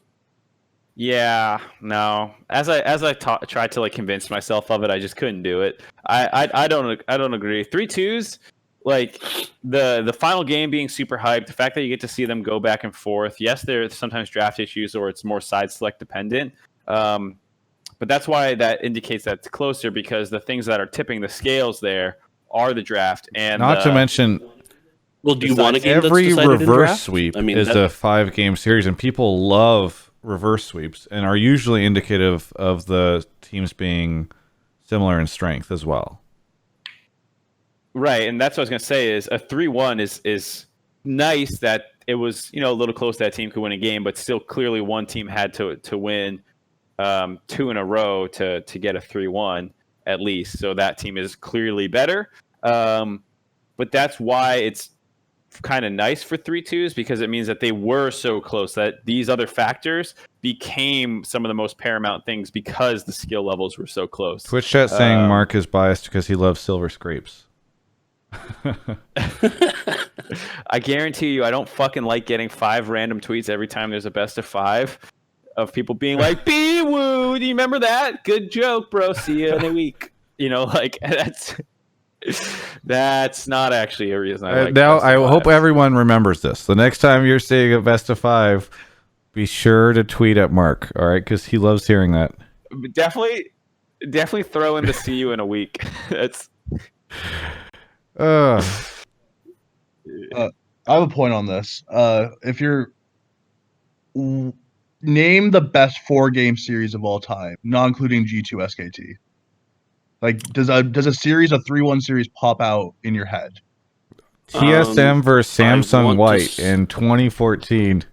Yeah, no. As I tried to like convince myself of it, I just couldn't do it. I don't agree. 3-2s, like the final game being super hyped, the fact that you get to see them go back and forth. Yes, there's sometimes draft issues or it's more side select dependent. But that's why that indicates that it's closer, because the things that are tipping the scales there are the draft and not to mention. Well, do you want a game every that's reverse sweep is a 5-game series, and people love reverse sweeps and are usually indicative of the teams being similar in strength as well. Right, and that's what I was going to say is a 3-1 is nice that it was, you know, a little close that team could win a game, but still clearly one team had to win 2 in a row to get a 3-1 at least. So that team is clearly better. But that's why it's kind of nice for 3-2s, because it means that they were so close that these other factors became some of the most paramount things because the skill levels were so close. Twitch chat saying Mark is biased because he loves silver scrapes. I guarantee you, I don't fucking like getting 5 random tweets every time there's a best of 5 of people being like, "B woo, do you remember that? Good joke, bro. See you in a week." You know, like that's not actually a reason I like. Now, I hope 5s. everyone remembers this. The next time you're seeing a best of 5, be sure to tweet at Mark, all right? Because he loves hearing that. Definitely throw in the "see you in a week." That's. I have a point on this. If you're name the best 4-game series of all time, not including G2 SKT. Like, does a series, a 3-1 series, pop out in your head? TSM versus Samsung White in 2014.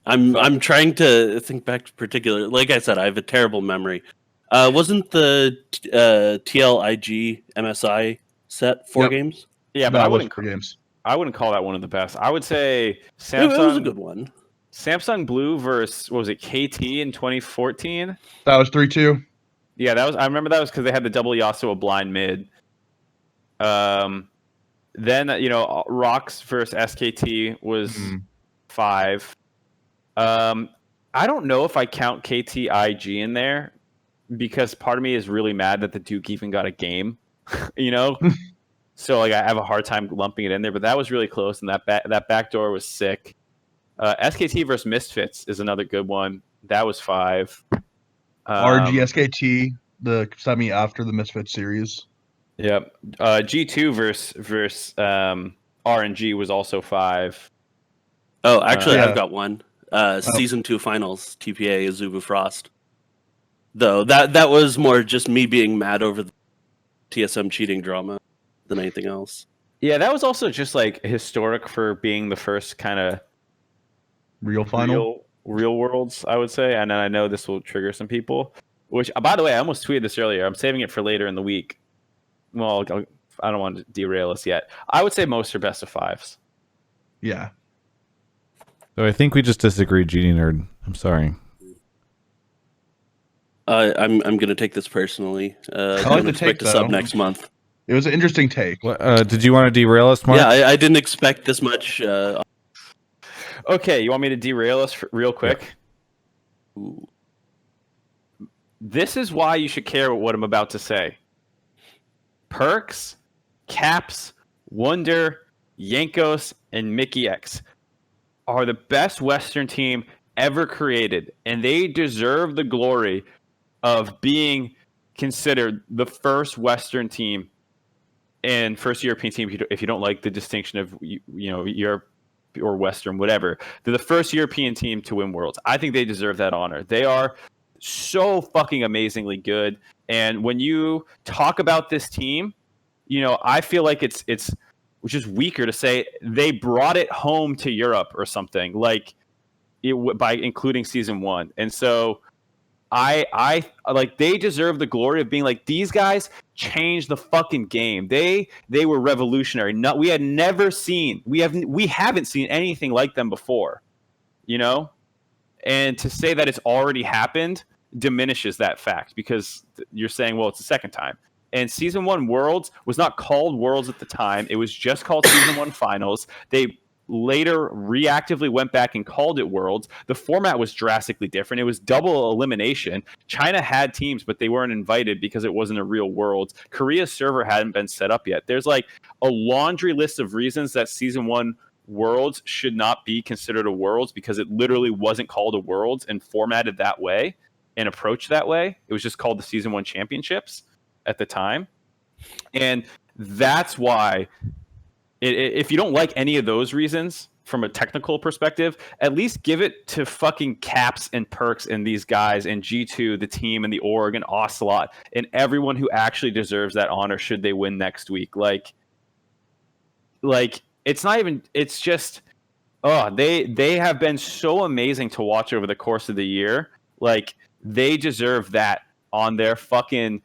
I'm trying to think back particularly. Like I said, I have a terrible memory. Wasn't the TLIG MSI set 4 games? Yeah, but That I was wouldn't 4 games. I wouldn't call that one of the best. I would say Samsung. It was a good one. Samsung Blue versus, what was it, KT in 2014? That was 3-2. Yeah, that was. I remember that was because they had the double Yasuo blind mid. Then Rocks versus SKT was 5. I don't know if I count KTIG in there because part of me is really mad that the Duke even got a game. You know. So like I have a hard time lumping it in there, but that was really close, and that backdoor was sick. SKT versus Misfits is another good one. That was 5. RG SKT, the semi after the Misfits series. Yep. G2 versus RNG was also 5. Oh, actually, I've got one. Season 2 finals, TPA Azubu Frost. Though that was more just me being mad over the TSM cheating drama than anything else. Yeah, that was also just like historic for being the first kind of real final, real worlds, I would say. And I know this will trigger some people. Which, by the way, I almost tweeted this earlier. I'm saving it for later in the week. Well, I don't want to derail us yet. I would say most are best of 5s. Yeah. So I think we just disagreed, GD Nerd. I'm sorry. I'm going to take this personally. I like the expect take, a sub though. next month. It was an interesting take. Did you want to derail us, Mark? Yeah, I didn't expect this much. Okay, you want me to derail us real quick? Yeah. This is why you should care what I'm about to say. Perks, Caps, Wonder, Yankos, and Mickey X are the best Western team ever created, and they deserve the glory of being considered the first Western team and first European team. If you don't like the distinction of Europe or Western, whatever, they're the first European team to win Worlds. I think they deserve that honor. They are so fucking amazingly good. And when you talk about this team, I feel like it's which is weaker to say they brought it home to Europe or something like by including season 1. And so I like they deserve the glory of being like, these guys changed the fucking game. They were revolutionary. We haven't seen anything like them before, and to say that it's already happened diminishes that fact because you're saying, well, it's the second time. And season 1 Worlds was not called Worlds at the time. It was just called season 1 Finals. They later reactively went back and called it Worlds. The format was drastically different. It was double elimination. China had teams, but they weren't invited because it wasn't a real Worlds. Korea's server hadn't been set up yet. There's like a laundry list of reasons that season 1 Worlds should not be considered a Worlds because it literally wasn't called a Worlds and formatted that way and approached that way. It was just called the season 1 Championships at the time. And that's why if you don't like any of those reasons from a technical perspective, at least give it to fucking Caps and Perks and these guys and G2, the team and the org and Ocelot and everyone who actually deserves that honor should they win next week. Like it's not even, it's just, they have been so amazing to watch over the course of the year. Like they deserve that on their fucking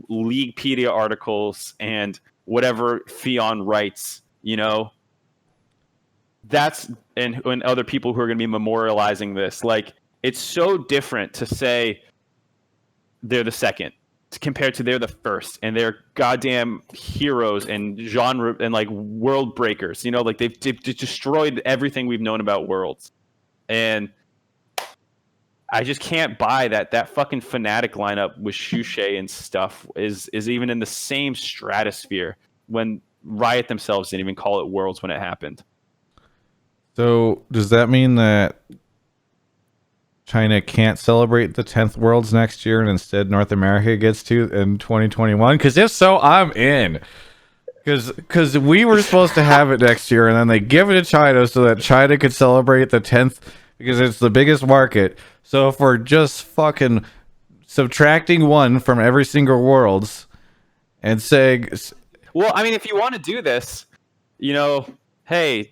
Leaguepedia articles and whatever Fionn writes, that's and other people who are going to be memorializing this. Like, it's so different to say they're the second compared to they're the first, and they're goddamn heroes and genre and like world breakers. You know, like they've destroyed everything we've known about Worlds, and I just can't buy that fucking Fnatic lineup with Shushei and stuff is even in the same stratosphere when Riot themselves didn't even call it Worlds when it happened. So does that mean that China can't celebrate the 10th Worlds next year and instead North America gets to in 2021? Because if so, I'm in. Because we were supposed to have it next year, and then they give it to China so that China could celebrate the 10th because it's the biggest market. So if we're just fucking subtracting one from every single Worlds and saying... Well, I mean, if you want to do this, you know, hey,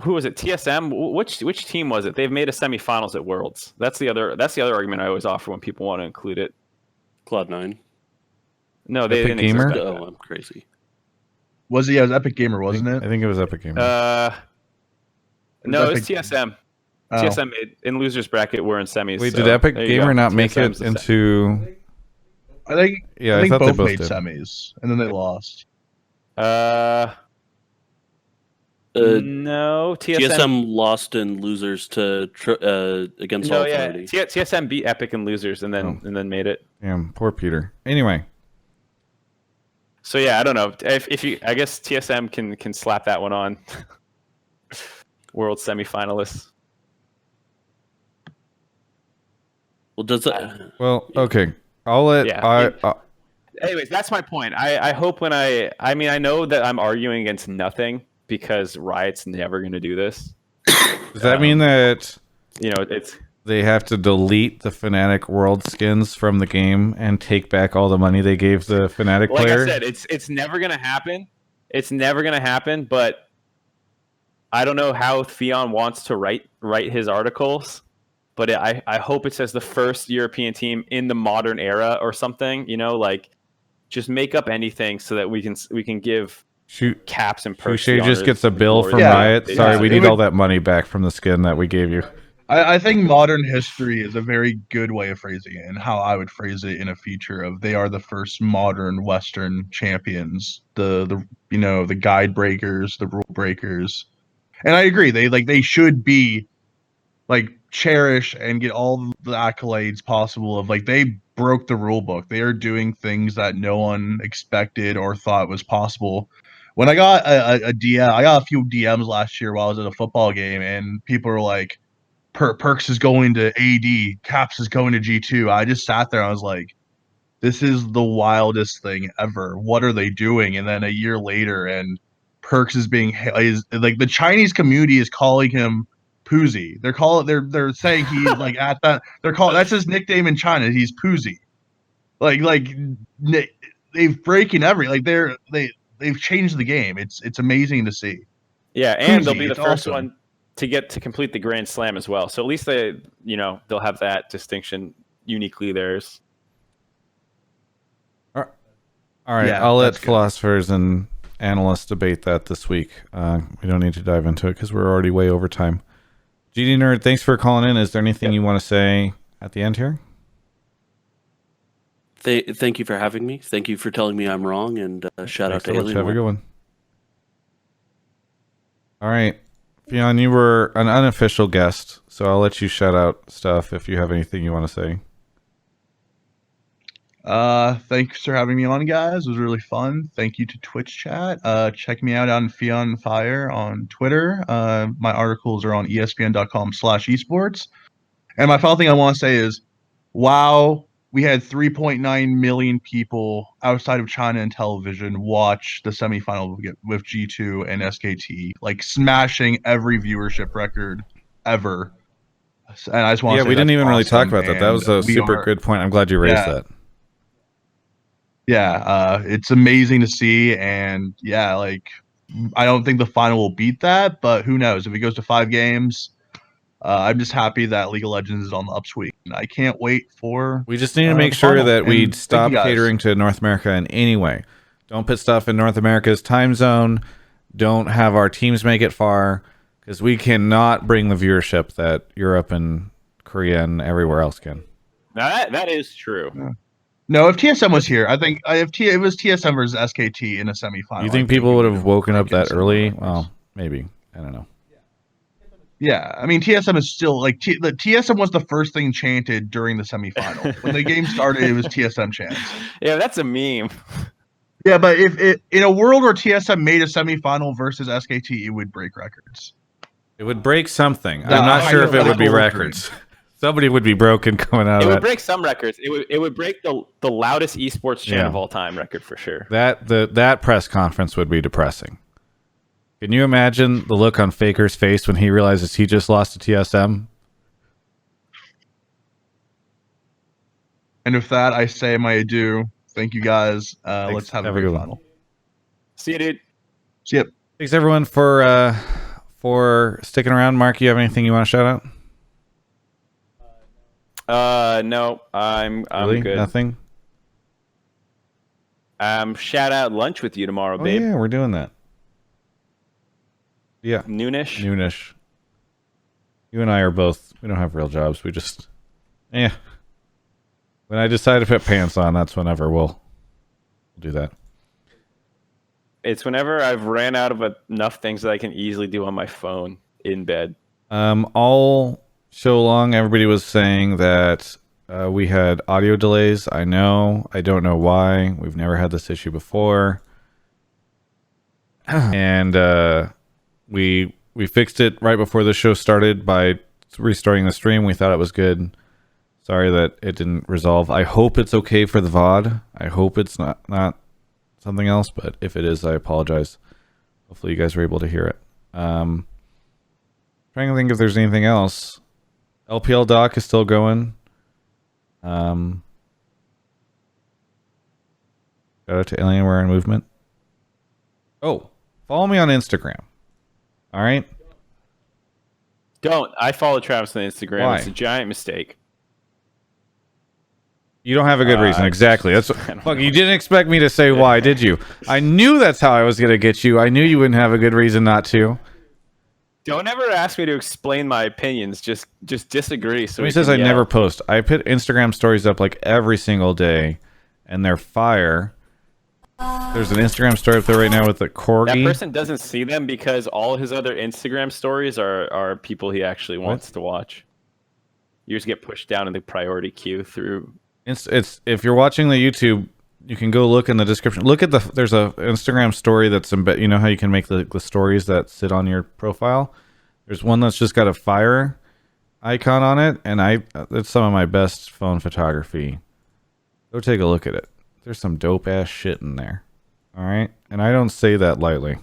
who was it? TSM? Which team was it? They've made a semifinals at Worlds. That's the other argument I always offer when people want to include it. Cloud9. No, they Epic didn't Gamer? exist. Oh, I'm crazy. Was it? Yeah, it was Epic Gamer, wasn't it? I think it was Epic Gamer. No, it's TSM. Oh. TSM made, in losers bracket. We're in semis. Wait, so did Epic there you Gamer go. not make TSM's it the into... I think I thought they both both made did. semis, and then they lost. No, TSM lost in losers to against No, All yeah, Authority. TSM beat Epic in losers and then made it. Damn, poor Peter. Anyway. So yeah, I don't know if you. I guess TSM can slap that one on. World semifinalists. Well, does it? Well, okay. I'll let... Anyways, that's my point. I hope when I mean, I know that I'm arguing against nothing because Riot's never going to do this. Does that mean that it's they have to delete the Fnatic World skins from the game and take back all the money they gave the Fnatic player? Like I said, it's never going to happen. It's never going to happen, but I don't know how Fionn wants to write his articles, but I hope it says the first European team in the modern era or something, like just make up anything so that we can give caps and perks. Shushei just gets a bill from Riot. Sorry, we need all that money back from the skin that we gave you. I think modern history is a very good way of phrasing it, and how I would phrase it in a feature of they are the first modern Western champions, the guide breakers, the rule breakers. And I agree, they should be cherished and get all the accolades possible of they broke the rule book. They are doing things that no one expected or thought was possible. When I got a DM, I got a few DMs last year while I was at a football game, and people were like, Perks is going to AD, Caps is going to G2. I just sat there and I was like, this is the wildest thing ever. What are they doing? And then a year later, and Perks is the Chinese community is calling him Poozy. They're saying he's at that. That's his nickname in China. He's Poozy. They've breaking they've changed the game. It's amazing to see. Yeah, and they'll Poozy, be the it's first awesome. one to get to complete the Grand Slam as well. So at least they'll have that distinction uniquely theirs. All right, Yeah, I'll let that's good. philosophers and analysts debate that this week. We don't need to dive into it because we're already way over time. GD Nerd, thanks for calling in. Is there anything you want to say at the end here? Thank you for having me. Thank you for telling me I'm wrong, and shout out to Alien. Have a good one. All right. Fionn, you were an unofficial guest, so I'll let you shout out stuff if you have anything you want to say. Thanks for having me on, guys. It was really fun. Thank you to Twitch chat. Check me out on Fionn Fire on Twitter. My articles are on espn.com/esports. And my final thing I want to say is, wow, we had 3.9 million people outside of China and television watch the semifinal with G2 and SKT, smashing every viewership record ever. And I just want to say we didn't even really talk awesome, about that. That was a and super good point. I'm glad you raised that. Yeah, it's amazing to see, and I don't think the final will beat that, but who knows? If it goes to 5 games, I'm just happy that League of Legends is on the upswing. I can't wait for. We just need to make the sure final. that we And stop thank you guys. catering to North America in any way. Don't put stuff in North America's time zone. Don't have our teams make it far. because we cannot bring the viewership that Europe and Korea and everywhere else can. Now that is true. Yeah. No, if TSM was here, I think if it was TSM versus SKT in a semifinal. You think people would have woken up that early? Well, maybe. I don't know. Yeah, I mean TSM is still like the TSM was the first thing chanted during the semifinal. When the game started, it was TSM chants. Yeah, that's a meme. Yeah, but if it in a world where TSM made a semifinal versus SKT, it would break records. It would break something. I'm not sure if it would be records. Somebody would be broken coming out of that. It would break some records. It would break the loudest esports chant of all time record for sure. That press conference would be depressing. Can you imagine the look on Faker's face when he realizes he just lost to TSM? And with that, I say my adieu. Thank you guys. Let's have a good final. See you, dude. See ya. Thanks everyone for sticking around. Mark, you have anything you want to shout out? No, I'm Really? good. Nothing? Shout out lunch with you tomorrow, babe. Yeah, we're doing that. Yeah. Noonish. Noonish. You and I are both, we don't have real jobs. We just, when I decide to put pants on, that's whenever we'll do that. It's whenever I've ran out of enough things that I can easily do on my phone in bed. All show long, everybody was saying that we had audio delays. I know. I don't know why. We've never had this issue before. And we fixed it right before the show started by restarting the stream. We thought it was good. Sorry that it didn't resolve. I hope it's okay for the VOD. I hope it's not something else, but if it is, I apologize. Hopefully you guys were able to hear it. Trying to think if there's anything else. LPL doc is still going. Shout out to Alienware and Movement. Oh, follow me on Instagram. All right. Don't. I follow Travis on Instagram. Why? It's a giant mistake. You don't have a good reason. Exactly. That's fuck. You didn't expect me to say why, did you? I knew that's how I was gonna get you. I knew you wouldn't have a good reason not to. Don't ever ask me to explain my opinions. Just disagree. So He says I never post. I put Instagram stories up like every single day, and they're fire. There's an Instagram story up there right now with the corgi. That person doesn't see them because all his other Instagram stories are people he actually wants to watch. You just get pushed down in the priority queue through. It's if you're watching the YouTube, you can go look in the description. Look at there's a Instagram story that's you know how you can make the stories that sit on your profile. There's one that's just got a fire icon on it, and it's some of my best phone photography. Go take a look at it. There's some dope ass shit in there. All right, and I don't say that lightly.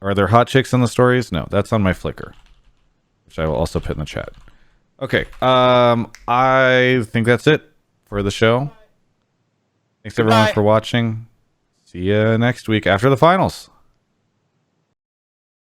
Are there hot chicks in the stories? No, that's on my Flickr, which I will also put in the chat. Okay, I think that's it for the show. Thanks everyone for watching. See you next week after the finals.